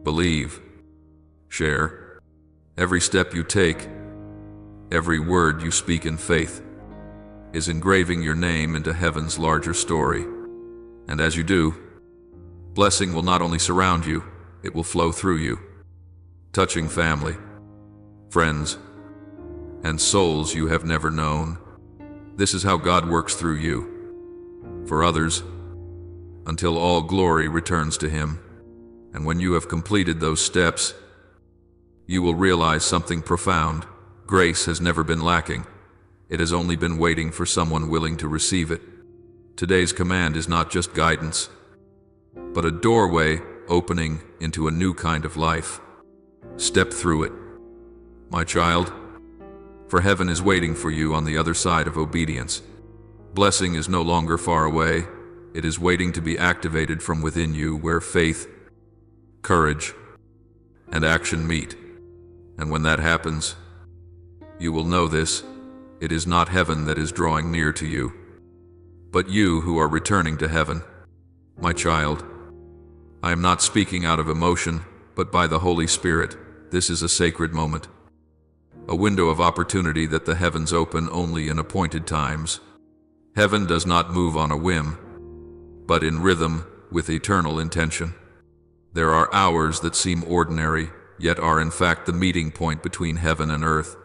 Believe. Share. Every step you take, every word you speak in faith, is engraving your name into heaven's larger story. And as you do, blessing will not only surround you, it will flow through you, touching family, friends, and souls you have never known. This is how God works through you, for others, until all glory returns to Him. And when you have completed those steps, you will realize something profound. Grace has never been lacking. It has only been waiting for someone willing to receive it. Today's command is not just guidance, but a doorway opening into a new kind of life. Step through it, my child, for heaven is waiting for you on the other side of obedience. Blessing is no longer far away. It is waiting to be activated from within you, where faith, courage, and action meet. And when that happens, you will know this: it is not heaven that is drawing near to you, but you who are returning to heaven. My child, I am not speaking out of emotion, but by the Holy Spirit. This is a sacred moment, a window of opportunity that the heavens open only in appointed times. Heaven does not move on a whim, but in rhythm with eternal intention. There are hours that seem ordinary, yet are in fact the meeting point between heaven and earth.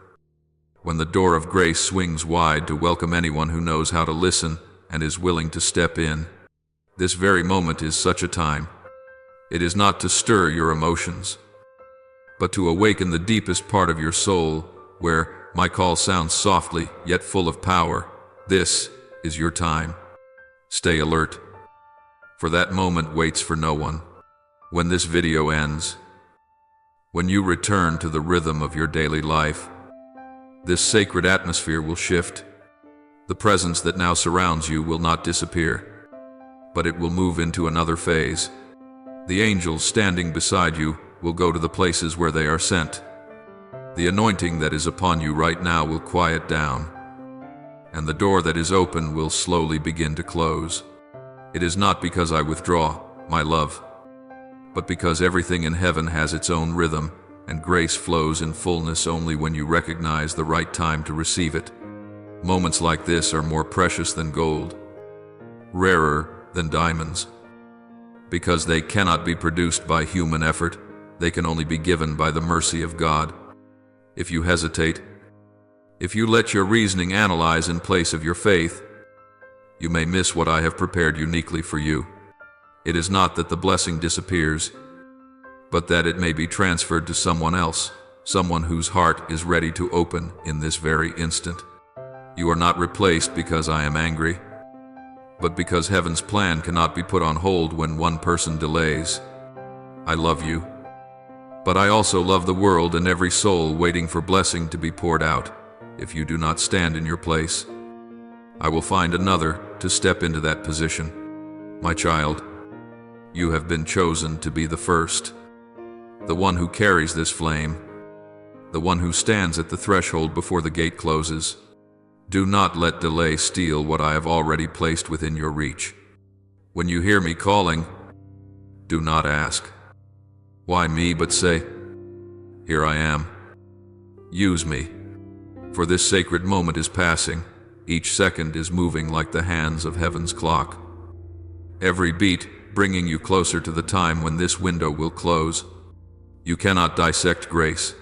When the door of grace swings wide to welcome anyone who knows how to listen and is willing to step in, this very moment is such a time. It is not to stir your emotions, but to awaken the deepest part of your soul, where my call sounds softly yet full of power. This is your time. Stay alert, for that moment waits for no one. When this video ends, when you return to the rhythm of your daily life, this sacred atmosphere will shift. The presence that now surrounds you will not disappear, but it will move into another phase. The angels standing beside you will go to the places where they are sent. The anointing that is upon you right now will quiet down, and the door that is open will slowly begin to close. It is not because I withdraw, my love, but because everything in heaven has its own rhythm, and grace flows in fullness only when you recognize the right time to receive it. Moments like this are more precious than gold, rarer than diamonds, because they cannot be produced by human effort. They can only be given by the mercy of God. If you hesitate, if you let your reasoning analyze in place of your faith, you may miss what I have prepared uniquely for you. It is not that the blessing disappears, but that it may be transferred to someone else, someone whose heart is ready to open in this very instant. You are not replaced because I am angry, but because heaven's plan cannot be put on hold when one person delays. I love you, but I also love the world and every soul waiting for blessing to be poured out. If you do not stand in your place, I will find another to step into that position. My child, you have been chosen to be the first, the one who carries this flame, the one who stands at the threshold before the gate closes. Do not let delay steal what I have already placed within your reach. When you hear me calling, do not ask, "Why me?" but say, "Here I am. Use me." For this sacred moment is passing. Each second is moving like the hands of heaven's clock. Every beat bringing you closer to the time when this window will close. You cannot dissect grace,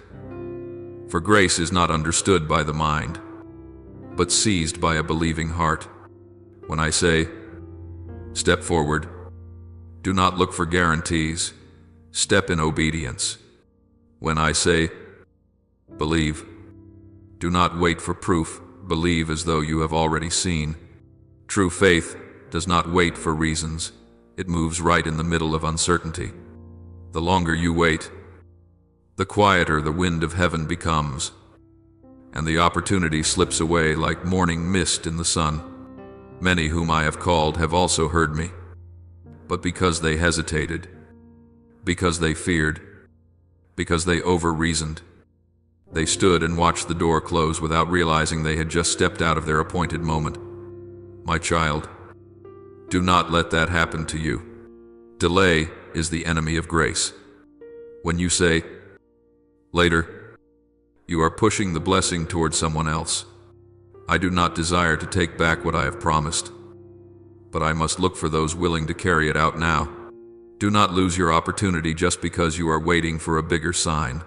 for grace is not understood by the mind, but seized by a believing heart. When I say, step forward, do not look for guarantees. Step in obedience. When I say, believe, do not wait for proof. Believe as though you have already seen. True faith does not wait for reasons. It moves right in the middle of uncertainty. The longer you wait, the quieter the wind of heaven becomes, and the opportunity slips away like morning mist in the sun. Many whom I have called have also heard me, but because they hesitated, because they feared, because they over-reasoned, they stood and watched the door close without realizing they had just stepped out of their appointed moment. My child, do not let that happen to you. Delay is the enemy of grace. When you say, later, you are pushing the blessing toward someone else. I do not desire to take back what I have promised, but I must look for those willing to carry it out now. Do not lose your opportunity just because you are waiting for a bigger sign,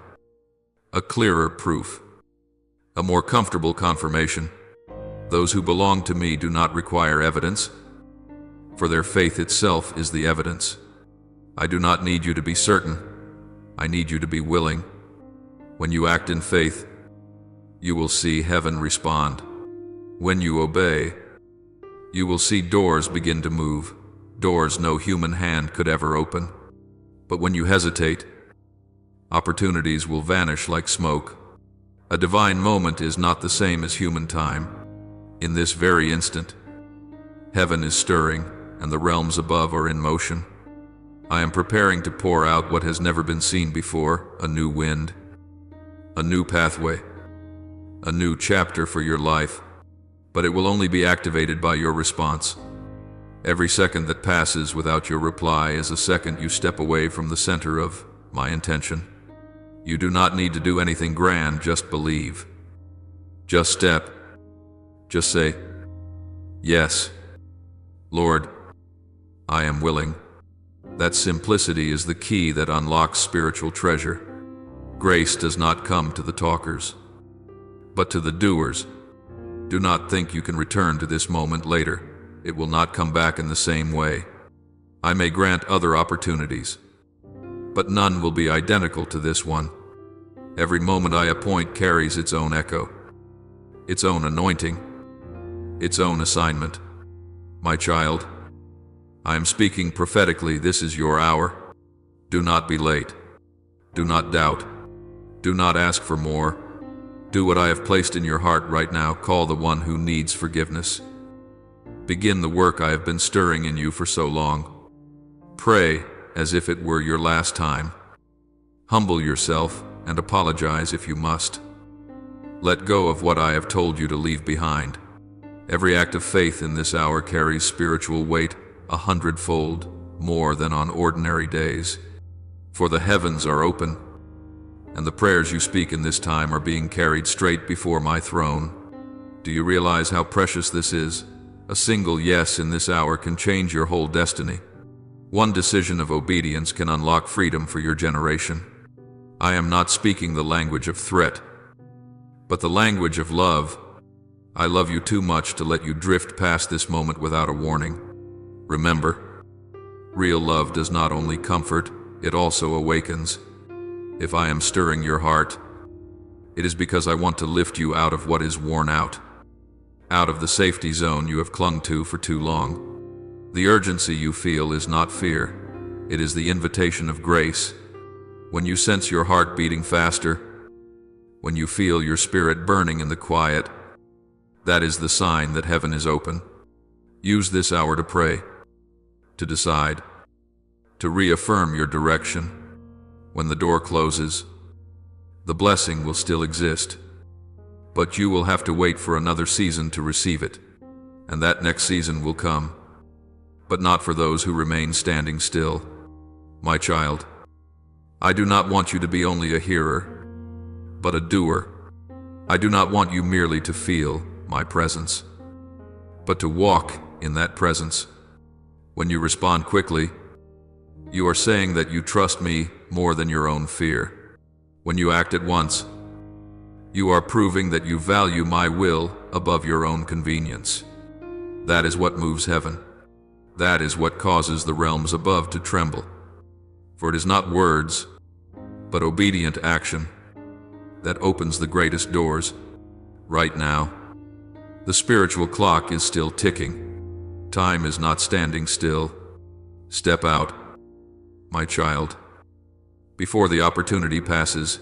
a clearer proof, a more comfortable confirmation. Those who belong to me do not require evidence, for their faith itself is the evidence. I do not need you to be certain. I need you to be willing. When you act in faith, you will see heaven respond. When you obey, you will see doors begin to move, doors no human hand could ever open. But when you hesitate, opportunities will vanish like smoke. A divine moment is not the same as human time. In this very instant, heaven is stirring, and the realms above are in motion. I am preparing to pour out what has never been seen before, a new wind, a new pathway, a new chapter for your life, but it will only be activated by your response. Every second that passes without your reply is a second you step away from the center of my intention. You do not need to do anything grand, just believe. Just step. Just say, yes, Lord, I am willing. That simplicity is the key that unlocks spiritual treasure. Grace does not come to the talkers, but to the doers. Do not think you can return to this moment later. It will not come back in the same way. I may grant other opportunities, but none will be identical to this one. Every moment I appoint carries its own echo, its own anointing, its own assignment. My child, I am speaking prophetically. This is your hour. Do not be late. Do not doubt. Do not ask for more. Do what I have placed in your heart right now. Call the one who needs forgiveness. Begin the work I have been stirring in you for so long. Pray as if it were your last time. Humble yourself and apologize if you must. Let go of what I have told you to leave behind. Every act of faith in this hour carries spiritual weight 100-fold more than on ordinary days. For the heavens are open, and the prayers you speak in this time are being carried straight before my throne. Do you realize how precious this is? A single yes in this hour can change your whole destiny. One decision of obedience can unlock freedom for your generation. I am not speaking the language of threat, but the language of love. I love you too much to let you drift past this moment without a warning. Remember, real love does not only comfort, it also awakens. If I am stirring your heart, it is because I want to lift you out of what is worn out of the safety zone you have clung to for too long. The urgency you feel is not fear, it is the invitation of grace. When you sense your heart beating faster, when you feel your spirit burning in the quiet, that is the sign that heaven is open. Use this hour to pray, to decide, to reaffirm your direction. When the door closes, the blessing will still exist, but you will have to wait for another season to receive it, and that next season will come, but not for those who remain standing still. My child, I do not want you to be only a hearer, but a doer. I do not want you merely to feel my presence, but to walk in that presence. When you respond quickly, you are saying that you trust me more than your own fear. When you act at once, you are proving that you value my will above your own convenience. That is what moves heaven. That is what causes the realms above to tremble. For it is not words, but obedient action that opens the greatest doors. Right now, the spiritual clock is still ticking. Time is not standing still. Step out, my child, before the opportunity passes.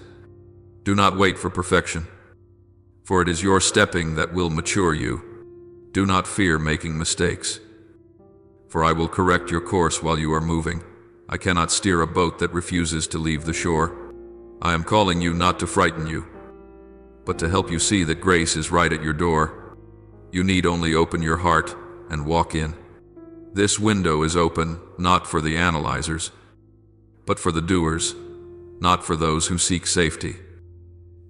Do not wait for perfection, for it is your stepping that will mature you. Do not fear making mistakes, for I will correct your course while you are moving. I cannot steer a boat that refuses to leave the shore. I am calling you not to frighten you, but to help you see that grace is right at your door. You need only open your heart and walk in. This window is open not for the analyzers, but for the doers, not for those who seek safety,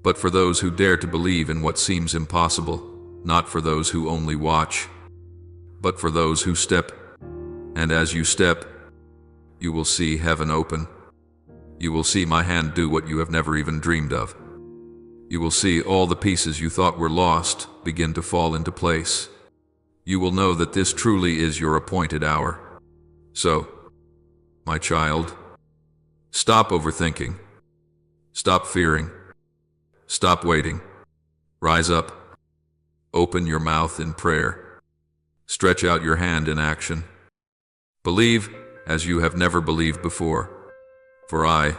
but for those who dare to believe in what seems impossible, not for those who only watch, but for those who step. And as you step, you will see heaven open. You will see my hand do what you have never even dreamed of. You will see all the pieces you thought were lost begin to fall into place. You will know that this truly is your appointed hour. So, my child, stop overthinking. Stop fearing. Stop waiting. Rise up. Open your mouth in prayer. Stretch out your hand in action. Believe as you have never believed before. For I,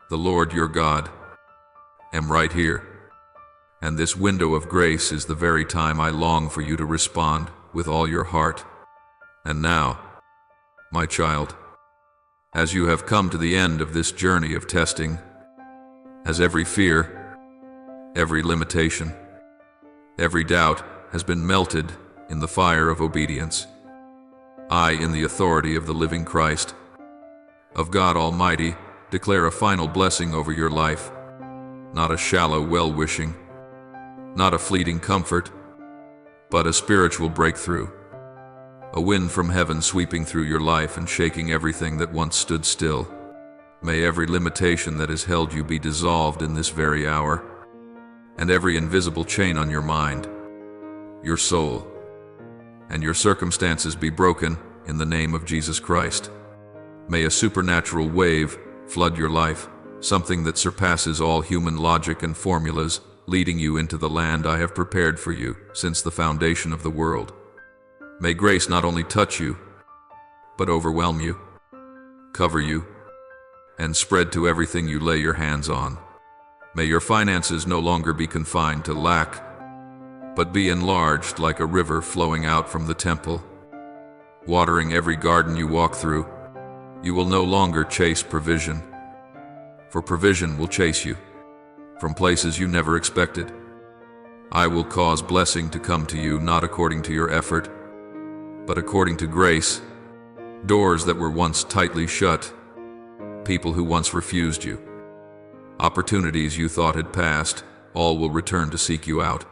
the Lord your God, am right here. And this window of grace is the very time I long for you to respond with all your heart. And now, my child, as you have come to the end of this journey of testing, as every fear, every limitation, every doubt has been melted in the fire of obedience, I, in the authority of the living Christ, of God Almighty, declare a final blessing over your life, not a shallow well-wishing, not a fleeting comfort, but a spiritual breakthrough, a wind from heaven sweeping through your life and shaking everything that once stood still. May every limitation that has held you be dissolved in this very hour, and every invisible chain on your mind, your soul, and your circumstances be broken in the name of Jesus Christ. May a supernatural wave flood your life, something that surpasses all human logic and formulas, leading you into the land I have prepared for you since the foundation of the world. May grace not only touch you, but overwhelm you, cover you, and spread to everything you lay your hands on. May your finances no longer be confined to lack, but be enlarged like a river flowing out from the temple, watering every garden you walk through. You will no longer chase provision, for provision will chase you from places you never expected. I will cause blessing to come to you not according to your effort, but according to grace. Doors that were once tightly shut, people who once refused you, opportunities you thought had passed, all will return to seek you out.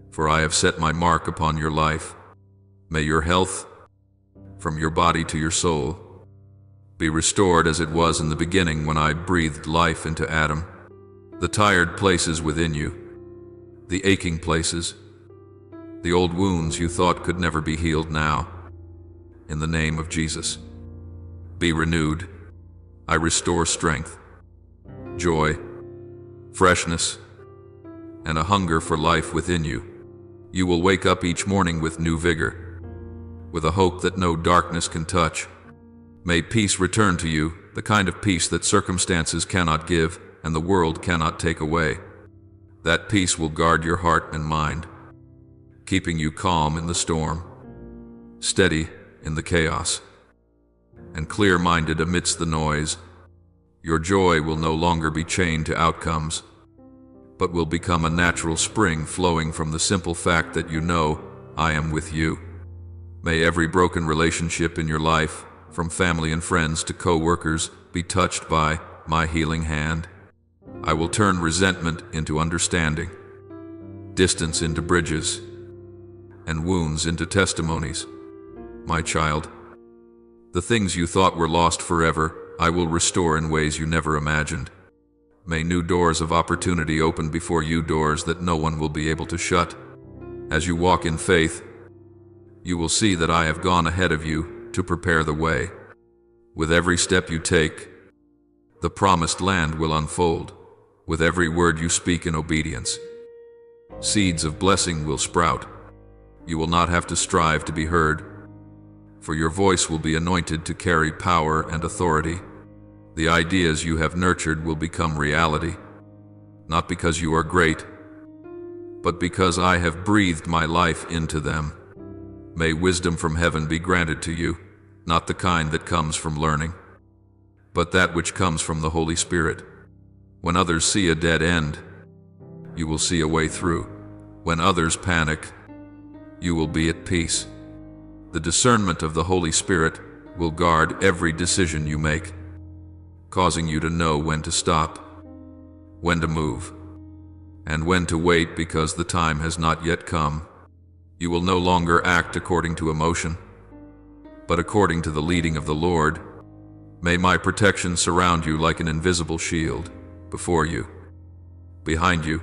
For I have set my mark upon your life. May your health, from your body to your soul, be restored as it was in the beginning when I breathed life into Adam. The tired places within you, the aching places, the old wounds you thought could never be healed now, in the name of Jesus, be renewed. I restore strength, joy, freshness, and a hunger for life within you. You will wake up each morning with new vigor, with a hope that no darkness can touch. May peace return to you, the kind of peace that circumstances cannot give and the world cannot take away. That peace will guard your heart and mind, keeping you calm in the storm, steady in the chaos, and clear-minded amidst the noise. Your joy will no longer be chained to outcomes, but will become a natural spring flowing from the simple fact that you know, I am with you. May every broken relationship in your life, from family and friends to co-workers, be touched by my healing hand. I will turn resentment into understanding, distance into bridges, and wounds into testimonies. My child, the things you thought were lost forever, I will restore in ways you never imagined. May new doors of opportunity open before you, doors that no one will be able to shut. As you walk in faith, you will see that I have gone ahead of you to prepare the way. With every step you take, the promised land will unfold. With every word you speak in obedience, seeds of blessing will sprout. You will not have to strive to be heard, for your voice will be anointed to carry power and authority. The ideas you have nurtured will become reality, not because you are great, but because I have breathed my life into them. May wisdom from heaven be granted to you, not the kind that comes from learning, but that which comes from the Holy Spirit. When others see a dead end, you will see a way through. When others panic, you will be at peace. The discernment of the Holy Spirit will guard every decision you make, causing you to know when to stop, when to move, and when to wait because the time has not yet come. You will no longer act according to emotion, but according to the leading of the Lord. May my protection surround you like an invisible shield, before you, behind you,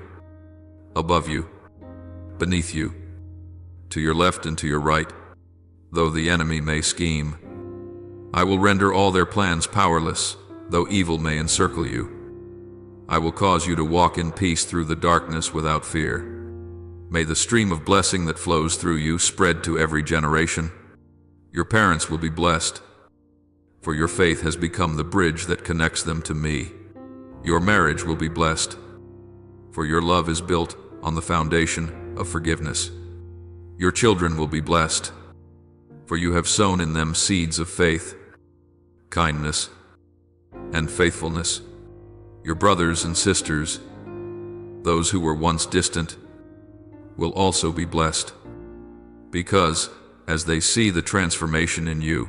above you, beneath you, to your left and to your right. Though the enemy may scheme, I will render all their plans powerless. Though evil may encircle you, I will cause you to walk in peace through the darkness without fear. May the stream of blessing that flows through you spread to every generation. Your parents will be blessed, for your faith has become the bridge that connects them to me. Your marriage will be blessed, for your love is built on the foundation of forgiveness. Your children will be blessed, for you have sown in them seeds of faith, kindness, and faithfulness. Your brothers and sisters, those who were once distant, will also be blessed, because, as they see the transformation in you,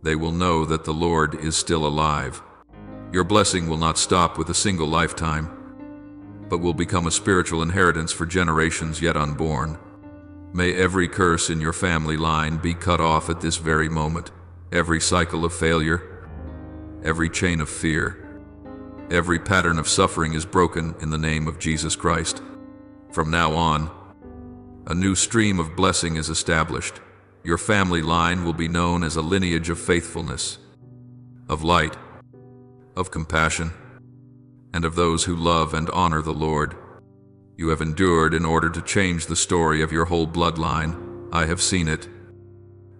they will know that the Lord is still alive. Your blessing will not stop with a single lifetime, but will become a spiritual inheritance for generations yet unborn. May every curse in your family line be cut off at this very moment. Every cycle of failure, every chain of fear, every pattern of suffering is broken in the name of Jesus Christ. From now on, a new stream of blessing is established. Your family line will be known as a lineage of faithfulness, of light, of compassion, and of those who love and honor the Lord. You have endured in order to change the story of your whole bloodline. I have seen it.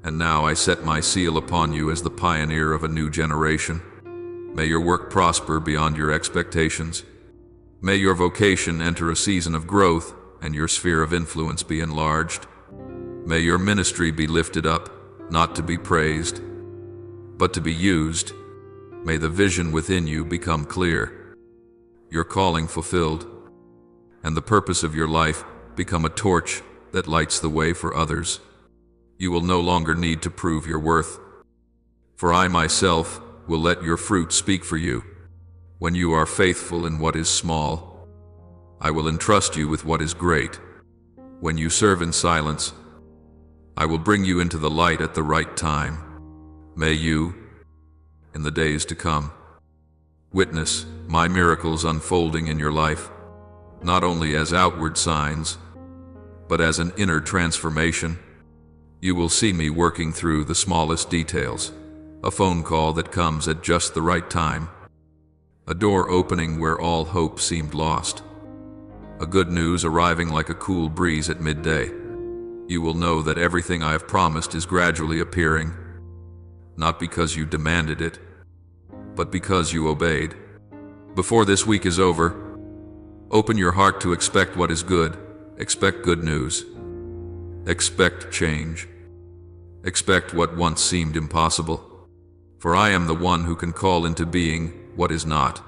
And now I set my seal upon you as the pioneer of a new generation. May your work prosper beyond your expectations. May your vocation enter a season of growth and your sphere of influence be enlarged. May your ministry be lifted up, not to be praised, but to be used. May the vision within you become clear, your calling fulfilled, and the purpose of your life become a torch that lights the way for others. You will no longer need to prove your worth, for I myself will let your fruit speak for you. When you are faithful in what is small, I will entrust you with what is great. When you serve in silence, I will bring you into the light at the right time. May you, in the days to come, witness my miracles unfolding in your life, not only as outward signs, but as an inner transformation. You will see me working through the smallest details, a phone call that comes at just the right time, a door opening where all hope seemed lost, a good news arriving like a cool breeze at midday. You will know that everything I have promised is gradually appearing, not because you demanded it, but because you obeyed. Before this week is over, open your heart to expect what is good. Expect good news. Expect change. Expect what once seemed impossible. For I am the one who can call into being what is not.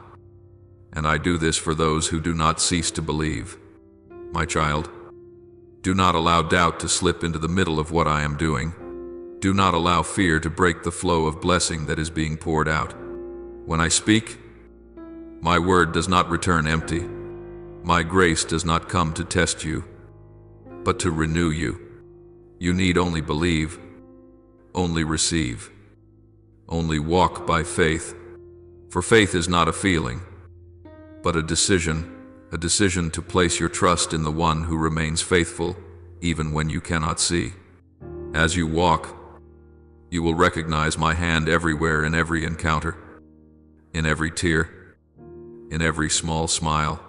And I do this for those who do not cease to believe. My child, do not allow doubt to slip into the middle of what I am doing. Do not allow fear to break the flow of blessing that is being poured out. When I speak, my word does not return empty. My grace does not come to test you, but to renew you. You need only believe, only receive, only walk by faith. For faith is not a feeling, but a decision to place your trust in the one who remains faithful even when you cannot see. As you walk, you will recognize my hand everywhere in every encounter, in every tear, in every small smile.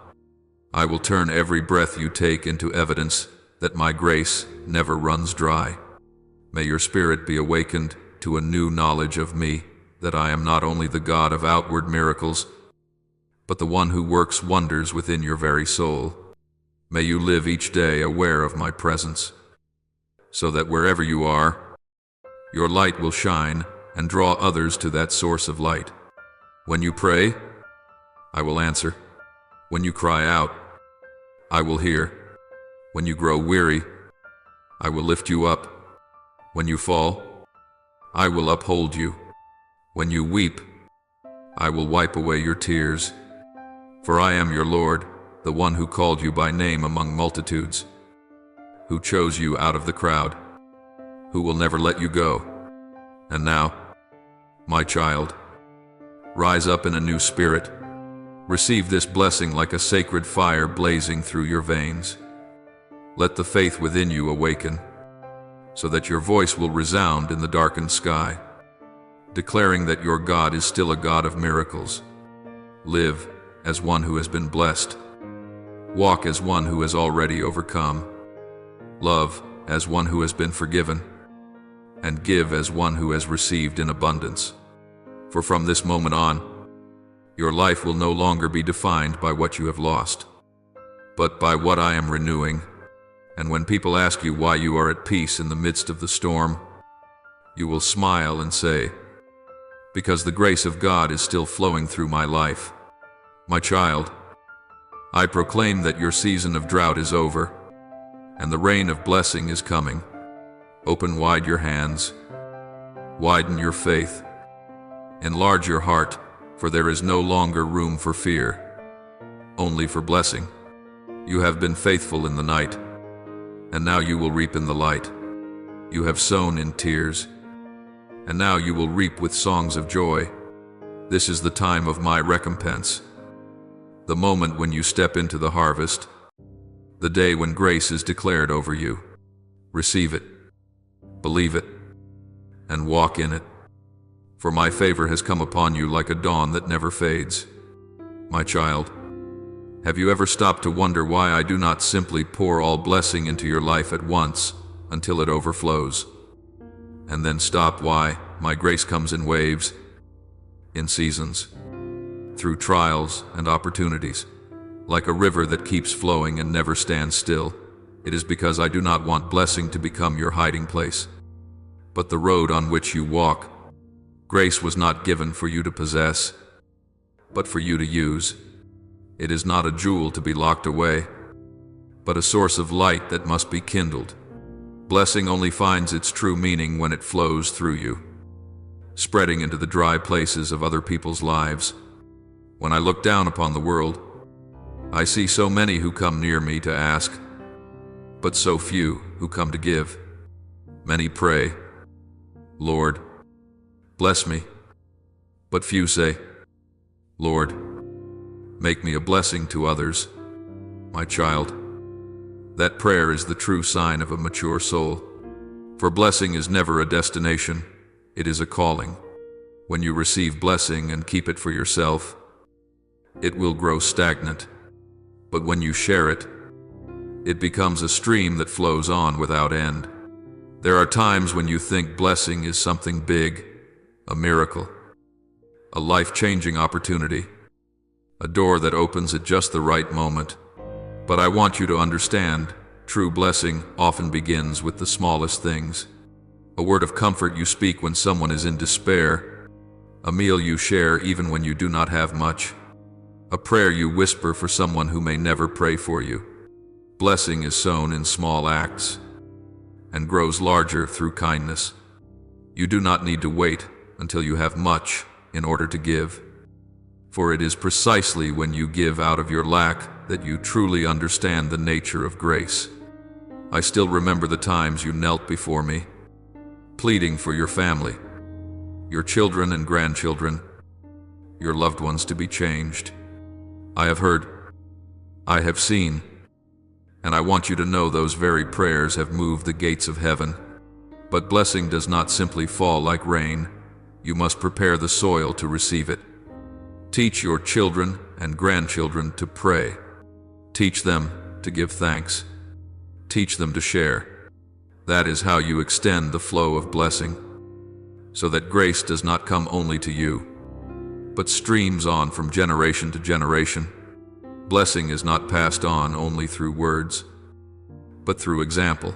I will turn every breath you take into evidence that my grace never runs dry. May your spirit be awakened to a new knowledge of me, that I am not only the God of outward miracles, but the one who works wonders within your very soul. May you live each day aware of my presence, so that wherever you are, your light will shine and draw others to that source of light. When you pray, I will answer. When you cry out, I will hear. When you grow weary, I will lift you up. When you fall, I will uphold you. When you weep, I will wipe away your tears. For I am your Lord, the one who called you by name among multitudes, who chose you out of the crowd, who will never let you go. And now, my child, rise up in a new spirit. Receive this blessing like a sacred fire blazing through your veins. Let the faith within you awaken, so that your voice will resound in the darkened sky, declaring that your God is still a God of miracles. Live as one who has been blessed. Walk as one who has already overcome. Love as one who has been forgiven. And give as one who has received in abundance. For from this moment on, your life will no longer be defined by what you have lost, but by what I am renewing. And when people ask you why you are at peace in the midst of the storm, you will smile and say, because the grace of God is still flowing through my life. My child, I proclaim that your season of drought is over, and the rain of blessing is coming. Open wide your hands, widen your faith, enlarge your heart, for there is no longer room for fear, only for blessing. You have been faithful in the night, and now you will reap in the light. You have sown in tears, and now you will reap with songs of joy. This is the time of my recompense, the moment when you step into the harvest, the day when grace is declared over you. Receive it, believe it, and walk in it. For my favor has come upon you like a dawn that never fades. My child, have you ever stopped to wonder why I do not simply pour all blessing into your life at once until it overflows? And then stop why my grace comes in waves, in seasons, through trials and opportunities, like a river that keeps flowing and never stands still. It is because I do not want blessing to become your hiding place, but the road on which you walk. Grace was not given for you to possess, but for you to use. It is not a jewel to be locked away, but a source of light that must be kindled. Blessing only finds its true meaning when it flows through you, spreading into the dry places of other people's lives. When I look down upon the world, I see so many who come near me to ask, but so few who come to give. Many pray, Lord, bless me, but few say, Lord, make me a blessing to others. My child, that prayer is the true sign of a mature soul. For blessing is never a destination, it is a calling. When you receive blessing and keep it for yourself, it will grow stagnant. But when you share it, it becomes a stream that flows on without end. There are times when you think blessing is something big, a miracle, a life-changing opportunity, a door that opens at just the right moment. But I want you to understand, true blessing often begins with the smallest things. A word of comfort you speak when someone is in despair, a meal you share even when you do not have much, a prayer you whisper for someone who may never pray for you. Blessing is sown in small acts and grows larger through kindness. You do not need to wait until you have much in order to give, for it is precisely when you give out of your lack that you truly understand the nature of grace. I still remember the times you knelt before me, pleading for your family, your children and grandchildren, your loved ones to be changed. I have heard, I have seen, and I want you to know those very prayers have moved the gates of heaven. But blessing does not simply fall like rain. You must prepare the soil to receive it. Teach your children and grandchildren to pray. Teach them to give thanks. Teach them to share. That is how you extend the flow of blessing, so that grace does not come only to you, but streams on from generation to generation. Blessing is not passed on only through words, but through example.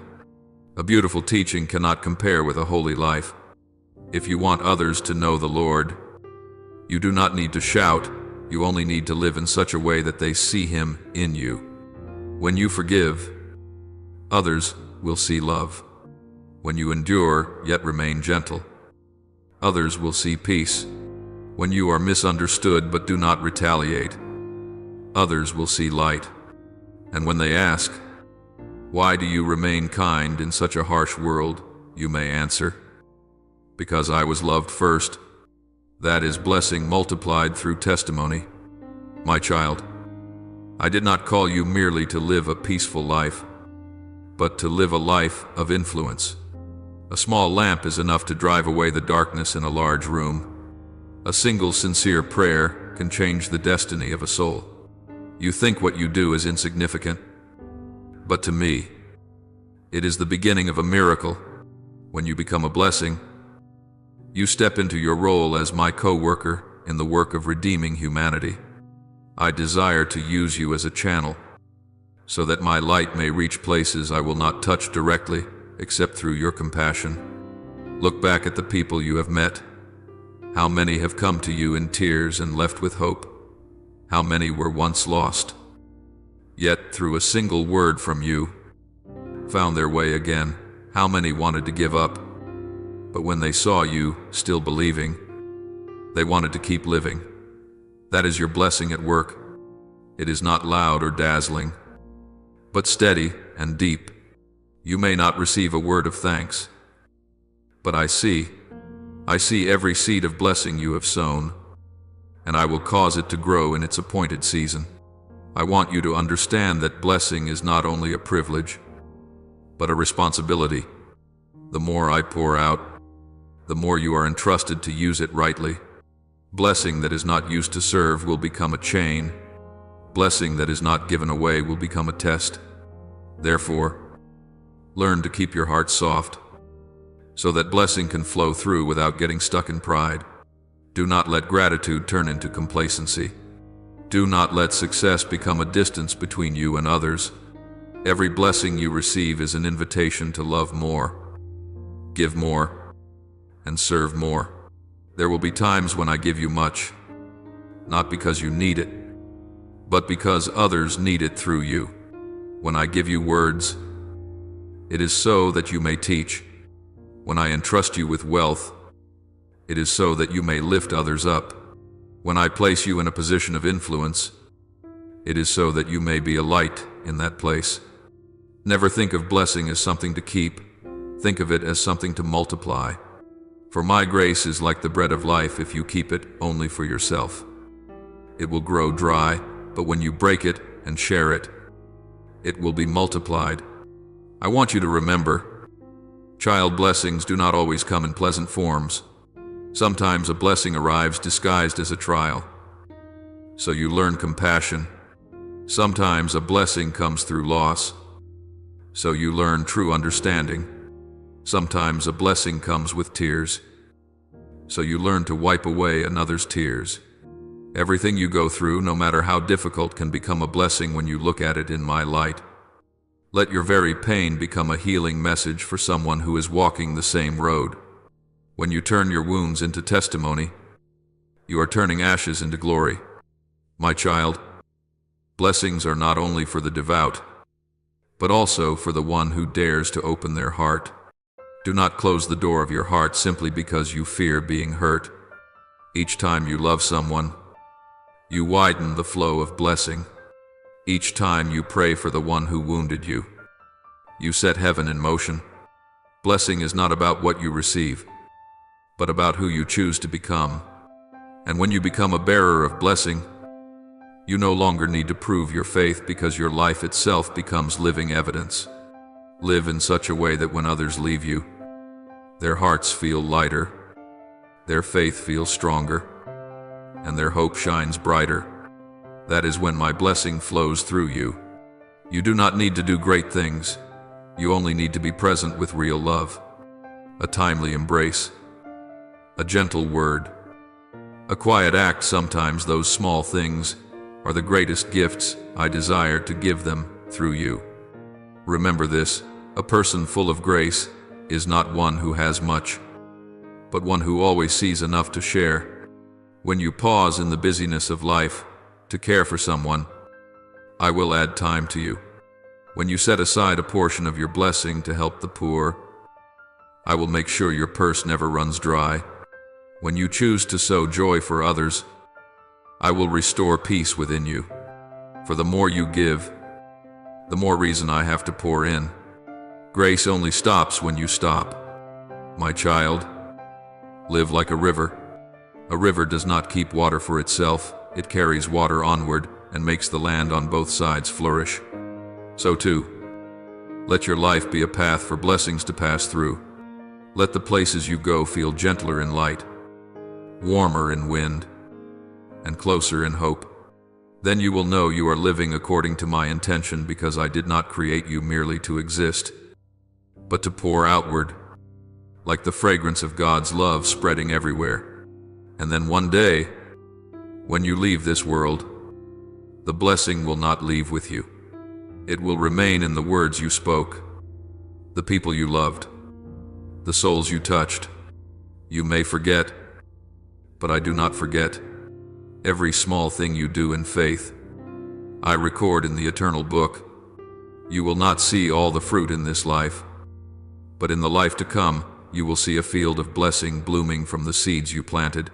A beautiful teaching cannot compare with a holy life. If you want others to know the Lord, you do not need to shout, you only need to live in such a way that they see Him in you. When you forgive, others will see love. When you endure, yet remain gentle, others will see peace. When you are misunderstood but do not retaliate, others will see light. And when they ask, "Why do you remain kind in such a harsh world?" you may answer, "Because I was loved first." That is blessing multiplied through testimony. My child, I did not call you merely to live a peaceful life, but to live a life of influence. A small lamp is enough to drive away the darkness in a large room. A single sincere prayer can change the destiny of a soul. You think what you do is insignificant, but to me, it is the beginning of a miracle. When you become a blessing, you step into your role as my co-worker in the work of redeeming humanity. I desire to use you as a channel, so that my light may reach places I will not touch directly except through your compassion. Look back at the people you have met. How many have come to you in tears and left with hope? How many were once lost, yet through a single word from you, found their way again? How many wanted to give up, but when they saw you still believing, they wanted to keep living? That is your blessing at work. It is not loud or dazzling, but steady and deep. You may not receive a word of thanks, but I see every seed of blessing you have sown, and I will cause it to grow in its appointed season. I want you to understand that blessing is not only a privilege, but a responsibility. The more I pour out, the more you are entrusted to use it rightly. Blessing that is not used to serve will become a chain. Blessing that is not given away will become a test. Therefore, learn to keep your heart soft, so that blessing can flow through without getting stuck in pride. Do not let gratitude turn into complacency. Do not let success become a distance between you and others. Every blessing you receive is an invitation to love more, give more, and serve more. There will be times when I give you much, not because you need it, but because others need it through you. When I give you words, it is so that you may teach. When I entrust you with wealth, it is so that you may lift others up. When I place you in a position of influence, it is so that you may be a light in that place. Never think of blessing as something to keep. Think of it as something to multiply. For my grace is like the bread of life if you keep it only for yourself. It will grow dry, but when you break it and share it, it will be multiplied. I want you to remember, child blessings do not always come in pleasant forms. Sometimes a blessing arrives disguised as a trial, so you learn compassion. Sometimes a blessing comes through loss, so you learn true understanding. Sometimes a blessing comes with tears, so you learn to wipe away another's tears. Everything you go through, no matter how difficult, can become a blessing when you look at it in my light. Let your very pain become a healing message for someone who is walking the same road. When you turn your wounds into testimony, you are turning ashes into glory. My child, blessings are not only for the devout, but also for the one who dares to open their heart. Do not close the door of your heart simply because you fear being hurt. Each time you love someone, you widen the flow of blessing. Each time you pray for the one who wounded you, you set heaven in motion. Blessing is not about what you receive, but about who you choose to become. And when you become a bearer of blessing, you no longer need to prove your faith because your life itself becomes living evidence. Live in such a way that when others leave you, their hearts feel lighter, their faith feels stronger, and their hope shines brighter. That is when my blessing flows through you. You do not need to do great things. You only need to be present with real love, a timely embrace, a gentle word, a quiet act. Sometimes those small things are the greatest gifts I desire to give them through you. Remember this, a person full of grace is not one who has much, but one who always sees enough to share. When you pause in the busyness of life to care for someone, I will add time to you. When you set aside a portion of your blessing to help the poor, I will make sure your purse never runs dry. When you choose to sow joy for others, I will restore peace within you. For the more you give, the more reason I have to pour in. Grace only stops when you stop. My child, live like a river. A river does not keep water for itself. It carries water onward and makes the land on both sides flourish. So too, let your life be a path for blessings to pass through. Let the places you go feel gentler in light, warmer in wind, and closer in hope. Then you will know you are living according to my intention, because I did not create you merely to exist, but to pour outward, like the fragrance of God's love spreading everywhere. And then one day, when you leave this world, the blessing will not leave with you. It will remain in the words you spoke, the people you loved, the souls you touched. You may forget, but I do not forget. Every small thing you do in faith, I record in the eternal book. You will not see all the fruit in this life, but in the life to come, you will see a field of blessing blooming from the seeds you planted,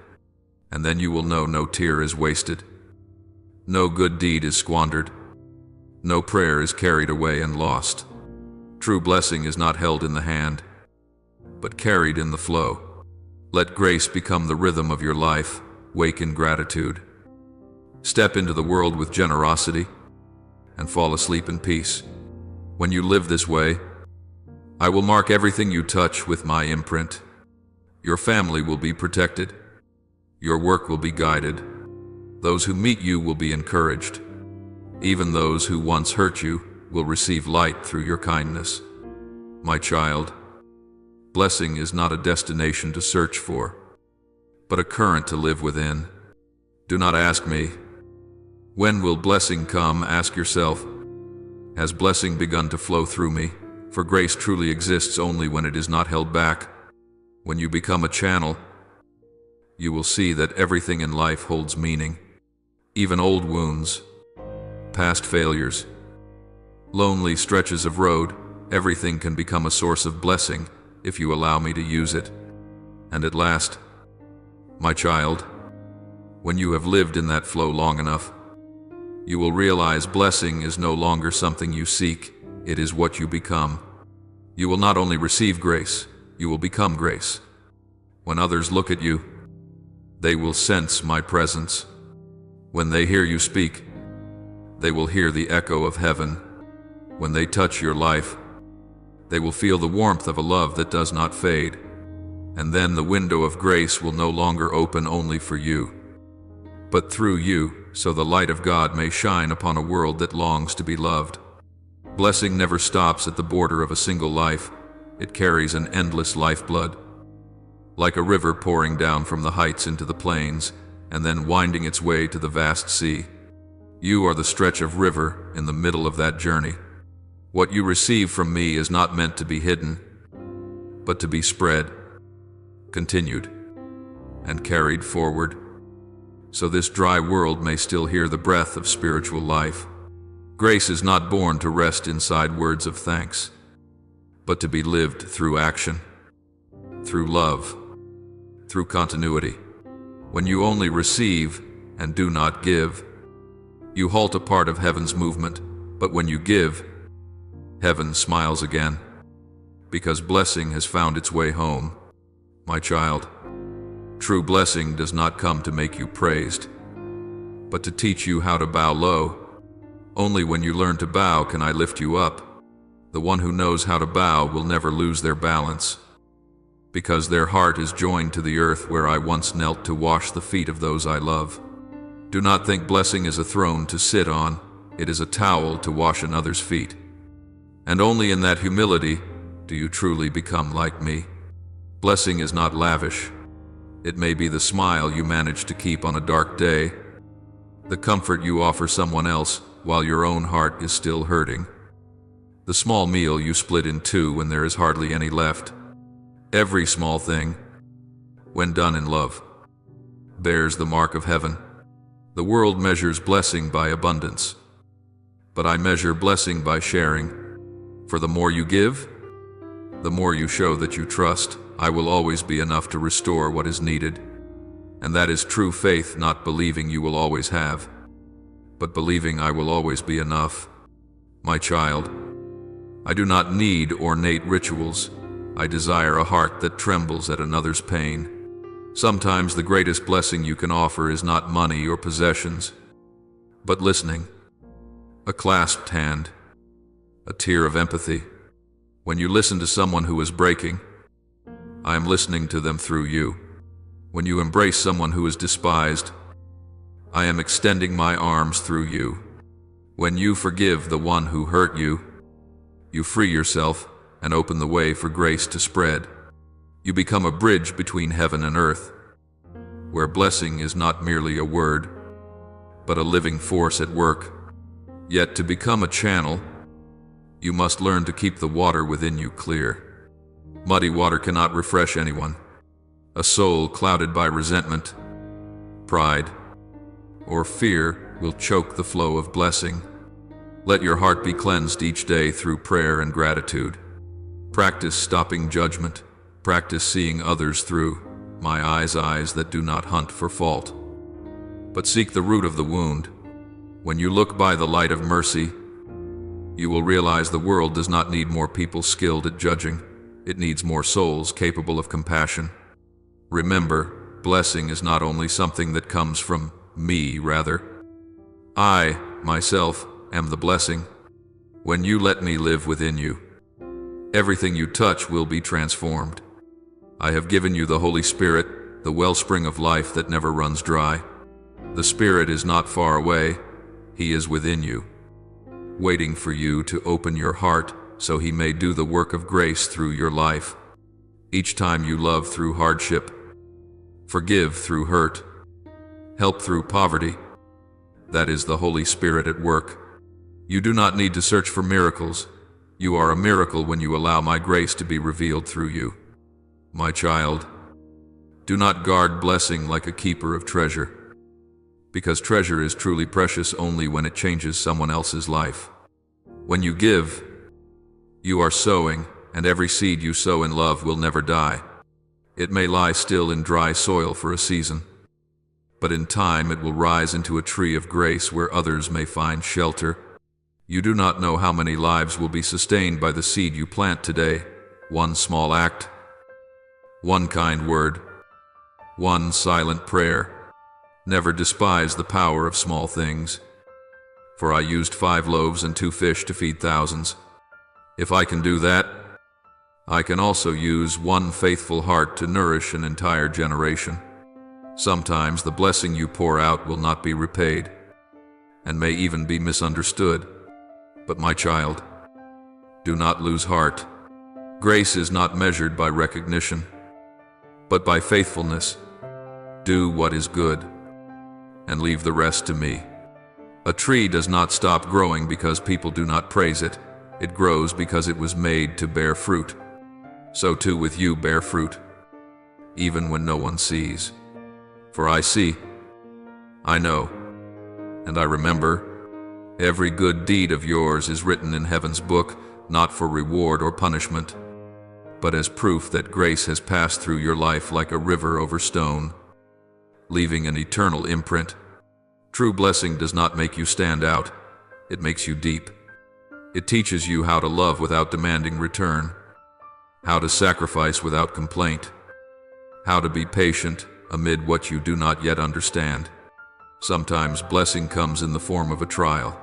and then you will know no tear is wasted, no good deed is squandered, no prayer is carried away and lost. True blessing is not held in the hand, but carried in the flow. Let grace become the rhythm of your life. Wake in gratitude. Step into the world with generosity, and fall asleep in peace. When you live this way, I will mark everything you touch with my imprint. Your family will be protected. Your work will be guided. Those who meet you will be encouraged. Even those who once hurt you will receive light through your kindness. My child, blessing is not a destination to search for, but a current to live within. Do not ask me, when will blessing come? Ask yourself, has blessing begun to flow through me? For grace truly exists only when it is not held back. When you become a channel, you will see that everything in life holds meaning. Even old wounds, past failures, lonely stretches of road, everything can become a source of blessing if you allow me to use it. And at last, my child, when you have lived in that flow long enough, you will realize blessing is no longer something you seek, it is what you become. You will not only receive grace, you will become grace. When others look at you, they will sense my presence. When they hear you speak, they will hear the echo of heaven. When they touch your life, they will feel the warmth of a love that does not fade. And then the window of grace will no longer open only for you, but through you, so the light of God may shine upon a world that longs to be loved. Blessing never stops at the border of a single life. It carries an endless lifeblood, like a river pouring down from the heights into the plains, and then winding its way to the vast sea. You are the stretch of river in the middle of that journey. What you receive from me is not meant to be hidden, but to be spread, continued, and carried forward, so this dry world may still hear the breath of spiritual life. Grace is not born to rest inside words of thanks, but to be lived through action, through love, through continuity. When you only receive and do not give, you halt a part of heaven's movement, but when you give, heaven smiles again, because blessing has found its way home. My child, true blessing does not come to make you praised, but to teach you how to bow low. Only when you learn to bow can I lift you up. The one who knows how to bow will never lose their balance, because their heart is joined to the earth where I once knelt to wash the feet of those I love. Do not think blessing is a throne to sit on. It is a towel to wash another's feet. And only in that humility do you truly become like me. Blessing is not lavish. It may be the smile you manage to keep on a dark day, the comfort you offer someone else while your own heart is still hurting, the small meal you split in two when there is hardly any left. Every small thing, when done in love, bears the mark of heaven. The world measures blessing by abundance, but I measure blessing by sharing. For the more you give, the more you show that you trust. I will always be enough to restore what is needed. And that is true faith, not believing you will always have, but believing I will always be enough. My child, I do not need ornate rituals. I desire a heart that trembles at another's pain. Sometimes the greatest blessing you can offer is not money or possessions, but listening, a clasped hand, a tear of empathy. When you listen to someone who is breaking, I am listening to them through you. When you embrace someone who is despised, I am extending my arms through you. When you forgive the one who hurt you, you free yourself and open the way for grace to spread. You become a bridge between heaven and earth, where blessing is not merely a word, but a living force at work. Yet to become a channel, you must learn to keep the water within you clear. Muddy water cannot refresh anyone. A soul clouded by resentment, pride, or fear will choke the flow of blessing. Let your heart be cleansed each day through prayer and gratitude. Practice stopping judgment. Practice seeing others through my eyes that do not hunt for fault, but seek the root of the wound. When you look by the light of mercy, you will realize the world does not need more people skilled at judging. It needs more souls capable of compassion. Remember, blessing is not only something that comes from me, rather, I, myself, am the blessing. When you let me live within you, everything you touch will be transformed. I have given you the Holy Spirit, the wellspring of life that never runs dry. The Spirit is not far away, He is within you, waiting for you to open your heart so He may do the work of grace through your life. Each time you love through hardship, forgive through hurt, help through poverty, that is the Holy Spirit at work. You do not need to search for miracles. You are a miracle when you allow my grace to be revealed through you. My child, do not guard blessing like a keeper of treasure, because treasure is truly precious only when it changes someone else's life. When you give, you are sowing, and every seed you sow in love will never die. It may lie still in dry soil for a season, but in time it will rise into a tree of grace where others may find shelter. You do not know how many lives will be sustained by the seed you plant today. One small act, one kind word, one silent prayer. Never despise the power of small things. For I used 5 loaves and 2 fish to feed thousands. If I can do that, I can also use one faithful heart to nourish an entire generation. Sometimes the blessing you pour out will not be repaid, and may even be misunderstood. But my child, do not lose heart. Grace is not measured by recognition, but by faithfulness. Do what is good, and leave the rest to me. A tree does not stop growing because people do not praise it. It grows because it was made to bear fruit. So too with you bear fruit, even when no one sees. For I see, I know, and I remember. Every good deed of yours is written in heaven's book, not for reward or punishment, but as proof that grace has passed through your life like a river over stone, leaving an eternal imprint. True blessing does not make you stand out, it makes you deep. It teaches you how to love without demanding return, how to sacrifice without complaint, how to be patient amid what you do not yet understand. Sometimes blessing comes in the form of a trial,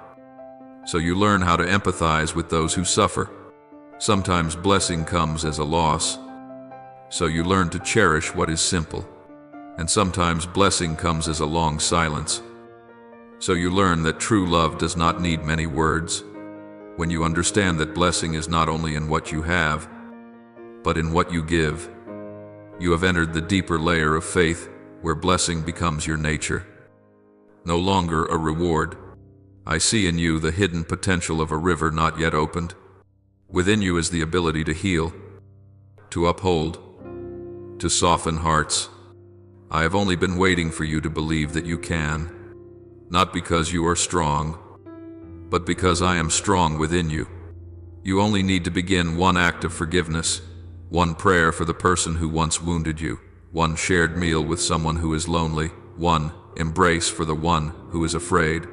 so you learn how to empathize with those who suffer. Sometimes blessing comes as a loss, so you learn to cherish what is simple. And sometimes blessing comes as a long silence, so you learn that true love does not need many words. When you understand that blessing is not only in what you have, but in what you give, you have entered the deeper layer of faith where blessing becomes your nature. No longer a reward. I see in you the hidden potential of a river not yet opened. Within you is the ability to heal, to uphold, to soften hearts. I have only been waiting for you to believe that you can, not because you are strong, but because I am strong within you. You only need to begin one act of forgiveness, one prayer for the person who once wounded you, one shared meal with someone who is lonely, one embrace for the one who is afraid.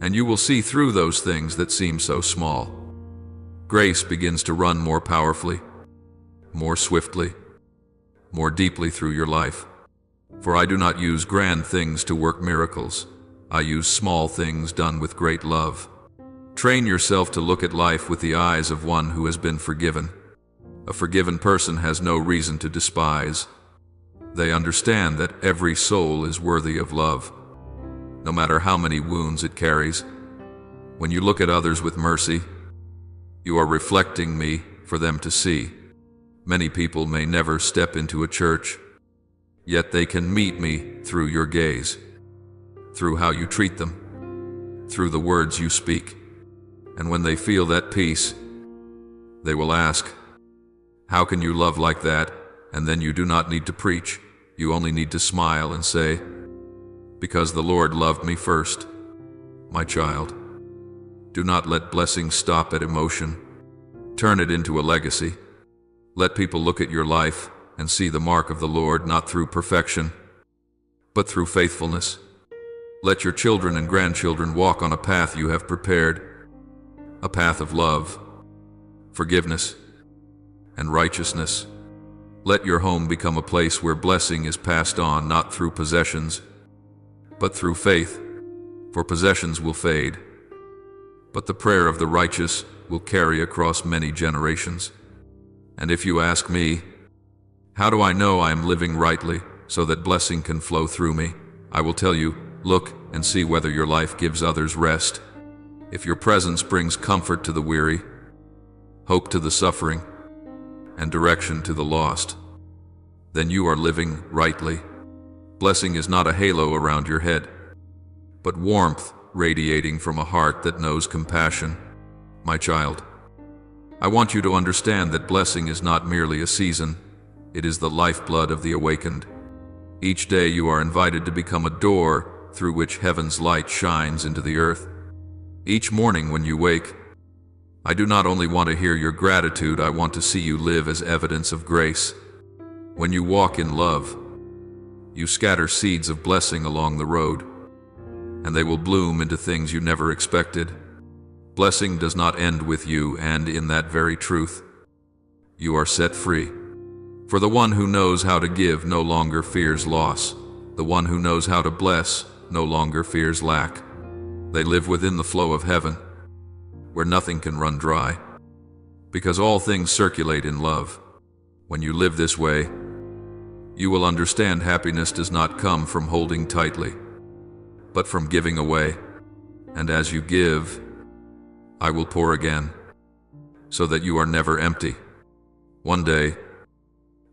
And you will see through those things that seem so small. Grace begins to run more powerfully, more swiftly, more deeply through your life. For I do not use grand things to work miracles. I use small things done with great love. Train yourself to look at life with the eyes of one who has been forgiven. A forgiven person has no reason to despise. They understand that every soul is worthy of love, no matter how many wounds it carries. When you look at others with mercy, you are reflecting me for them to see. Many people may never step into a church, yet they can meet me through your gaze, through how you treat them, through the words you speak. And when they feel that peace, they will ask, "How can you love like that?" And then you do not need to preach. You only need to smile and say, "Because the Lord loved me first." My child, do not let blessing stop at emotion. Turn it into a legacy. Let people look at your life and see the mark of the Lord not through perfection, but through faithfulness. Let your children and grandchildren walk on a path you have prepared, a path of love, forgiveness, and righteousness. Let your home become a place where blessing is passed on not through possessions, but through faith, for possessions will fade, but the prayer of the righteous will carry across many generations. And if you ask me, how do I know I am living rightly? so that blessing can flow through me. I will tell you, look and see whether your life gives others rest. If your presence brings comfort to the weary, hope to the suffering, and direction to the lost, then you are living rightly. Blessing is not a halo around your head, but warmth radiating from a heart that knows compassion. My child, I want you to understand that blessing is not merely a season, it is the lifeblood of the awakened. Each day you are invited to become a door through which heaven's light shines into the earth. Each morning when you wake, I do not only want to hear your gratitude, I want to see you live as evidence of grace. When you walk in love, you scatter seeds of blessing along the road, and they will bloom into things you never expected. Blessing does not end with you, and in that very truth, you are set free. For the one who knows how to give no longer fears loss. The one who knows how to bless no longer fears lack. They live within the flow of heaven, where nothing can run dry, because all things circulate in love. When you live this way, you will understand happiness does not come from holding tightly, but from giving away. And as you give, I will pour again, so that you are never empty. One day,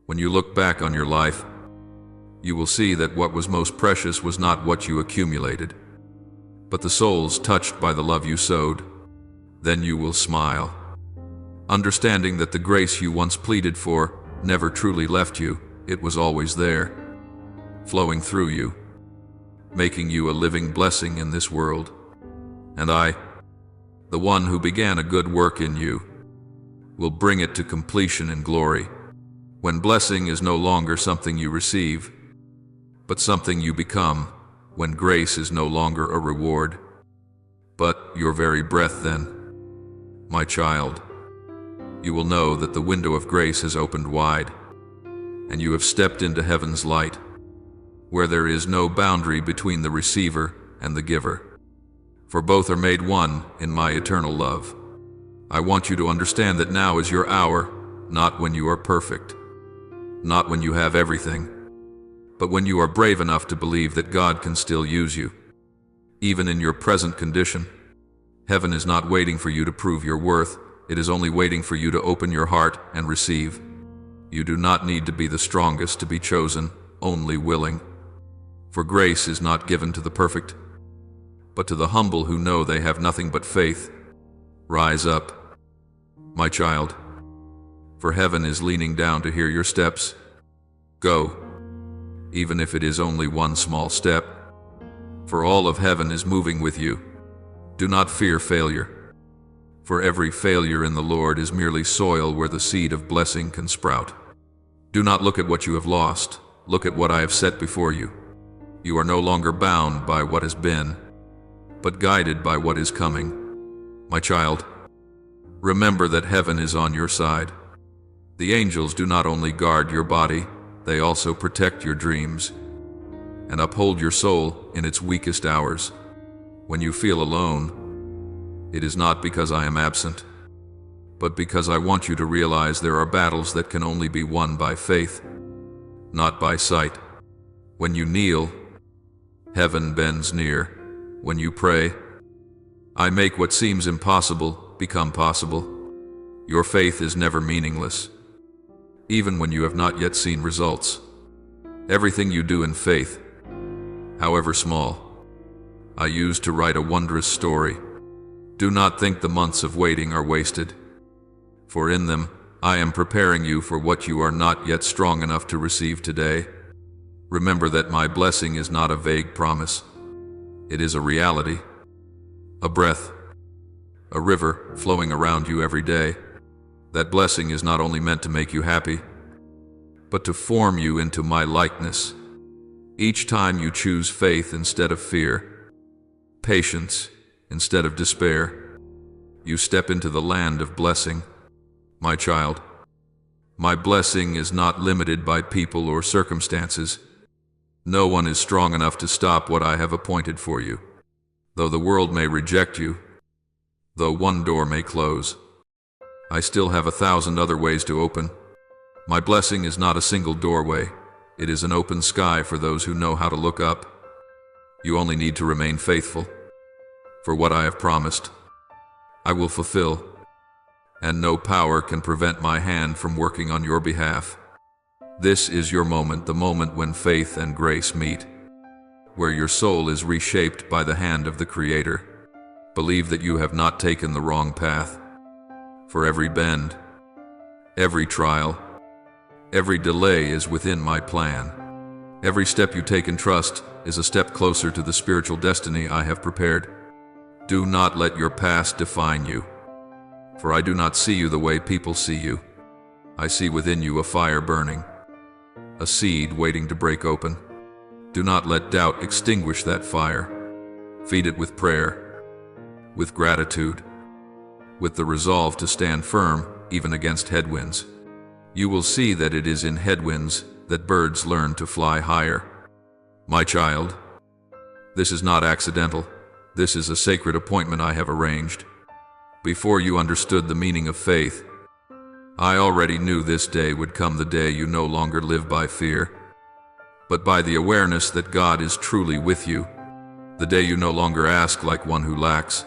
when you look back on your life, you will see that what was most precious was not what you accumulated, but the souls touched by the love you sowed. Then you will smile, understanding that the grace you once pleaded for never truly left you. It was always there, flowing through you, making you a living blessing in this world. And I, the one who began a good work in you, will bring it to completion in glory. When blessing is no longer something you receive, but something you become, when grace is no longer a reward, but your very breath, then, my child, you will know that the window of grace has opened wide, and you have stepped into heaven's light, where there is no boundary between the receiver and the giver, for both are made one in my eternal love. I want you to understand that now is your hour, not when you are perfect, not when you have everything, but when you are brave enough to believe that God can still use you. Even in your present condition, heaven is not waiting for you to prove your worth, it is only waiting for you to open your heart and receive. You do not need to be the strongest to be chosen, only willing. For grace is not given to the perfect, but to the humble who know they have nothing but faith. Rise up, my child, for heaven is leaning down to hear your steps. Go, even if it is only one small step, for all of heaven is moving with you. Do not fear failure, for every failure in the Lord is merely soil where the seed of blessing can sprout. Do not look at what you have lost, look at what I have set before you. You are no longer bound by what has been, but guided by what is coming. My child, remember that heaven is on your side. The angels do not only guard your body, they also protect your dreams and uphold your soul in its weakest hours. When you feel alone, it is not because I am absent, but because I want you to realize there are battles that can only be won by faith, not by sight. When you kneel, heaven bends near. When you pray, I make what seems impossible become possible. Your faith is never meaningless, even when you have not yet seen results. Everything you do in faith, however small, I use to write a wondrous story. Do not think the months of waiting are wasted, for in them I am preparing you for what you are not yet strong enough to receive today. Remember that my blessing is not a vague promise. It is a reality, a breath, a river flowing around you every day. That blessing is not only meant to make you happy, but to form you into my likeness. Each time you choose faith instead of fear, patience instead of despair, you step into the land of blessing. My child, my blessing is not limited by people or circumstances. No one is strong enough to stop what I have appointed for you. Though the world may reject you, though one door may close, I still have 1,000 other ways to open. My blessing is not a single doorway, It is an open sky for those who know how to look up. You only need to remain faithful. For what I have promised, I will fulfill, and no power can prevent my hand from working on your behalf. This is your moment, the moment when faith and grace meet, where your soul is reshaped by the hand of the Creator. Believe that you have not taken the wrong path. For every bend, every trial, every delay is within my plan. Every step you take in trust is a step closer to the spiritual destiny I have prepared. Do not let your past define you, for I do not see you the way people see you. I see within you a fire burning, a seed waiting to break open. Do not let doubt extinguish that fire. Feed it with prayer, with gratitude, with the resolve to stand firm even against headwinds. You will see that it is in headwinds that birds learn to fly higher. My child, this is not accidental. This is a sacred appointment I have arranged. Before you understood the meaning of faith, I already knew this day would come, the day you no longer live by fear, but by the awareness that God is truly with you, the day you no longer ask like one who lacks,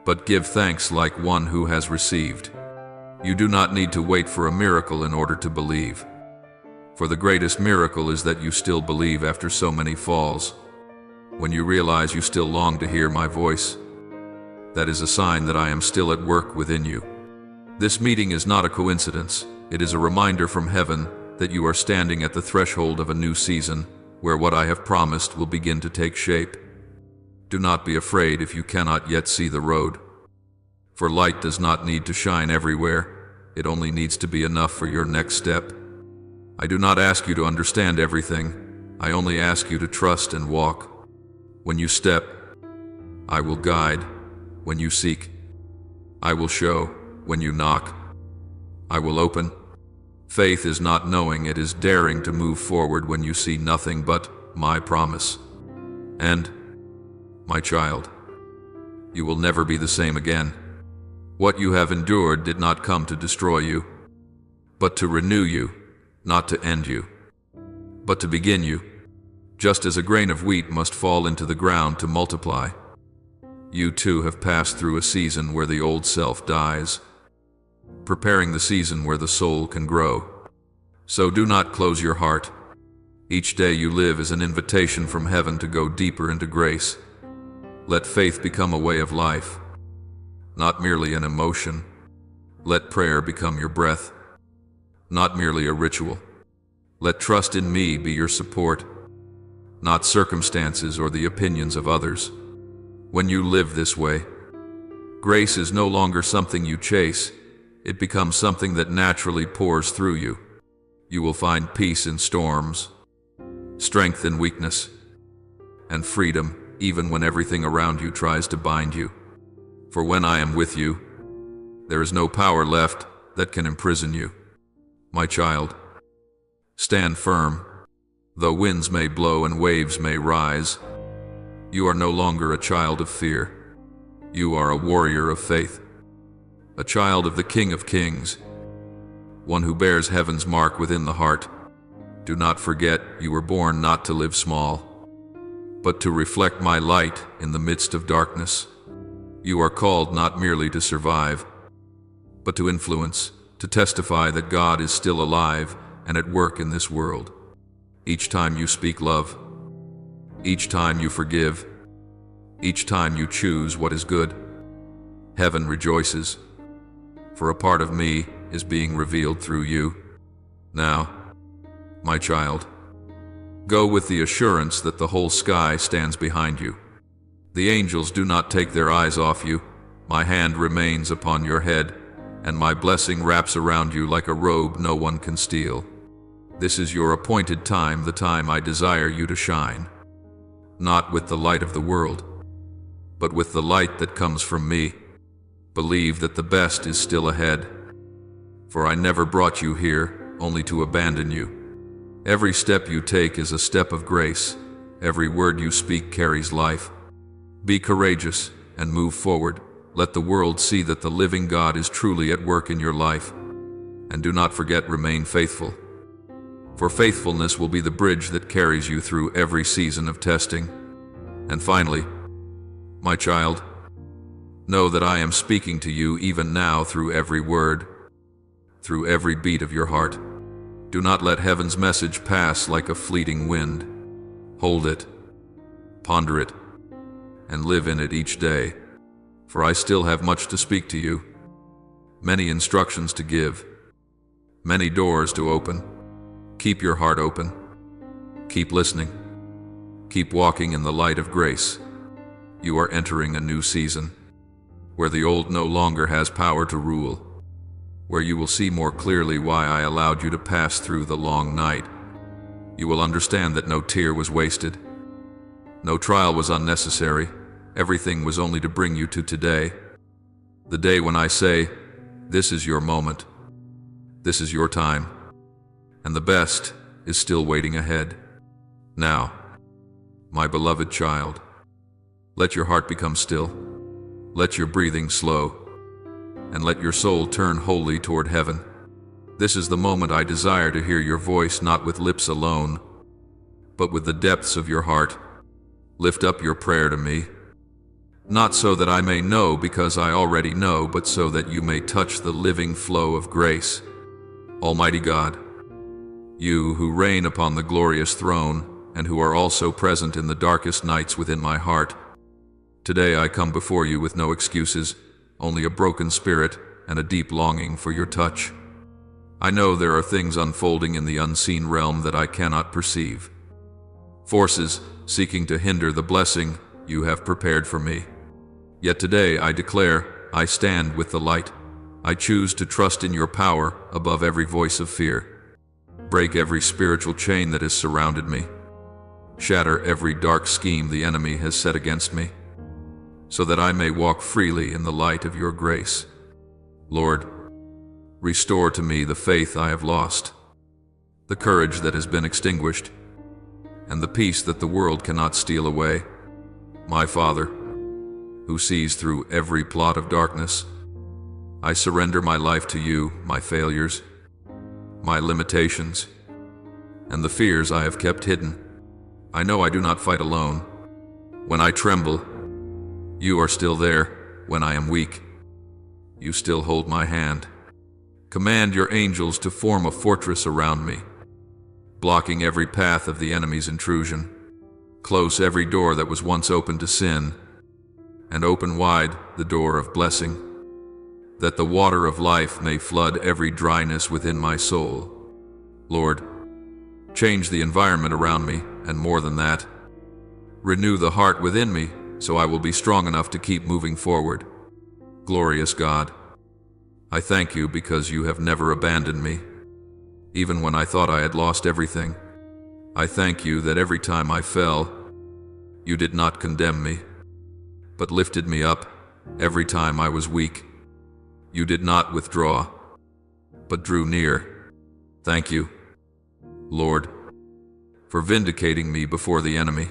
but give thanks like one who has received. You do not need to wait for a miracle in order to believe, for the greatest miracle is that you still believe after so many falls. When you realize you still long to hear my voice, that is a sign that I am still at work within you. This meeting is not a coincidence. It is a reminder from heaven that you are standing at the threshold of a new season, where what I have promised will begin to take shape. Do not be afraid if you cannot yet see the road, for light does not need to shine everywhere. It only needs to be enough for your next step. I do not ask you to understand everything. I only ask you to trust and walk. When you step, I will guide. When you seek, I will show. When you knock, I will open. Faith is not knowing, it is daring to move forward when you see nothing but my promise. And, my child, you will never be the same again. What you have endured did not come to destroy you, but to renew you, not to end you, but to begin you. Just as a grain of wheat must fall into the ground to multiply, you too have passed through a season where the old self dies, preparing the season where the soul can grow. So do not close your heart. Each day you live is an invitation from heaven to go deeper into grace. Let faith become a way of life, not merely an emotion. Let prayer become your breath, not merely a ritual. Let trust in me be your support, not circumstances or the opinions of others. When you live this way, grace is no longer something you chase. It becomes something that naturally pours through you. You will find peace in storms, strength in weakness, and freedom even when everything around you tries to bind you. For when I am with you, there is no power left that can imprison you. My child, stand firm. Though winds may blow and waves may rise, you are no longer a child of fear. You are a warrior of faith, a child of the King of Kings, one who bears heaven's mark within the heart. Do not forget, you were born not to live small, but to reflect my light in the midst of darkness. You are called not merely to survive, but to influence, to testify that God is still alive and at work in this world. Each time you speak love, each time you forgive, each time you choose what is good, heaven rejoices, for a part of me is being revealed through you. Now, my child, go with the assurance that the whole sky stands behind you. The angels do not take their eyes off you. My hand remains upon your head, and my blessing wraps around you like a robe no one can steal. This is your appointed time, the time I desire you to shine, not with the light of the world, but with the light that comes from me. Believe that the best is still ahead, for I never brought you here only to abandon you. Every step you take is a step of grace. Every word you speak carries life. Be courageous and move forward. Let the world see that the living God is truly at work in your life. And do not forget, remain faithful. for faithfulness will be the bridge that carries you through every season of testing. And finally, my child, know that I am speaking to you even now through every word, through every beat of your heart. Do not let heaven's message pass like a fleeting wind. Hold it, ponder it, and live in it each day, for I still have much to speak to you, many instructions to give, many doors to open. Keep your heart open. Keep listening. Keep walking in the light of grace. You are entering a new season, where the old no longer has power to rule, where you will see more clearly why I allowed you to pass through the long night. You will understand that no tear was wasted, no trial was unnecessary. Everything was only to bring you to today, the day when I say, this is your moment, this is your time, and the best is still waiting ahead. Now, my beloved child, let your heart become still, let your breathing slow, and let your soul turn wholly toward heaven. This is the moment I desire to hear your voice, not with lips alone, but with the depths of your heart. Lift up your prayer to me, not so that I may know because I already know, but so that you may touch the living flow of grace. Almighty God, you who reign upon the glorious throne, and who are also present in the darkest nights within my heart, today I come before you with no excuses, only a broken spirit and a deep longing for your touch. I know there are things unfolding in the unseen realm that I cannot perceive, forces seeking to hinder the blessing you have prepared for me. Yet today I declare, I stand with the light. I choose to trust in your power above every voice of fear. Break every spiritual chain that has surrounded me. Shatter every dark scheme the enemy has set against me, so that I may walk freely in the light of your grace. Lord, restore to me the faith I have lost, the courage that has been extinguished, and the peace that the world cannot steal away. My Father, who sees through every plot of darkness, I surrender my life to you, my failures, my limitations, and the fears I have kept hidden. I know I do not fight alone. When I tremble, you are still there. When I am weak, you still hold my hand. Command your angels to form a fortress around me, blocking every path of the enemy's intrusion. Close every door that was once open to sin, and open wide the door of blessing, that the water of life may flood every dryness within my soul. Lord, change the environment around me, and more than that, renew the heart within me, so I will be strong enough to keep moving forward. Glorious God, I thank you because you have never abandoned me, even when I thought I had lost everything. I thank you that every time I fell, you did not condemn me, but lifted me up. Every time I was weak, you did not withdraw, but drew near. Thank you, Lord, for vindicating me before the enemy,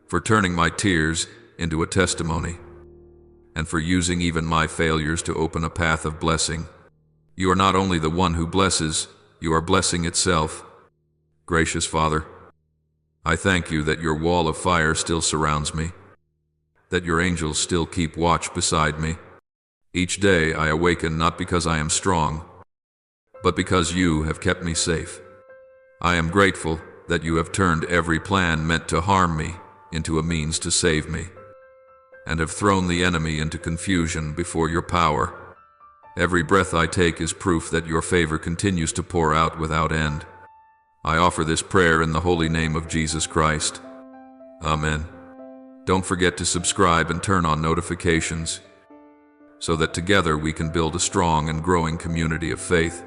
for turning my tears into a testimony, and for using even my failures to open a path of blessing. You are not only the one who blesses, you are blessing itself. Gracious Father, I thank you that your wall of fire still surrounds me, that your angels still keep watch beside me. Each day I awaken not because I am strong, but because you have kept me safe. I am grateful that you have turned every plan meant to harm me into a means to save me, and have thrown the enemy into confusion before your power. Every breath I take is proof that your favor continues to pour out without end. I offer this prayer in the holy name of Jesus Christ. Amen. Don't forget to subscribe and turn on notifications, so that together we can build a strong and growing community of faith.